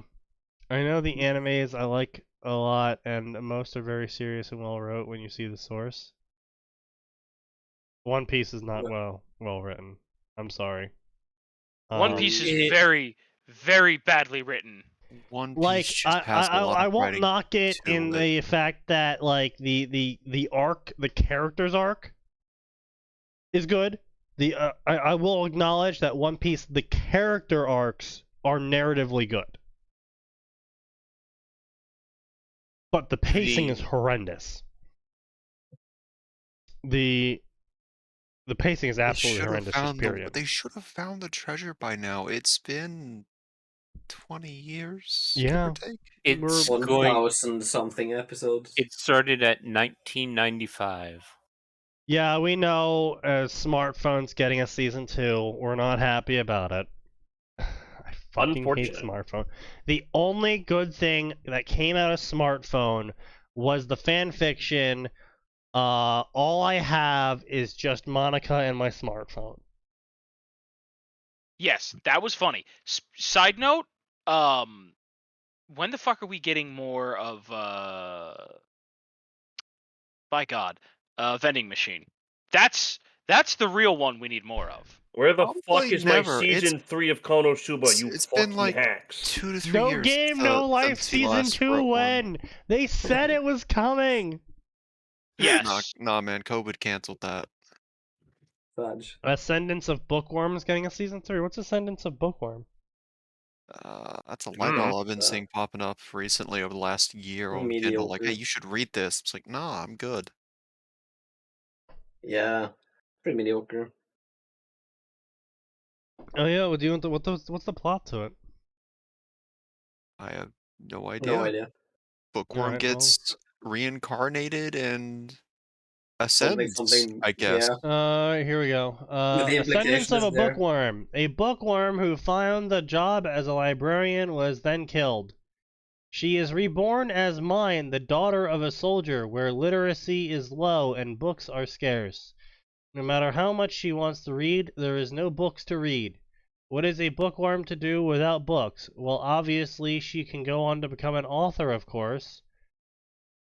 I know the animes I like a lot, and most are very serious and well wrote when you see the source. One Piece is not well written. I'm sorry. One Piece is it- very, very badly written. One Piece Like just has a lot I of won't writing knock it to in it. the fact that like the arc, the character's arc, is good. I will acknowledge that One Piece, the character arcs are narratively good, but the pacing is horrendous. The pacing is They absolutely should have horrendous. Just found period. They should have found the treasure by now. It's been 20 years, Yeah. give or take. It's We're- going. 1,000 something episodes. It started at 1995. Yeah, we know smartphones getting a season 2. We're not happy about it. I fucking hate Unfortunate. smartphone. The only good thing that came out of smartphone was the fanfiction. All I have is just Monica and my smartphone. Yes, that was funny. Side note, when the fuck are we getting more of by God, vending machine? That's the real one we need more of. Where the Probably fuck is never. my It's- season 3 of Konosuba, you it's fucking been like hacks? 2 to 3 No years. game, to- no life. since he Season last 2 wrote one. when? They said it was coming. Yes. Nah, man, COVID canceled that. Fudge. Ascendance of Bookworm is getting a season 3. What's Ascendance of Bookworm? That's a light bulb I've been seeing popping up recently over the last year on Kindle. Like, hey, Mediocre. you should read this. It's like, nah, I'm good. Yeah. Pretty mediocre. Oh yeah, what do you want? What's the plot to it? I have no idea. No idea. Bookworm Alright, well- gets reincarnated and Ascends, I guess. Yeah. Here we go. The Ascendance implication of is a there. bookworm. A bookworm who found the job as a librarian was then killed. She is reborn as Mine, the daughter of a soldier, where literacy is low and books are scarce. No matter how much she wants to read, there is no books to read. What is a bookworm to do without books? Well, obviously, she can go on to become an author, of course.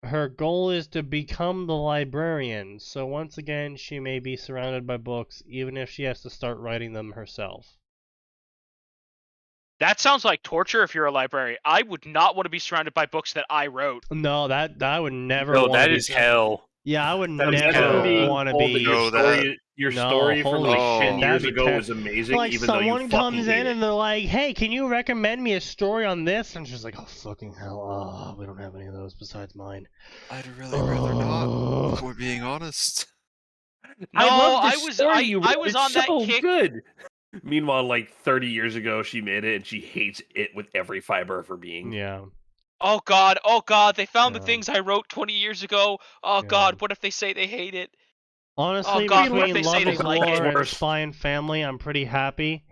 Her goal is to become the librarian, so once again, she may be surrounded by books, even if she has to start writing them herself. That sounds like torture if you're a librarian. I would not want to be surrounded by books that I wrote. No, that I would never No, want to that be. is hell. Yeah, I would Imagine never being want to told that be. your No, story from holy like shit, 10 that'd years be ago was amazing, Like even though you someone fucking comes hate in it. and they're like, "Hey, can you recommend me a story on this?" And she's like, "Oh fucking hell! Oh, we don't have any of those besides mine." I'd really rather not, Ugh. if we're being honest. No, I love I the story you wrote. was It's on that so kick. good. Meanwhile, like 30 years ago, she made it and she hates it with every fiber of her being. Yeah. Oh god, they found the things I wrote 20 years ago. Oh Yeah. god, what if they say they hate it? Honestly, God, what if between they say Love they is like War it? and Worse. Spy and Family, I'm pretty happy.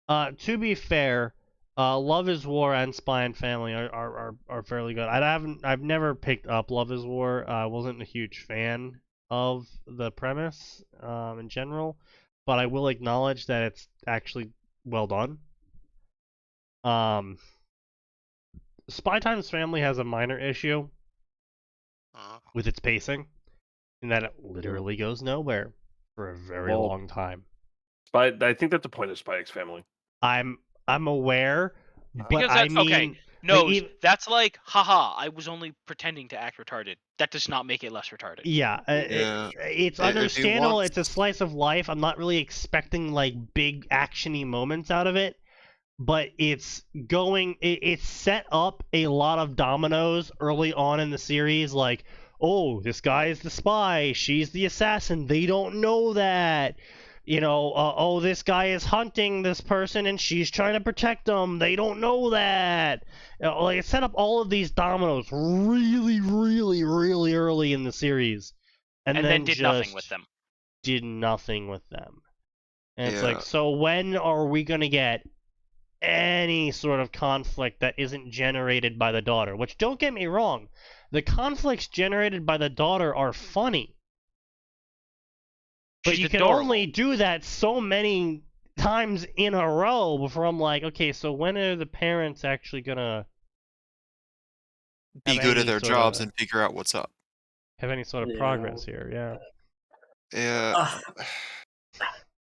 To be fair, Love is War and Spy and Family are fairly good. I've never picked up Love is War. I wasn't a huge fan of the premise in general, but I will acknowledge that it's actually well done. Spy Times Family has a minor issue with its pacing, in that it literally goes nowhere for a very Well, long time. I think that's the point of Spy X Family. I'm aware, but Because I that's mean, okay. No, like, that's like, haha, I was only pretending to act retarded. That does not make it less retarded. yeah, Yeah. it's If you understandable. want- It's a slice of life. I'm not really expecting like big actiony moments out of it, but it's set up a lot of dominoes early on in the series. Like, oh, this guy is the spy, she's the assassin. They don't know that. You know, oh, this guy is hunting this person and she's trying to protect them. They don't know that. Like, it set up all of these dominoes really, really, really early in the series, and then did just nothing with them. did nothing with them. And it's Yeah. like, so when are we gonna get any sort of conflict that isn't generated by the daughter? Which, don't get me wrong, the conflicts generated by the daughter are funny. But She's you can adorable. only do that so many times in a row before I'm like, okay, so when are the parents actually gonna Be have good at any their sort jobs of- and figure out what's up. have any sort of Yeah. progress here? Yeah. Yeah. Ah,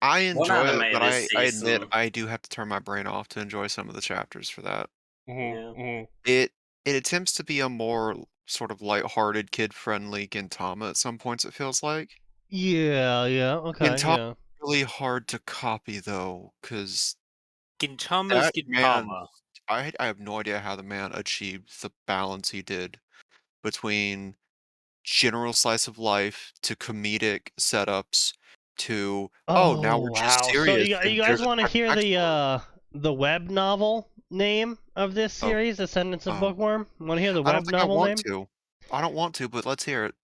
I One enjoy anime it, but this I admit season- I do have to turn my brain off to enjoy some of the chapters for that. Yeah. It attempts to be a more sort of lighthearted, kid-friendly Gintama at some points, it feels like. Yeah, okay, Gintama yeah. really hard to copy though, because Gintama's that man, Gintama. I have no idea how the man achieved the balance he did between general slice of life to comedic setups to now we're just wow. serious. So and you guys there's a want to hear backstory. the web novel name of this series, Ascendance of Bookworm? Want to hear the I don't web think I novel want name? to. I don't want to, but let's hear it.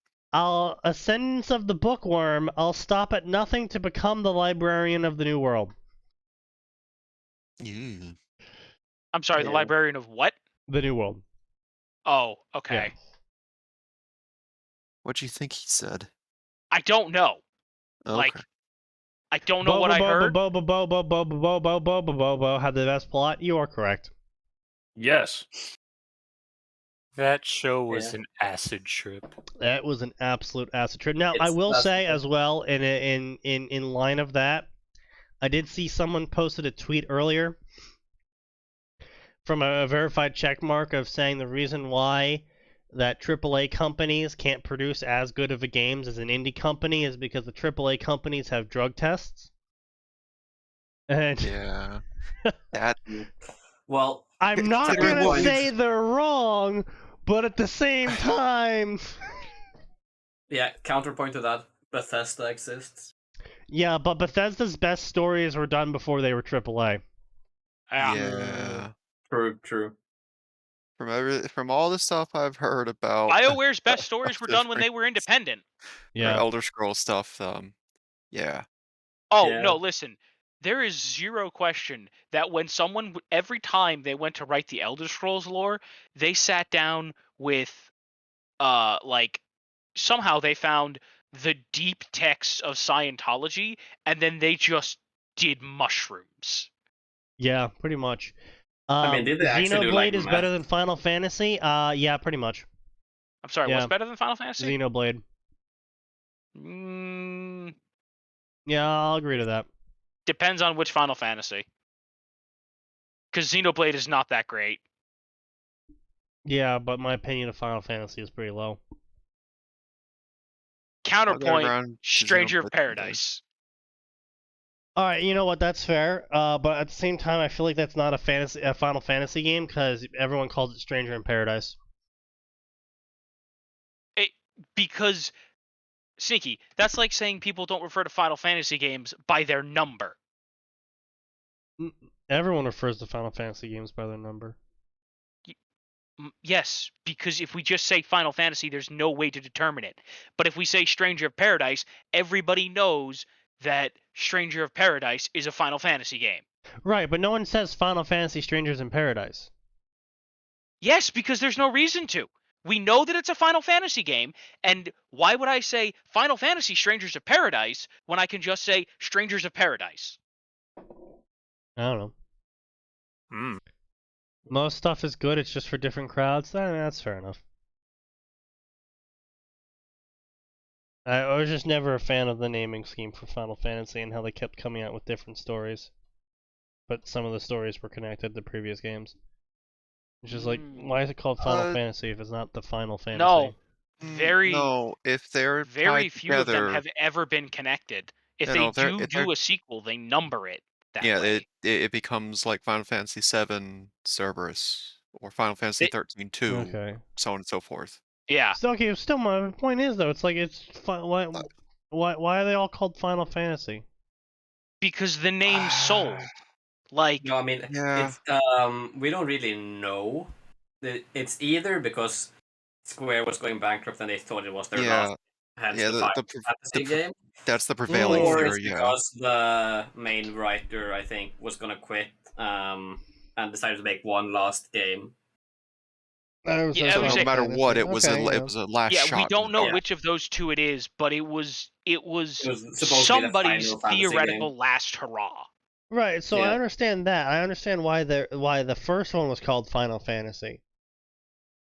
Ascendance of the Bookworm. I'll stop at nothing to become the librarian of the New World. Yeah. I'm sorry, the Yeah. librarian of what? The New World. Oh, okay. What do you think he said? I don't know. Okay. Like, I don't know what I heard. Bobo had the best plot. You are correct. Yes. That show was Yeah. an acid trip. That was an absolute acid trip. Now, I will That's say the- as well, in line of that, I did see someone posted a tweet earlier from a verified check mark of saying the reason why that AAA companies can't produce as good of a games as an indie company is because the AAA companies have drug tests. And Yeah. That Well, I'm not Considering gonna what say we've- they're wrong, but at the same time, yeah, counterpoint to that, Bethesda exists. yeah. But Bethesda's best stories were done before they were AAA. Yeah. yeah. True. From all the stuff I've heard about BioWare's best stories were the done when they were independent. Yeah. Elder Scrolls stuff, yeah. Oh, Yeah. no, listen. There is zero question that when someone, every time they went to write the Elder Scrolls lore, they sat down with, like, somehow they found the deep texts of Scientology, and then they just did mushrooms. Yeah, pretty much. I mean, did they actually do, Xenoblade like, is math? better than Final Fantasy? Yeah, pretty much. I'm sorry, Yeah. what's better than Final Fantasy? Xenoblade. Yeah, I'll agree to that. Depends on which Final Fantasy. Because Xenoblade is not that great. Yeah, but my opinion of Final Fantasy is pretty low. Counterpoint, around Stranger of Xenoblade Paradise. Alright, you know what, that's fair. But at the same time, I feel like that's not a Final Fantasy game, because everyone calls it Stranger in Paradise. Because, Sneaky, that's like saying people don't refer to Final Fantasy games by their number. Everyone refers to Final Fantasy games by their number. Yes, because if we just say Final Fantasy, there's no way to determine it. But if we say Stranger of Paradise, everybody knows that Stranger of Paradise is a Final Fantasy game. Right, but no one says Final Fantasy Strangers in Paradise. Yes, because there's no reason to. We know that it's a Final Fantasy game, and why would I say Final Fantasy Strangers of Paradise when I can just say Strangers of Paradise? I don't know. Hmm. Most stuff is good, it's just for different crowds. That's fair enough. I was just never a fan of the naming scheme for Final Fantasy and how they kept coming out with different stories. But some of the stories were connected to previous games. It's just like, why is it called Final Fantasy if it's not the Final Fantasy? No. No, if they're very tied few of them together, have ever been connected. If Yeah, they no, if they're- do if they're- do a sequel, they number it that yeah, way. it becomes like Final Fantasy VII Cerberus or Final Fantasy It- 13 2, Okay. so on and so forth. Yeah. Still, okay, still my point is though, it's like why are they all called Final Fantasy? Because the name sold. Like, No, I mean, Yeah. it's we don't really know. It's either because Square was going bankrupt and they thought it was their Yeah. last hence Yeah, the the Final Fantasy game, that's the prevailing or theory, it's yeah. because the main writer, I think, was gonna quit and decided to make one last game. Yeah, So I would no say- matter what, it was Okay, it was a last yeah, shot. we don't know Yeah. which of those two it is, but it was It was supposed to be the somebody's Final Fantasy theoretical game. last hurrah. Right, so Yeah. I understand that. I understand why the first one was called Final Fantasy.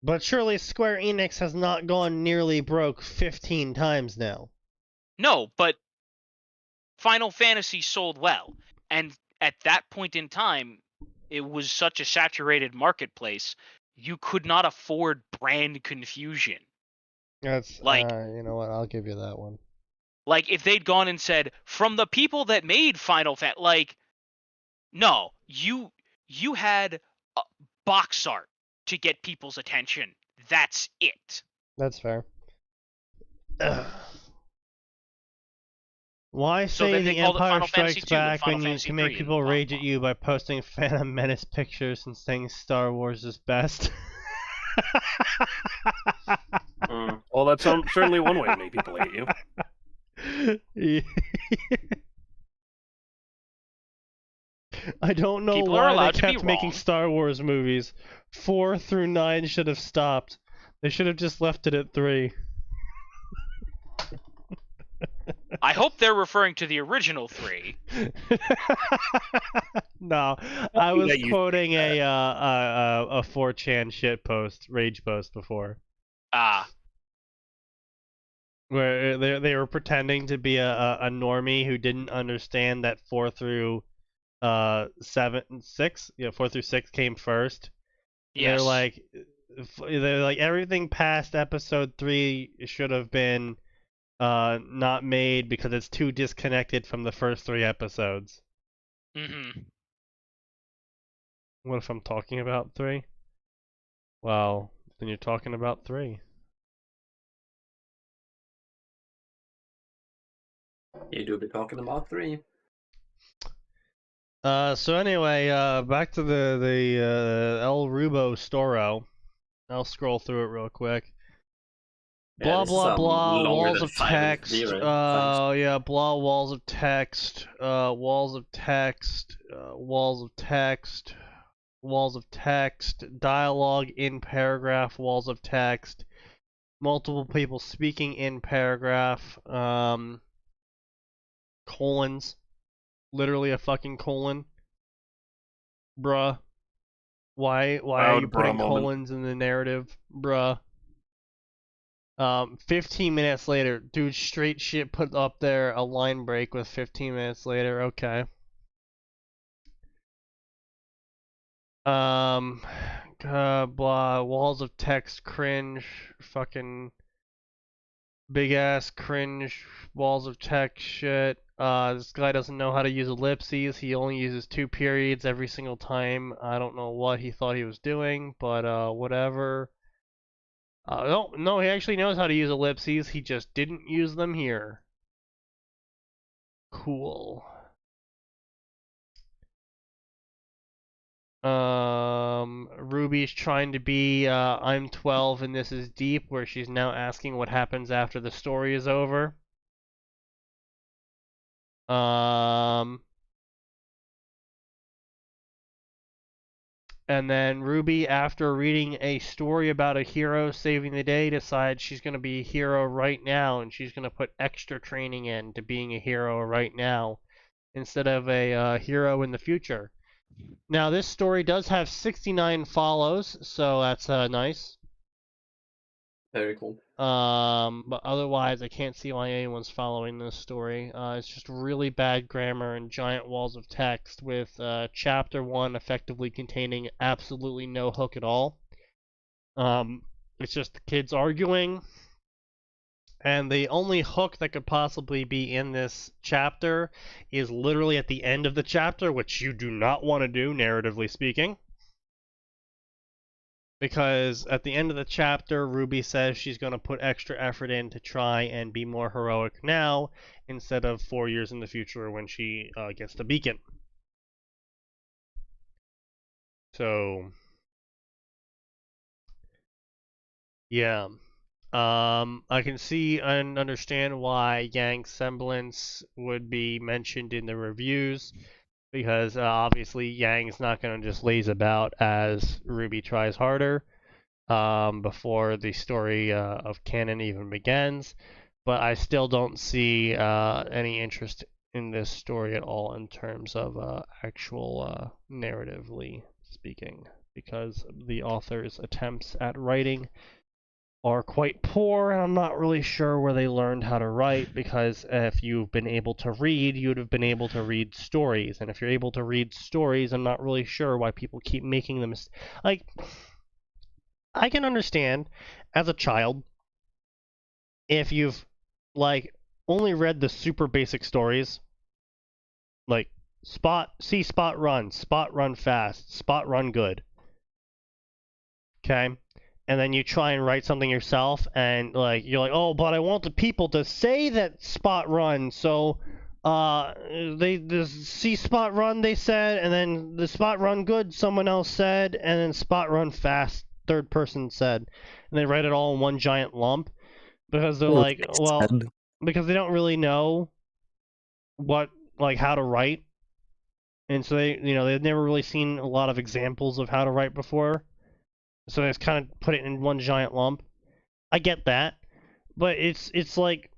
But surely Square Enix has not gone nearly broke 15 times now. No, but Final Fantasy sold well. And at that point in time, it was such a saturated marketplace, you could not afford brand confusion. That's Like- you know what? I'll give you that one. Like, if they'd gone and said, from the people that made Final Fantasy, like, no, you had box art to get people's attention. That's it. That's fair. Why So say then they the called it Empire Final Fantasy Strikes 2 and Back Final when you Fantasy can make 3 people and rage blah, at you by posting Phantom Menace pictures and saying Star Wars is best? Well, that's certainly one way to make people hate you. I don't know People are why allowed they to be kept making wrong. Star Wars movies. 4 through 9 should have stopped. They should have just left it at 3. I hope they're referring to the original 3. No, I was that you quoting a 4chan shit post, rage post before, Ah, where they were pretending to be a normie who didn't understand that 4 through 6 came first. yes. They're like everything past episode 3 should have been not made because it's too disconnected from the first 3 episodes. Mm-hmm. What if I'm talking about 3? Well, then you're talking about 3. You do be talking about 3. So anyway, back to the El Rubo Storo. I'll scroll through it real quick. Yeah, Blah blah blah. longer Walls than of 5 minute text. video, right? Yeah. Blah. Walls of text. Walls of text. Walls of text. Walls of text. Dialogue in paragraph. Walls of text. Multiple people speaking in paragraph. Colons. Literally a fucking colon. Bruh. Why are you putting colons in the narrative? Bruh. 15 minutes later, dude, straight shit put up there a line break with 15 minutes later. Okay. Blah, walls of text, cringe, fucking big ass cringe, walls of text shit. This guy doesn't know how to use ellipses. He only uses 2 periods every single time. I don't know what he thought he was doing, but whatever. No, he actually knows how to use ellipses. He just didn't use them here. Cool. Ruby's trying to be I'm 12 and this is deep, where she's now asking what happens after the story is over. And then Ruby, after reading a story about a hero saving the day, decides she's going to be a hero right now, and she's going to put extra training into being a hero right now, instead of a hero in the future. Now, this story does have 69 follows, so that's nice. Very cool. But otherwise, I can't see why anyone's following this story. It's just really bad grammar and giant walls of text, with chapter 1 effectively containing absolutely no hook at all. It's just the kids arguing, and the only hook that could possibly be in this chapter is literally at the end of the chapter, which you do not want to do, narratively speaking. Because at the end of the chapter, Ruby says she's going to put extra effort in to try and be more heroic now, instead of 4 years in the future when she gets the beacon. So, yeah. I can see and understand why Yang's semblance would be mentioned in the reviews, because obviously Yang's not going to just laze about as Ruby tries harder before the story of canon even begins. But I still don't see any interest in this story at all in terms of actual narratively speaking, because the author's attempts at writing are quite poor, and I'm not really sure where they learned how to write, because if you've been able to read, you'd have been able to read stories, and if you're able to read stories, I'm not really sure why people keep making them. Like, I can understand, as a child, if you've, like, only read the super basic stories, like, Spot run fast, Spot run good. Okay? And then you try and write something yourself, and you're like, oh, but I want the people to say that Spot run, so the see Spot run they said, and then the Spot run good someone else said, and then Spot run fast third person said, and they write it all in one giant lump, because they're because they don't really know how to write, and so they've never really seen a lot of examples of how to write before. So they just kind of put it in one giant lump. I get that, but it's like,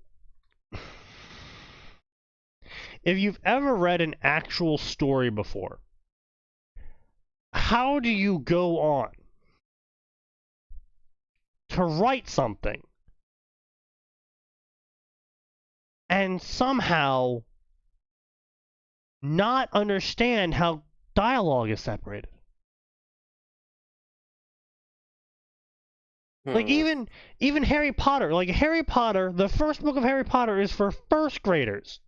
if you've ever read an actual story before, how do you go on to write something and somehow not understand how dialogue is separated? Like, even Harry Potter, the first book of Harry Potter is for first graders.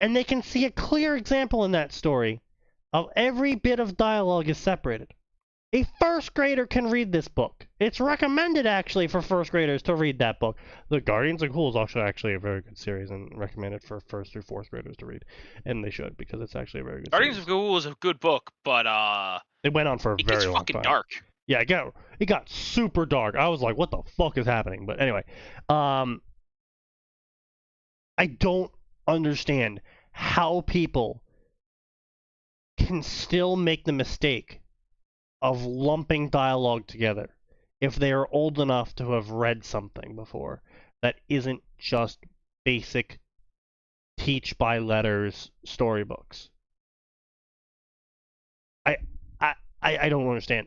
And they can see a clear example in that story of every bit of dialogue is separated. A first grader can read this book. It's recommended, actually, for first graders to read that book. The Guardians of Cool is actually a very good series, and recommended for first through fourth graders to read. And they should, because it's actually a very good Guardians series. of Cool is a good book, but it went on for a very long time. It gets fucking dark. Yeah, it got super dark. I was like, what the fuck is happening? But anyway, I don't understand how people can still make the mistake of lumping dialogue together if they are old enough to have read something before that isn't just basic teach by letters storybooks. I don't understand.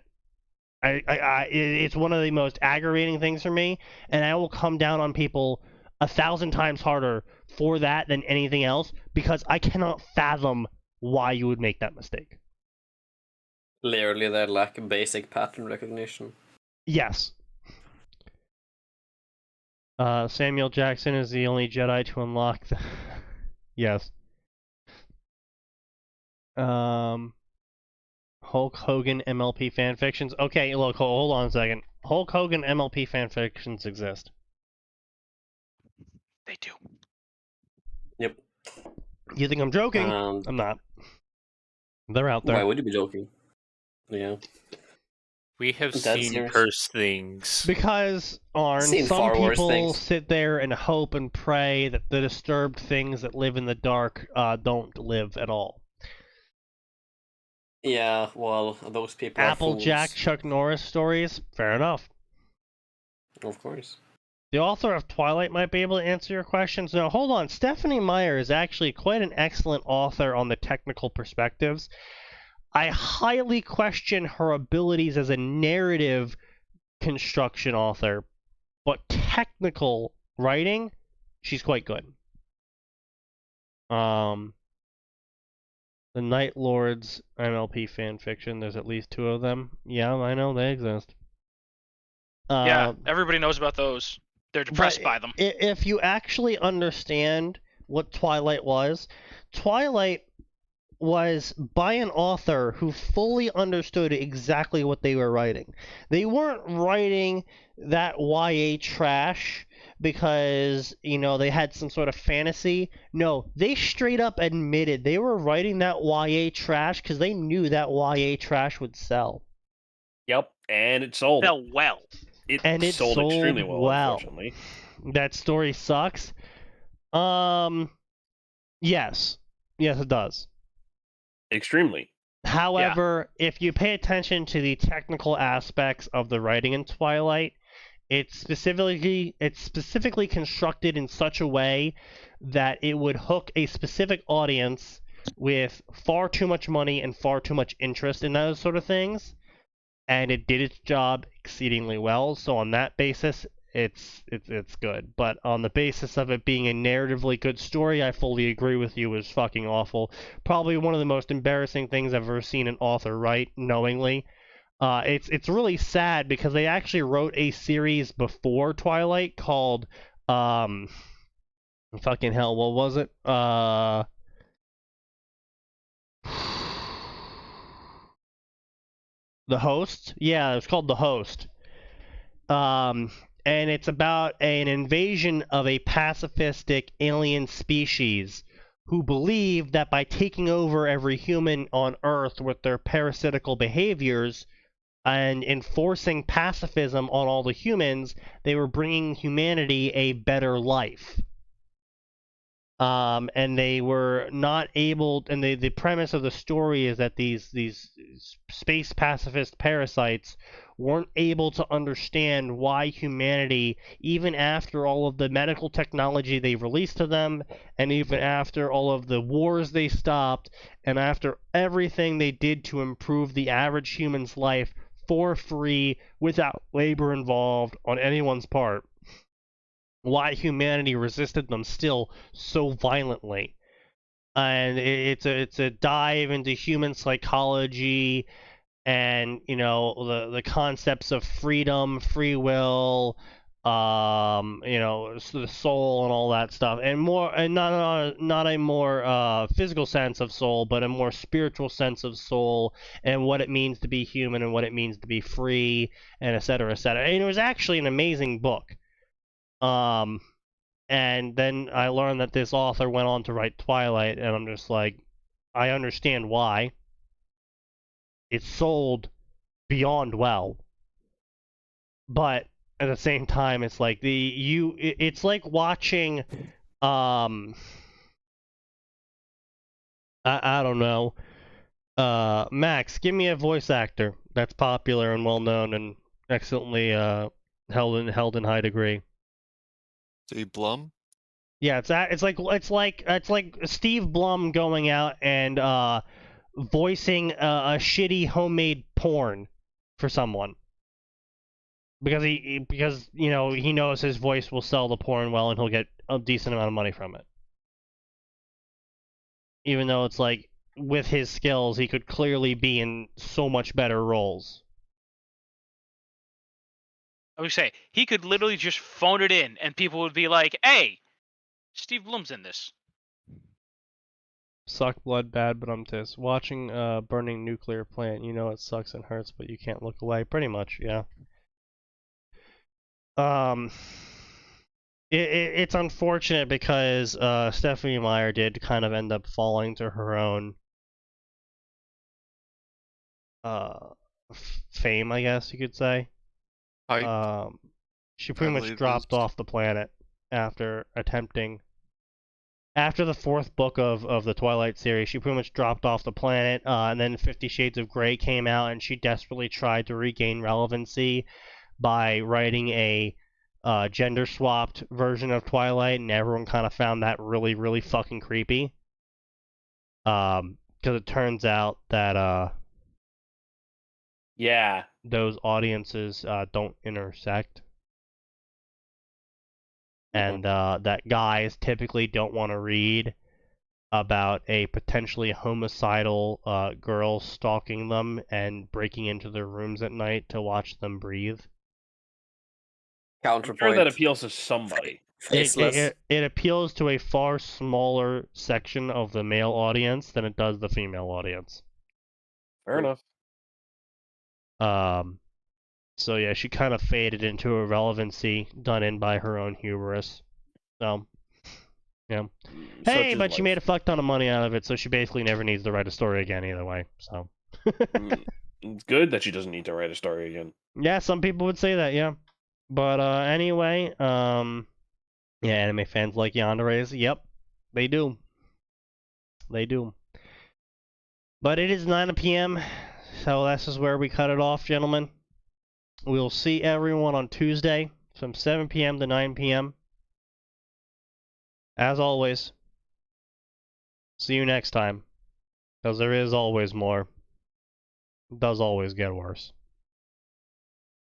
It's one of the most aggravating things for me, and I will come down on people 1,000 times harder for that than anything else, because I cannot fathom why you would make that mistake. Literally, they lack basic pattern recognition. Yes. Samuel Jackson is the only Jedi to unlock the... Yes. Hulk Hogan MLP fanfictions. Okay, look, hold on a second. Hulk Hogan MLP fanfictions exist. They do. Yep. You think I'm joking? I'm not. They're out there. Why would you be joking? Yeah. We have That's seen serious. worse things. Because, Arn, Seen some far worse people things. sit there and hope and pray that the disturbed things that live in the dark don't live at all. Yeah, well, those people are Applejack fools. Chuck Norris stories? Fair enough. Of course. The author of Twilight might be able to answer your questions. No, hold on. Stephanie Meyer is actually quite an excellent author on the technical perspectives. I highly question her abilities as a narrative construction author, but technical writing, she's quite good. The Night Lords MLP fanfiction, there's at least 2 of them. Yeah, I know they exist. Yeah, everybody knows about those. They're depressed by them. If you actually understand what Twilight was by an author who fully understood exactly what they were writing. They weren't writing that YA trash because, they had some sort of fantasy. No, they straight up admitted they were writing that YA trash because they knew that YA trash would sell. Yep, and it sold. Sell well. It sold extremely well, unfortunately. That story sucks. Yes, it does. Extremely. However, if you pay attention to the technical aspects of the writing in Twilight, it's specifically constructed in such a way that it would hook a specific audience with far too much money and far too much interest in those sort of things, and it did its job exceedingly well. So on that basis, it's good. But on the basis of it being a narratively good story, I fully agree with you. It was fucking awful. Probably one of the most embarrassing things I've ever seen an author write knowingly. It's really sad because they actually wrote a series before Twilight called fucking hell, what was it? The Host? Yeah, it was called The Host. And it's about an invasion of a pacifistic alien species who believe that by taking over every human on Earth with their parasitical behaviors and enforcing pacifism on all the humans, they were bringing humanity a better life. And they were not able, and the premise of the story is that these space pacifist parasites weren't able to understand why humanity, even after all of the medical technology they released to them, and even after all of the wars they stopped, and after everything they did to improve the average human's life for free, without labor involved on anyone's part, why humanity resisted them still so violently. And it's a dive into human psychology and the concepts of freedom, free will, the soul and all that stuff, and not a more physical sense of soul, but a more spiritual sense of soul, and what it means to be human and what it means to be free, and et cetera, et cetera. And it was actually an amazing book. And then I learned that this author went on to write Twilight, and I'm just like, I understand why. It sold beyond well. but at the same time, it's like it's like watching, I don't know. Max, give me a voice actor that's popular and well known and excellently held in high degree. Steve Blum? Yeah, it's like Steve Blum going out and voicing a shitty homemade porn for someone. Because he knows his voice will sell the porn well and he'll get a decent amount of money from it. Even though it's like, with his skills, he could clearly be in so much better roles. I would say he could literally just phone it in, and people would be like, "Hey, Steve Blum's in this." Suck blood bad, but I'm tis. Watching burning nuclear plant, it sucks and hurts, but you can't look away. Pretty much, yeah. It's unfortunate because Stephanie Meyer did kind of end up falling to her own fame, I guess you could say. She pretty much dropped off the planet after the fourth book of the Twilight series. She pretty much dropped off the planet, and then 50 Shades of Grey came out, and she desperately tried to regain relevancy by writing a gender-swapped version of Twilight, and everyone kind of found that really, really fucking creepy. Because it turns out that yeah, those audiences don't intersect. And that guys typically don't want to read about a potentially homicidal girl stalking them and breaking into their rooms at night to watch them breathe. I'm sure that appeals to somebody. It appeals to a far smaller section of the male audience than it does the female audience. Fair enough. So yeah, she kind of faded into irrelevancy, done in by her own hubris. So, yeah. Hey, but she made a fuck ton of money out of it, so she basically never needs to write a story again either way. So. It's good that she doesn't need to write a story again. Yeah, some people would say that, yeah. But anyway, yeah, anime fans like Yandere's. Yep, they do. They do. But it is 9 p.m., so this is where we cut it off, gentlemen. We'll see everyone on Tuesday from 7 p.m. to 9 p.m. As always, see you next time, because there is always more. It does always get worse.